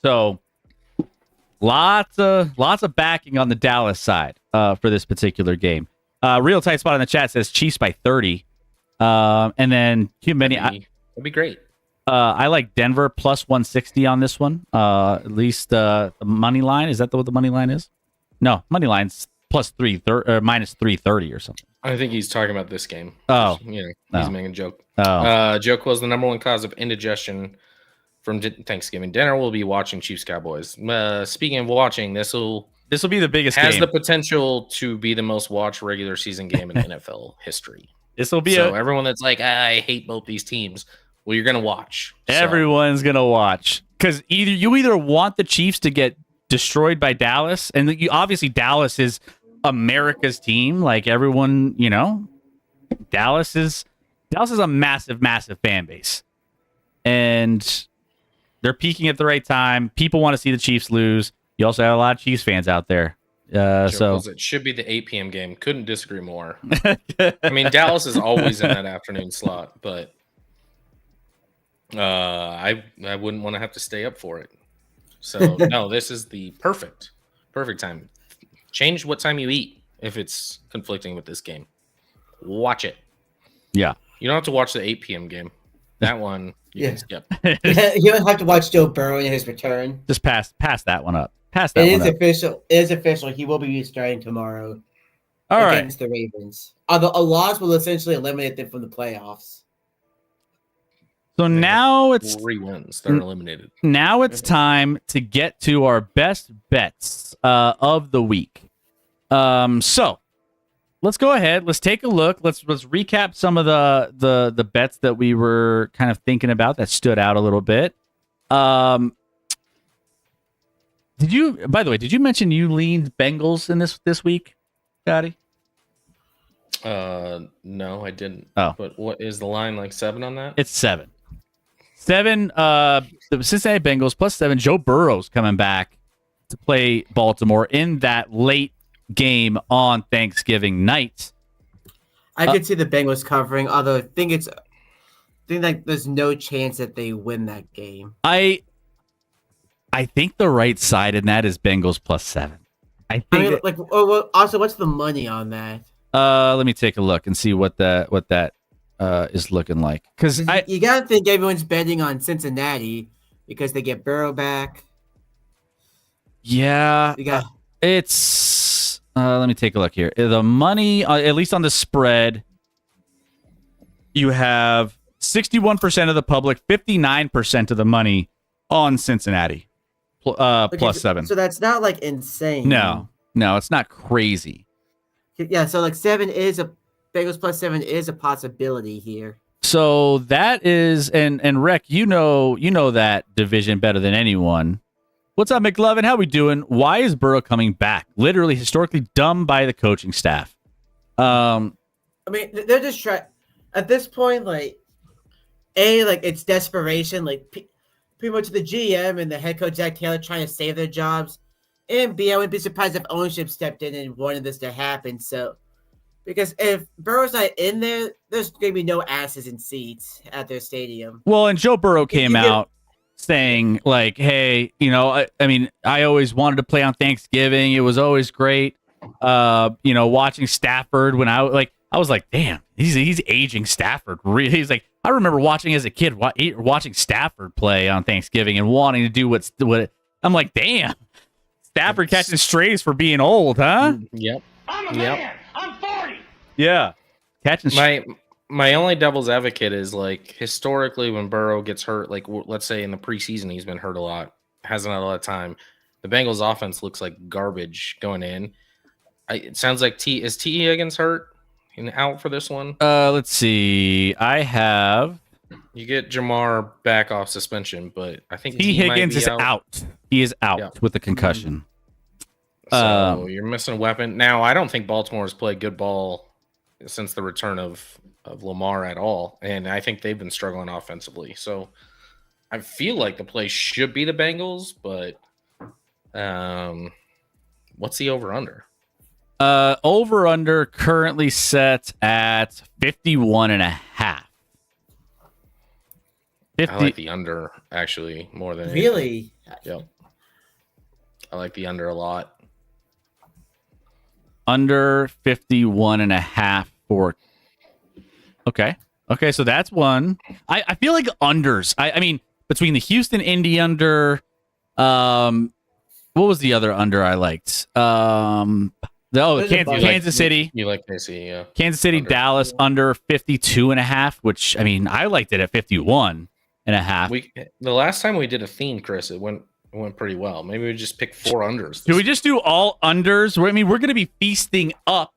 Speaker 2: So lots of backing on the Dallas side for this particular game. Real tight spot in the chat says Chiefs by 30. And then
Speaker 3: That'd be great.
Speaker 2: I like Denver plus 160 on this one. At least the money line. Is that what the money line is? No, money line's plus -330 or something.
Speaker 3: I think he's talking about this game.
Speaker 2: Oh.
Speaker 3: He's making a joke.
Speaker 2: Oh.
Speaker 3: Joke was the number one cause of indigestion from Thanksgiving dinner. We'll be watching Chiefs Cowboys. Speaking of watching, this will
Speaker 2: be the biggest
Speaker 3: has
Speaker 2: game.
Speaker 3: the potential to be the most watched regular season game in NFL history.
Speaker 2: This will be
Speaker 3: everyone that's like, I hate both these teams. Well, you're gonna watch.
Speaker 2: Everyone's gonna watch because you want the Chiefs to get destroyed by Dallas, and obviously Dallas is America's team. Like everyone, Dallas is a massive, massive fan base, and they're peaking at the right time. People want to see the Chiefs lose. You also have a lot of Chiefs fans out there. So
Speaker 3: it should be the 8 p.m. game. Couldn't disagree more. Dallas is always in that afternoon slot, but I wouldn't want to have to stay up for it. So no, this is the perfect time. Change what time you eat if it's conflicting with this game. Watch it.
Speaker 2: Yeah.
Speaker 3: You don't have to watch the 8 p.m. game. That one you can skip.
Speaker 5: You don't have to watch Joe Burrow in his return.
Speaker 2: Just pass that one up. It
Speaker 5: is official. It is official. He will be starting tomorrow against the Ravens. A loss will essentially eliminate them from the playoffs.
Speaker 2: So now it's
Speaker 3: 3 wins. They're eliminated.
Speaker 2: Now it's time to get to our best bets of the week. So let's go ahead. Let's take a look. Let's recap some of the bets that we were kind of thinking about that stood out a little bit. Did you mention you leaned Bengals in this week, Scotty?
Speaker 3: No, I didn't.
Speaker 2: Oh.
Speaker 3: But what is the line, like 7 on that?
Speaker 2: It's 7. 7, the Cincinnati Bengals plus 7. Joe Burrow's coming back to play Baltimore in that late game on Thanksgiving night.
Speaker 5: I could see the Bengals covering, although I think there's no chance that they win that game.
Speaker 2: I think the right side in that is Bengals plus 7.
Speaker 5: Also, what's the money on that?
Speaker 2: Let me take a look and see what that is looking like. Because
Speaker 5: you gotta think everyone's betting on Cincinnati because they get Burrow back.
Speaker 2: Yeah,
Speaker 5: You got
Speaker 2: it's Let me take a look here. The money, at least on the spread, you have 61% of the public, 59% of the money on Cincinnati,
Speaker 5: Okay,
Speaker 2: plus 7.
Speaker 5: So that's not like insane.
Speaker 2: No, it's not crazy.
Speaker 5: Yeah, so like Bengals plus 7 is a possibility here.
Speaker 2: So that is, and Rec, you know that division better than anyone. What's up, McLovin? How we doing? Why is Burrow coming back? Literally, historically dumb by the coaching staff.
Speaker 5: I mean, they're just trying. At this point, like it's desperation. Like pretty much the GM and the head coach Zach Taylor trying to save their jobs, and B, I wouldn't be surprised if ownership stepped in and wanted this to happen. So, because if Burrow's not in there, there's going to be no asses in seats at their stadium.
Speaker 2: Well, and Joe Burrow came out saying like, hey, I mean, I always wanted to play on Thanksgiving. It was always great. Watching Stafford when I was like, damn, he's aging Stafford. He's like, I remember watching as a kid, watching Stafford play on Thanksgiving and wanting to do what I'm like, damn, Stafford catching strays for being old, huh?
Speaker 3: Yep.
Speaker 10: I'm a man. I'm 40.
Speaker 2: Yeah. Catching
Speaker 3: My only devil's advocate is like historically when Burrow gets hurt, like let's say in the preseason he's been hurt a lot, hasn't had a lot of time. The Bengals offense looks like garbage going in. It sounds like T Higgins hurt and out for this one.
Speaker 2: Let's see. I have
Speaker 3: You get Jamar back off suspension, but I think
Speaker 2: T Higgins is out. He is out with the concussion.
Speaker 3: So you're missing a weapon. Now I don't think Baltimore has played good ball since the return of Lamar at all, and I think they've been struggling offensively. So I feel like the play should be the Bengals, but what's the over-under?
Speaker 2: Over-under currently set at 51.5. 50.
Speaker 3: I like the under actually more than
Speaker 5: Really?
Speaker 3: Yep. I like the under a lot.
Speaker 2: Under 51.5 for. Okay, so that's one. I feel like unders. I mean, between the Houston Indy under, what was the other under I liked? Kansas City.
Speaker 3: You like KC, yeah.
Speaker 2: Kansas City,
Speaker 3: Under.
Speaker 2: Dallas under 52.5, which I mean, I liked it at 51.5.
Speaker 3: The last time we did a theme, Chris, it went pretty well. Maybe we just pick 4 unders.
Speaker 2: Do we just do all unders? I mean, we're going to be feasting up,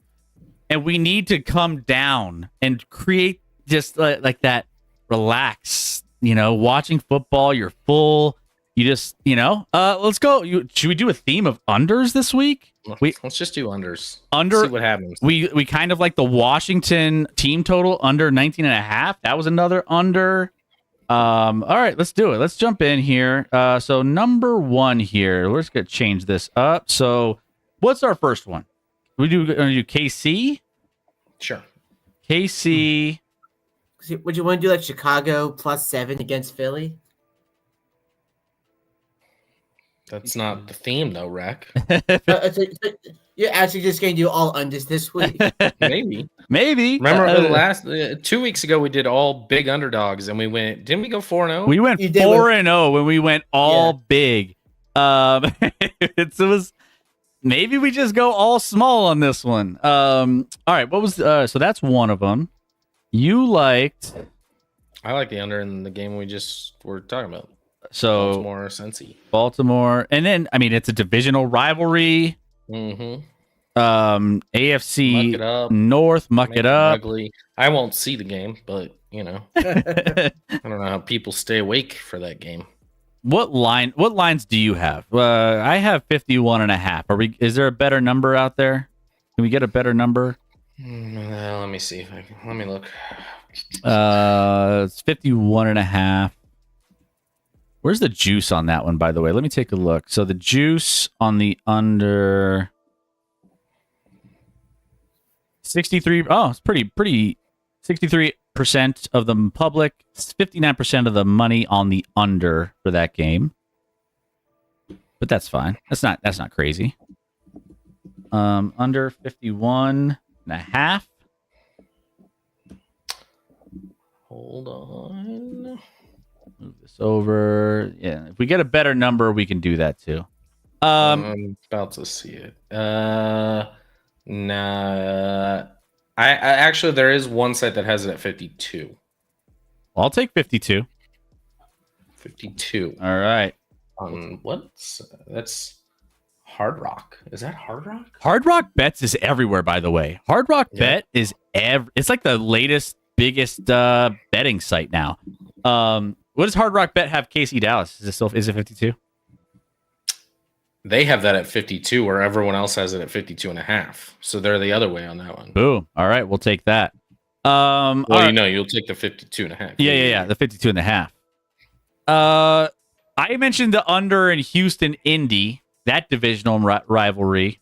Speaker 2: and we need to come down and create just like that relax. Watching football, you're full. You just, let's go. Should we do a theme of unders this week?
Speaker 3: Let's just do unders.
Speaker 2: See
Speaker 3: what happens.
Speaker 2: We kind of like the Washington team total under 19.5. That was another under. All right, let's do it. Let's jump in here. So number 1 here. We're just gonna change this up. So what's our first one? Gonna do KC?
Speaker 3: Sure.
Speaker 2: KC.
Speaker 5: Would you want to do like Chicago plus 7 against Philly?
Speaker 3: That's not the theme though, Rack.
Speaker 5: You're actually just going to do all unders this week.
Speaker 3: Maybe. Remember the last 2 weeks ago we did all big underdogs and didn't we go 4-0?
Speaker 2: We went 4-0 when we went all big. It was maybe we just go all small on this one. All right, what was so that's one of them. You liked.
Speaker 3: I like the under in the game we just were talking about.
Speaker 2: So
Speaker 3: Baltimore, Cincy.
Speaker 2: Baltimore, and then I mean it's a divisional rivalry.
Speaker 3: Mm-hmm.
Speaker 2: AFC
Speaker 3: muck it up.
Speaker 2: North, muck it up.
Speaker 3: Ugly. I won't see the game, but I don't know how people stay awake for that game.
Speaker 2: What lines do you have? I have 51.5. Is there a better number out there? Can we get a better number?
Speaker 3: Let me see. Let me look.
Speaker 2: It's 51.5. Where's the juice on that one, by the way? Let me take a look. So the juice on the under 63. Oh, it's pretty. 63% of the public, 59% of the money on the under for that game. But that's fine. That's not crazy. Under 51.5.
Speaker 3: Hold on.
Speaker 2: Move this over. Yeah, if we get a better number, we can do that too.
Speaker 3: I'm about to see it. Nah. I actually, there is one site that has it at 52.
Speaker 2: I'll take 52.
Speaker 3: 52.
Speaker 2: All right.
Speaker 3: That's Hard Rock. Is that Hard Rock?
Speaker 2: Hard Rock Bets is everywhere, by the way. Hard Rock Bet is it's like the latest, biggest betting site now. What does Hard Rock Bet have? KC Dallas? Is it 52?
Speaker 3: They have that at 52, where everyone else has it at 52.5. So they're the other way on that one.
Speaker 2: Boom. All right, we'll take that.
Speaker 3: Well,
Speaker 2: right.
Speaker 3: you'll take the 52.5.
Speaker 2: Yeah. The 52.5. I mentioned the under in Houston Indy, that divisional rivalry.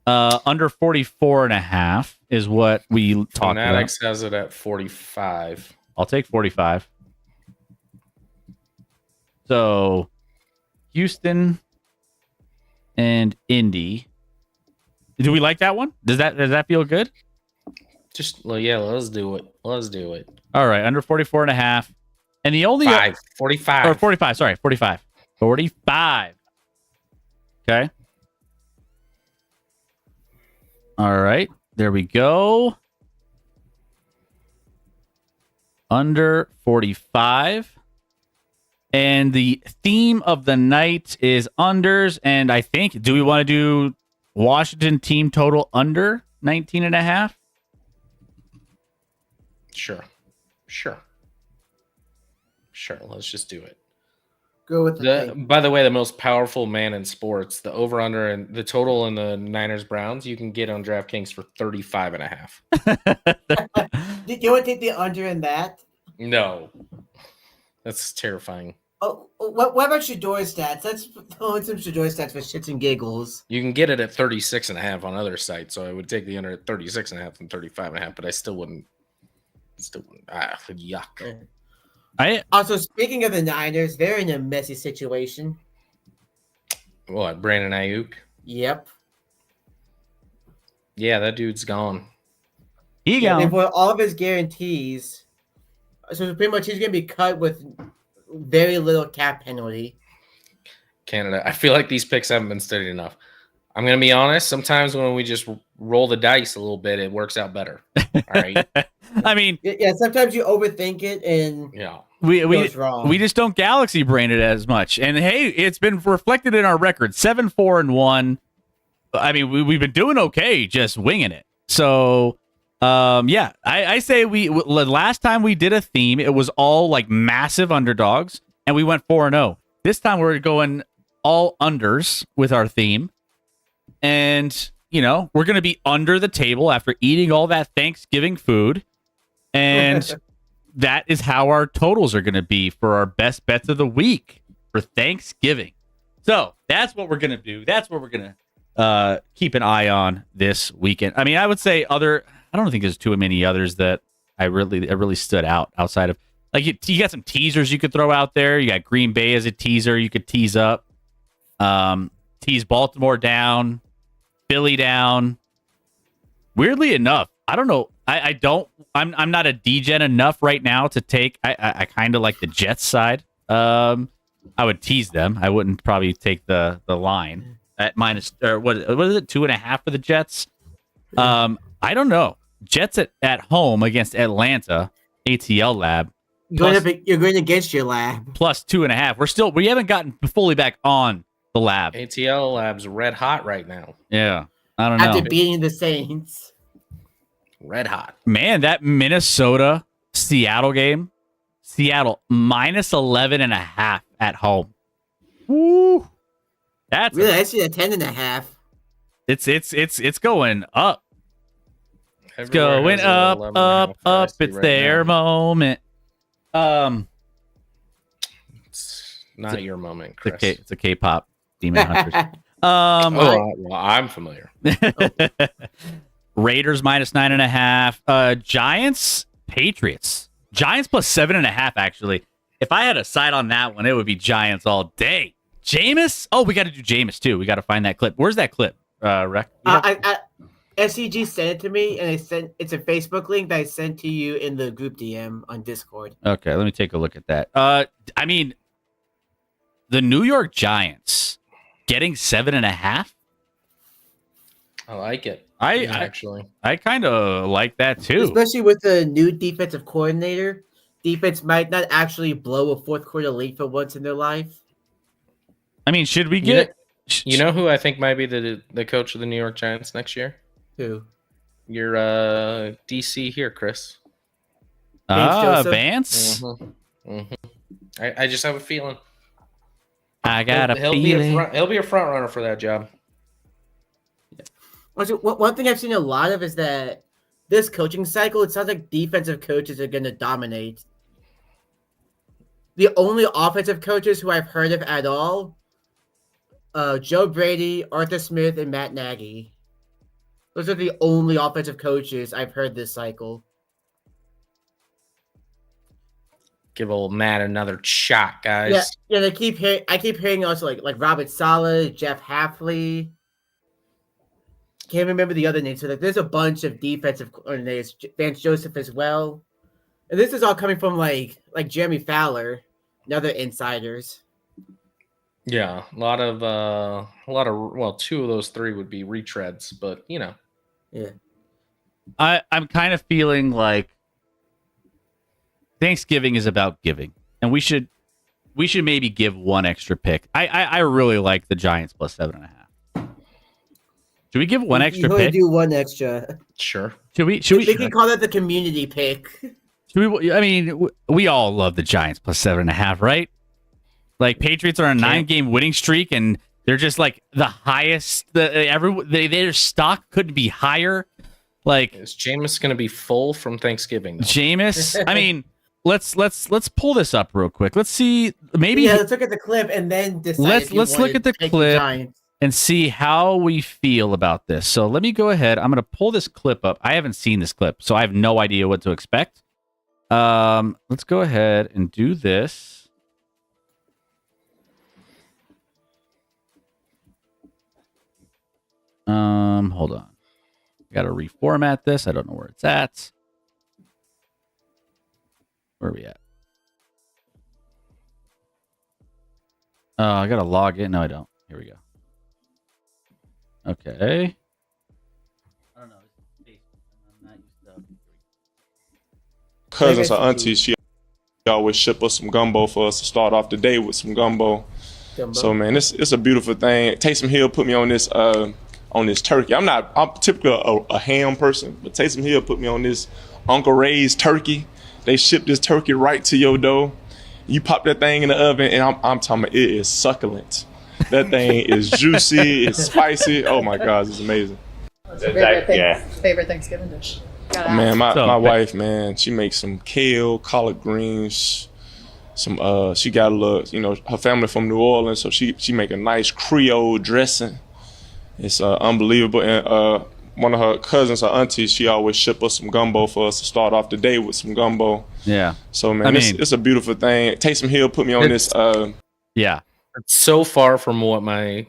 Speaker 2: Under 44.5 is what we talked about.
Speaker 3: Fanatics has it at 45.
Speaker 2: I'll take 45. So Houston and Indy. Do we like that one? Does that feel good?
Speaker 3: Let's do it.
Speaker 2: All right, under 44.5. And the only
Speaker 3: 45.
Speaker 2: Or 45, sorry, 45. 45. Okay. All right, there we go. Under 45. And the theme of the night is unders. And I think, do we want to do Washington team total under 19.5?
Speaker 3: Sure. Let's just do it.
Speaker 5: Go with the thing.
Speaker 3: By the way, the most powerful man in sports, the over under and the total in the Niners Browns, you can get on DraftKings for 35.5.
Speaker 5: Did you want to take the under in that?
Speaker 3: No, that's terrifying.
Speaker 5: Oh, what about Shador stats? Let's throw in some Shador stats for shits and giggles.
Speaker 3: You can get it at 36.5 on other sites, so I would take the under at 36.5 and 35.5, but I still wouldn't. Yuck.
Speaker 5: Also, speaking of the Niners, they're in a messy situation.
Speaker 3: What, Brandon Ayuk?
Speaker 5: Yep.
Speaker 3: Yeah, that dude's gone.
Speaker 5: They put all of his guarantees. So pretty much he's going to be cut with very little cap penalty.
Speaker 3: Canada. I feel like these picks haven't been studied enough. I'm going to be honest. Sometimes when we just roll the dice a little bit, it works out better. All right.
Speaker 2: I mean,
Speaker 5: yeah, sometimes you overthink it and it goes wrong.
Speaker 2: We just don't galaxy brain it as much. And hey, it's been reflected in our record 7-4-1. I mean, we've been doing okay, just winging it. So, I say last time we did a theme, it was all like massive underdogs, and we went 4-0. This time we're going all unders with our theme. And, we're going to be under the table after eating all that Thanksgiving food. And that is how our totals are going to be for our best bets of the week for Thanksgiving. So that's what we're going to do. That's what we're going to keep an eye on this weekend. I mean, I would say I don't think there's too many others that I really stood out outside of, like, you got some teasers you could throw out there. You got Green Bay as a teaser. You could tease up, tease Baltimore down, Philly down. Weirdly enough, I don't know. I'm not a degen enough right now to take. I kind of like the Jets side. I would tease them. I wouldn't probably take the line at minus, or what is it, 2.5 for the Jets? I don't know. Jets at home against Atlanta, ATL Lab.
Speaker 5: You're going against your lab.
Speaker 2: Plus 2.5. We haven't gotten fully back on the lab.
Speaker 3: ATL Lab's red hot right now.
Speaker 2: Yeah. I don't know.
Speaker 5: After beating the Saints.
Speaker 3: Red hot.
Speaker 2: Man, that Minnesota Seattle game. Seattle minus 11.5 at home. Woo. That's
Speaker 5: really, I see a 10.5.
Speaker 2: It's going up. It's
Speaker 3: Everywhere
Speaker 2: going
Speaker 3: has
Speaker 2: up,
Speaker 3: an
Speaker 2: up,
Speaker 3: 11.5
Speaker 2: up. It's
Speaker 3: right
Speaker 2: their
Speaker 3: now.
Speaker 2: moment.
Speaker 3: It's not your moment, Chris.
Speaker 2: It's a K-pop Demon Hunters.
Speaker 3: Well, I'm familiar.
Speaker 2: Raiders minus 9.5. Giants, Patriots. Giants plus 7.5, actually. If I had a side on that one, it would be Giants all day. Jameis? Oh, we got to do Jameis, too. We got to find that clip. Where's that clip, Rec?
Speaker 5: SCG sent it to me, and it's a Facebook link that I sent to you in the group DM on Discord.
Speaker 2: Okay, let me take a look at that. I mean, the New York Giants getting 7.5?
Speaker 3: I like it.
Speaker 2: I
Speaker 3: actually.
Speaker 2: I kind of like that too.
Speaker 5: Especially with the new defensive coordinator. Defense might not actually blow a fourth quarter lead for once in their life.
Speaker 2: I mean, should we
Speaker 3: You know-
Speaker 2: get?
Speaker 3: You know who I think might be the coach of the New York Giants next year?
Speaker 5: Who?
Speaker 3: Your DC here, Chris.
Speaker 5: Joseph?
Speaker 2: Vance.
Speaker 3: I just have a feeling.
Speaker 2: I got a
Speaker 3: He'll
Speaker 2: feeling.
Speaker 3: he'll be a front runner for that job.
Speaker 5: One thing I've seen a lot of is that this coaching cycle, it sounds like defensive coaches are going to dominate. The only offensive coaches who I've heard of at all, Joe Brady, Arthur Smith, and Matt Nagy. Those are the only offensive coaches I've heard this cycle.
Speaker 3: Give old Matt another shot, guys.
Speaker 5: Yeah. I keep hearing also like Robert Saleh, Jeff Hafley. Can't remember the other names. So there's a bunch of defensive coordinators, Vance Joseph as well. And this is all coming from like Jeremy Fowler and other insiders.
Speaker 3: Yeah, a lot of well, two of those three would be retreads, but you know.
Speaker 5: Yeah.
Speaker 2: I'm kind of feeling like Thanksgiving is about giving, and we should maybe give one extra pick. I really like the Giants plus 7.5. Should we give one extra
Speaker 5: You
Speaker 2: pick?
Speaker 5: do one extra.
Speaker 3: Sure.
Speaker 2: Should we?
Speaker 5: We can call that the community pick.
Speaker 2: Should we? I mean, we all love the Giants plus 7.5, right? Like Patriots are on a 9-game winning streak, and they're just like the highest. Their stock couldn't be higher. Like,
Speaker 3: is Jameis going to be full from Thanksgiving?
Speaker 2: Jameis. I mean, let's pull this up real quick. Let's see. Maybe
Speaker 5: let's look at the clip and then decide.
Speaker 2: Let's look at the clip and see how we feel about this. So let me go ahead. I'm going to pull this clip up. I haven't seen this clip, so I have no idea what to expect. Let's go ahead and do this. Hold on. Got to reformat this. I don't know where it's at. Where are we at? Oh, I got to log in. No, I don't. Here we go. Okay. I don't know. I'm not used to
Speaker 11: Cousins or aunties, she always ship us some gumbo for us to start off the day with some gumbo. So man, it's a beautiful thing. Taysom Hill put me on this turkey. I'm typically a ham person, but Taysom Hill put me on this Uncle Ray's turkey. They ship this turkey right to your door. You pop that thing in the oven, and I'm talking about it is succulent. That thing is juicy, it's spicy. Oh my God, it's amazing.
Speaker 12: Favorite Thanksgiving dish?
Speaker 11: Man, my wife, man, she makes some kale, collard greens, some she got a little, her family from New Orleans, so she make a nice Creole dressing. It's unbelievable. And one of her cousins, her aunties, she always ship us some gumbo for us to start off the day with some gumbo.
Speaker 2: Yeah.
Speaker 11: So man, it's a beautiful thing. Taysom Hill put me on this.
Speaker 2: Yeah.
Speaker 3: It's so far from what my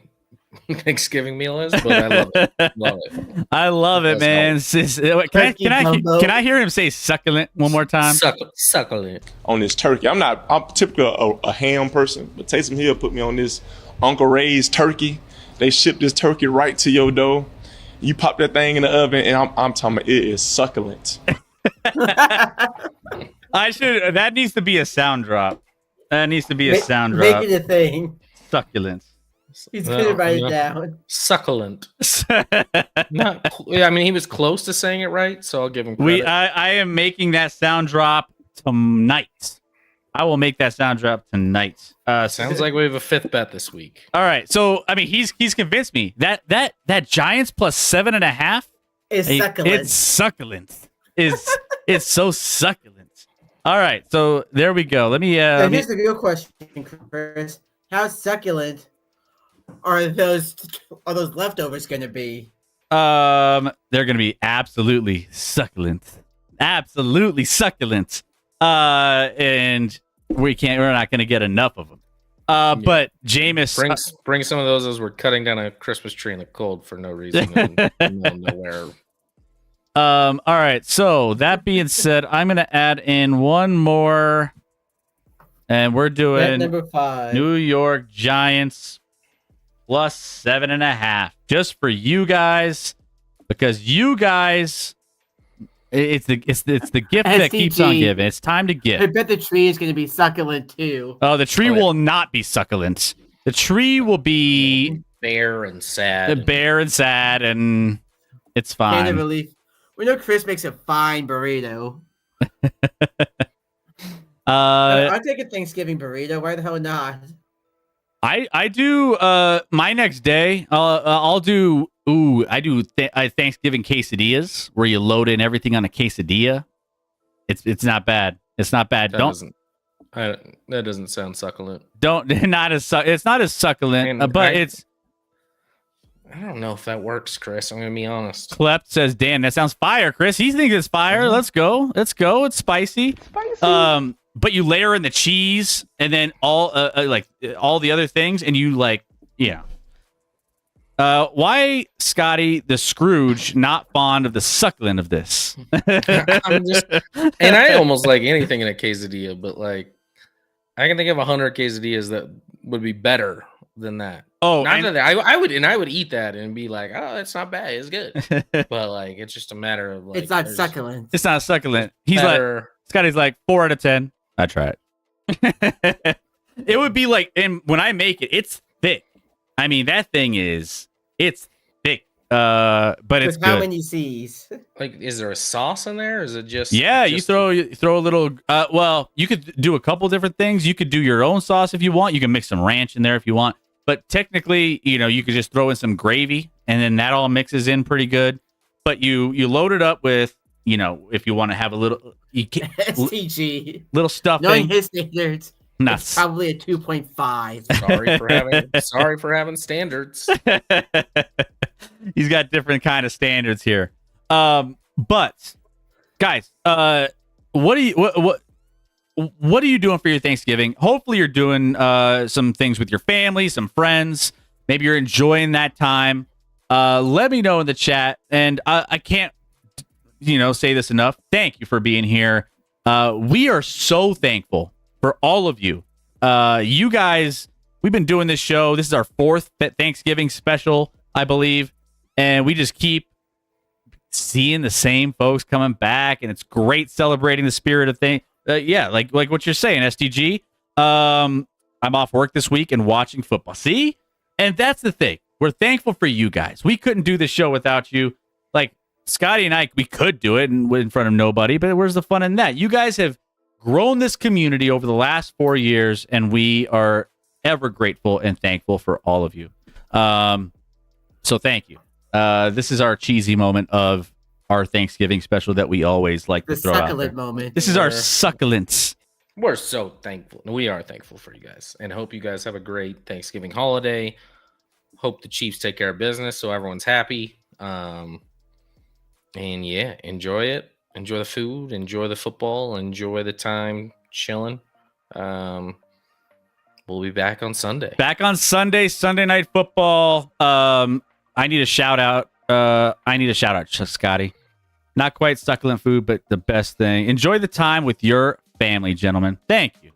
Speaker 3: Thanksgiving meal is, but I love it. Love it.
Speaker 2: I love it, man. Can I hear him say succulent one more time?
Speaker 3: Succulent.
Speaker 11: On this turkey. I'm typically a ham person, but Taysom Hill put me on this Uncle Ray's turkey. They ship this turkey right to your door. You pop that thing in the oven, and I'm talking about it is succulent.
Speaker 2: That needs to be a sound drop. That needs to be a sound drop.
Speaker 5: Make it a thing.
Speaker 2: Succulent.
Speaker 5: He's gonna write it down.
Speaker 3: Succulent. I mean, he was close to saying it right, so I'll give him credit.
Speaker 2: I am making that sound drop tonight. I will make that sound drop tonight.
Speaker 3: Sounds like we have a fifth bet this week.
Speaker 2: All right, so I mean, he's convinced me that Giants plus 7.5
Speaker 5: is succulent.
Speaker 2: It's succulent. It's so succulent. All right, so there we go. Let me.
Speaker 5: Here's the real question, Chris: how succulent are those leftovers going to be?
Speaker 2: They're going to be absolutely succulent. Absolutely succulent. And we're not going to get enough of them. But Jameis,
Speaker 3: bring some of those as we're cutting down a Christmas tree in the cold for no reason and nowhere.
Speaker 2: All right. So that being said, I'm going to add in one more, and we're doing
Speaker 5: number 5.
Speaker 2: New York Giants plus 7.5, just for you guys. because you guys, it's the gift that keeps on
Speaker 5: SCG.
Speaker 2: giving. It's time to
Speaker 5: I
Speaker 2: give.
Speaker 5: bet the tree is going to be succulent too.
Speaker 2: Oh, the tree
Speaker 3: Oh, yeah.
Speaker 2: will not be succulent. The tree will be
Speaker 3: Bare and sad.
Speaker 2: bare and sad, and it's
Speaker 5: Kind of
Speaker 2: fine.
Speaker 5: relief. We know Chris makes a fine burrito. I'll take a Thanksgiving burrito. Why the hell not?
Speaker 2: I do my next day. I'll do Thanksgiving quesadillas where you load in everything on a quesadilla. It's not bad. It's not bad.
Speaker 3: That doesn't sound succulent.
Speaker 2: It's not as succulent,
Speaker 3: And
Speaker 2: but it's.
Speaker 3: I don't know if that works, Chris. I'm gonna be honest.
Speaker 2: Klept says, "Damn, that sounds fire, Chris." He thinks it's fire. Let's go. It's spicy. But you layer in the cheese and then all the other things, and you why, Scotty the Scrooge, not fond of the succulent of this?
Speaker 3: And I almost like anything in a quesadilla, but like I can think of 100 quesadillas that would be better than that.
Speaker 2: Oh,
Speaker 3: not that I would eat that and be like, oh, it's not bad, it's good. But like, it's just a matter of like,
Speaker 5: it's not succulent.
Speaker 2: It's not succulent. He's
Speaker 3: better.
Speaker 2: like, Scotty's like 4 out of 10. I try it. It would be like, and when I make it, it's thick. I mean, that thing it's thick. But it's
Speaker 5: With how
Speaker 2: good.
Speaker 5: many C's?
Speaker 3: Like, is there a sauce in there? Or is it just
Speaker 2: You throw a little. Well, you could do a couple different things. You could do your own sauce if you want. You can mix some ranch in there if you want. But technically, you could just throw in some gravy, and then that all mixes in pretty good. But you load it up with, if you want to have a little,
Speaker 5: STG.
Speaker 2: little stuffing.
Speaker 5: Knowing his standards,
Speaker 2: Nuts.
Speaker 5: it's probably a 2.5.
Speaker 3: Sorry for having standards.
Speaker 2: He's got different kind of standards here. But guys, what are you doing for your Thanksgiving? Hopefully you're doing some things with your family, some friends. Maybe you're enjoying that time. Let me know in the chat. And I can't, say this enough. Thank you for being here. We are so thankful for all of you. You guys, we've been doing this show. This is our 4th Thanksgiving special, I believe. And we just keep seeing the same folks coming back. And it's great celebrating the spirit of things. Like what you're saying, SDG. I'm off work this week and watching football. See? And that's the thing. We're thankful for you guys. We couldn't do this show without you. Like Scotty and I, we could do it in front of nobody, but where's the fun in that? You guys have grown this community over the last 4 years, and we are ever grateful and thankful for all of you. So thank you. This is our cheesy moment of our Thanksgiving special that we always like to
Speaker 5: The
Speaker 2: throw out
Speaker 5: succulent
Speaker 2: there.
Speaker 5: moment.
Speaker 2: This is our succulents.
Speaker 3: We're so thankful. We are thankful for you guys, and hope you guys have a great Thanksgiving holiday. Hope the Chiefs take care of business so everyone's happy. And yeah, enjoy it. Enjoy the food. Enjoy the football. Enjoy the time chilling. We'll be back on Sunday.
Speaker 2: Back on Sunday, Sunday Night Football. I need a shout out. Scotty. Not quite succulent food, but the best thing. Enjoy the time with your family, gentlemen. Thank you.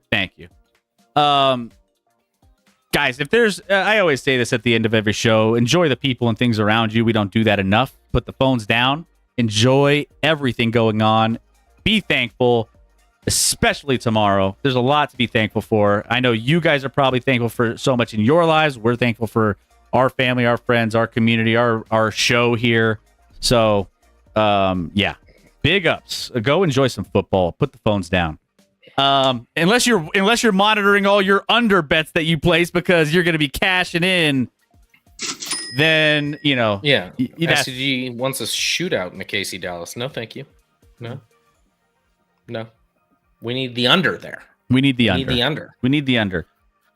Speaker 2: Guys, if there's, I always say this at the end of every show, enjoy the people and things around you. We don't do that enough. Put the phones down. Enjoy everything going on. Be thankful, especially tomorrow. There's a lot to be thankful for. I know you guys are probably thankful for so much in your lives. We're thankful for our family, our friends, our community, our show here. So, yeah, big ups. Go enjoy some football. Put the phones down. Unless you're monitoring all your under bets that you place because you're going to be cashing in, then
Speaker 3: Yeah,
Speaker 2: you'd have-
Speaker 3: SCG wants a shootout in the KC Dallas. No, thank you. No. We need the under there.
Speaker 2: We need the
Speaker 3: We
Speaker 2: under.
Speaker 3: need the under.
Speaker 2: We need the under.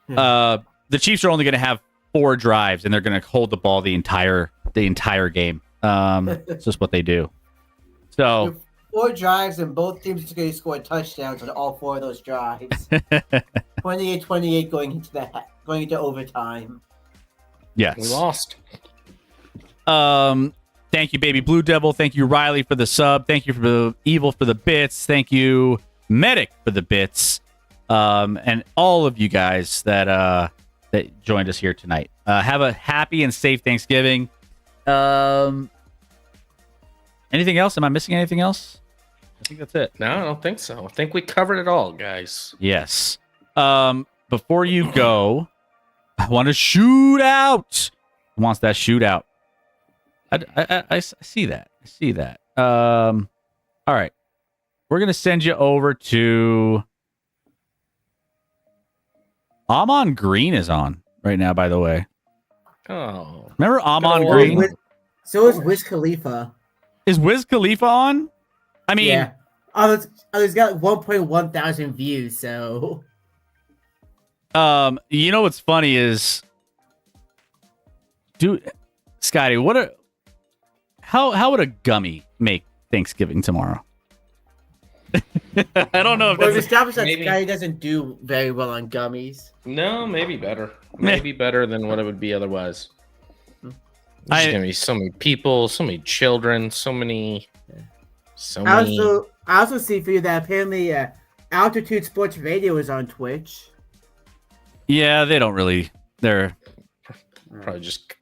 Speaker 2: The Chiefs are only going to have 4 drives, and they're going to hold the ball the entire game. It's just what they do. So
Speaker 5: 4 drives, and both teams are going to score touchdowns on all 4 of those drives. 28-28 going into overtime.
Speaker 2: yes,
Speaker 3: We lost.
Speaker 2: Thank you, Baby Blue Devil. Thank you, Riley, for the sub. Thank you for the Evil for the bits. Thank you, Medic, for the bits. And all of you guys that joined us here tonight. Have a happy and safe Thanksgiving. Anything else? Am I missing anything else? I think that's it.
Speaker 3: No, I don't think so. I think we covered it all, guys.
Speaker 2: Yes. Before you go, I want to shoot out. Who wants that shootout? I see that. I see that. All right. We're gonna send you over to. Amon Green is on right now, by the way.
Speaker 3: Oh,
Speaker 2: remember Amon
Speaker 3: Good
Speaker 2: Green?
Speaker 3: old-
Speaker 5: So is Wiz Khalifa.
Speaker 2: Is Wiz Khalifa on? I mean,
Speaker 5: Yeah. It's got 1.1 thousand views, so.
Speaker 2: you know what's funny is, dude, Scotty, how would a gummy make Thanksgiving tomorrow? I don't know if
Speaker 5: Well,
Speaker 2: that's
Speaker 5: we've established that
Speaker 3: maybe-
Speaker 5: Sky doesn't do very well on gummies.
Speaker 3: No, maybe better. Maybe better than what it would be otherwise. There's gonna be so many people, so many children, so many.
Speaker 5: I also see for you that apparently Altitude Sports Radio is on Twitch.
Speaker 2: Yeah, they don't really. They're
Speaker 3: probably just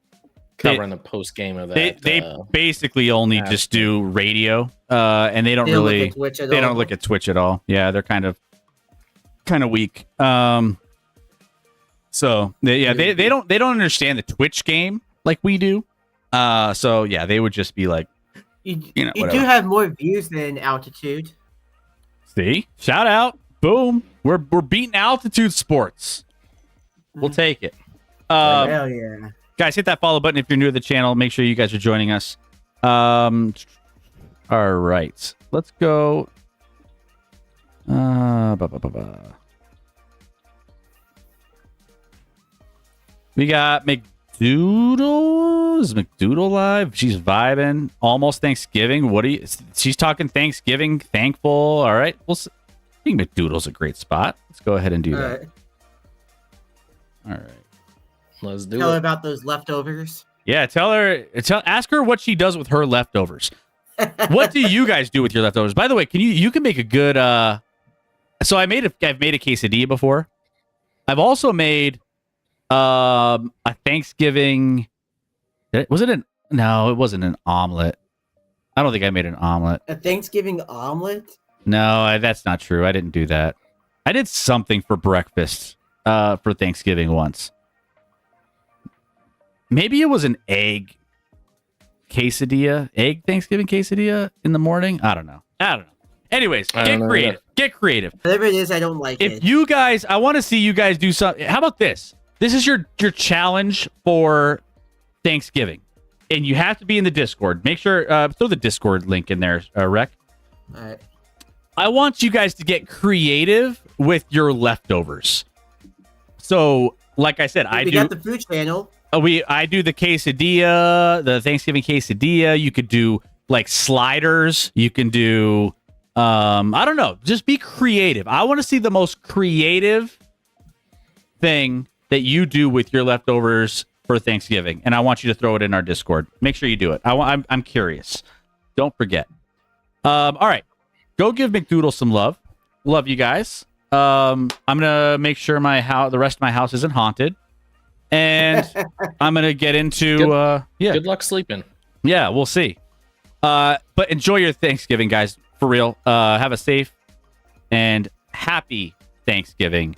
Speaker 3: covering the post game of that.
Speaker 2: They basically only just do radio, and they don't
Speaker 5: They don't look
Speaker 2: really.
Speaker 5: at Twitch at
Speaker 2: They
Speaker 5: all.
Speaker 2: don't look at Twitch at all. Yeah, they're kind of weak. So they don't understand the Twitch game like we do. So yeah, they would just be like,
Speaker 5: You
Speaker 2: do
Speaker 5: do have more views than Altitude.
Speaker 2: see, shout out, boom, we're beating Altitude Sports. We'll take it.
Speaker 5: Hell yeah.
Speaker 2: Guys, hit that follow button if you're new to the channel. Make sure you guys are joining us. All right, let's go. We got McDoodle. Is McDoodle live? She's vibing. Almost Thanksgiving. What do you? She's talking Thanksgiving. Thankful. All right. I think McDoodle's a great spot. Let's go ahead and do that. All right.
Speaker 3: Let's do
Speaker 5: Tell her
Speaker 3: it.
Speaker 5: about those leftovers.
Speaker 2: Yeah, ask her what she does with her leftovers. What do you guys do with your leftovers? By the way, you can make a good so I've made a quesadilla before. I've also made a Thanksgiving. No, it wasn't an omelet. I don't think I made an omelet.
Speaker 5: A Thanksgiving omelet?
Speaker 2: No, that's not true. I didn't do that. I did something for breakfast for Thanksgiving once. Maybe it was an egg Thanksgiving quesadilla in the morning. I don't know. Anyways, get creative. Get creative.
Speaker 5: Whatever it is, I don't like it.
Speaker 2: If you guys, I want to see you guys do something. How about this? This is your challenge for Thanksgiving, and you have to be in the Discord. Make sure throw the Discord link in there, Rec.
Speaker 5: All right.
Speaker 2: I want you guys to get creative with your leftovers. So, like I said,
Speaker 5: We got the food channel.
Speaker 2: I do the quesadilla, the Thanksgiving quesadilla. You could do like sliders. You can do, I don't know. Just be creative. I want to see the most creative thing that you do with your leftovers for Thanksgiving, and I want you to throw it in our Discord. Make sure you do it. I'm curious. Don't forget. All right, go give McDoodle some love. Love you guys. I'm gonna make sure the rest of my house isn't haunted. And I'm gonna get into
Speaker 3: Good luck sleeping.
Speaker 2: Yeah, we'll see. But enjoy your Thanksgiving, guys. For real. Have a safe and happy Thanksgiving.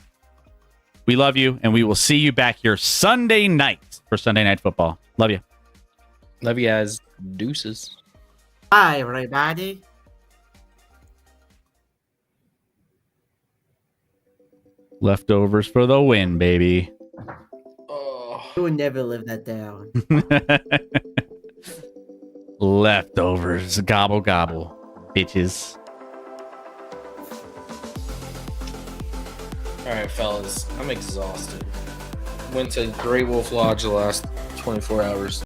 Speaker 2: We love you, and we will see you back here Sunday night for Sunday Night Football. Love you.
Speaker 3: Love you guys. Deuces.
Speaker 5: Hi, everybody.
Speaker 2: Leftovers for the win, baby.
Speaker 5: You would never live that down.
Speaker 2: Leftovers. Gobble, gobble. Bitches.
Speaker 3: All right, fellas. I'm exhausted. Went to Great Wolf Lodge the last 24 hours.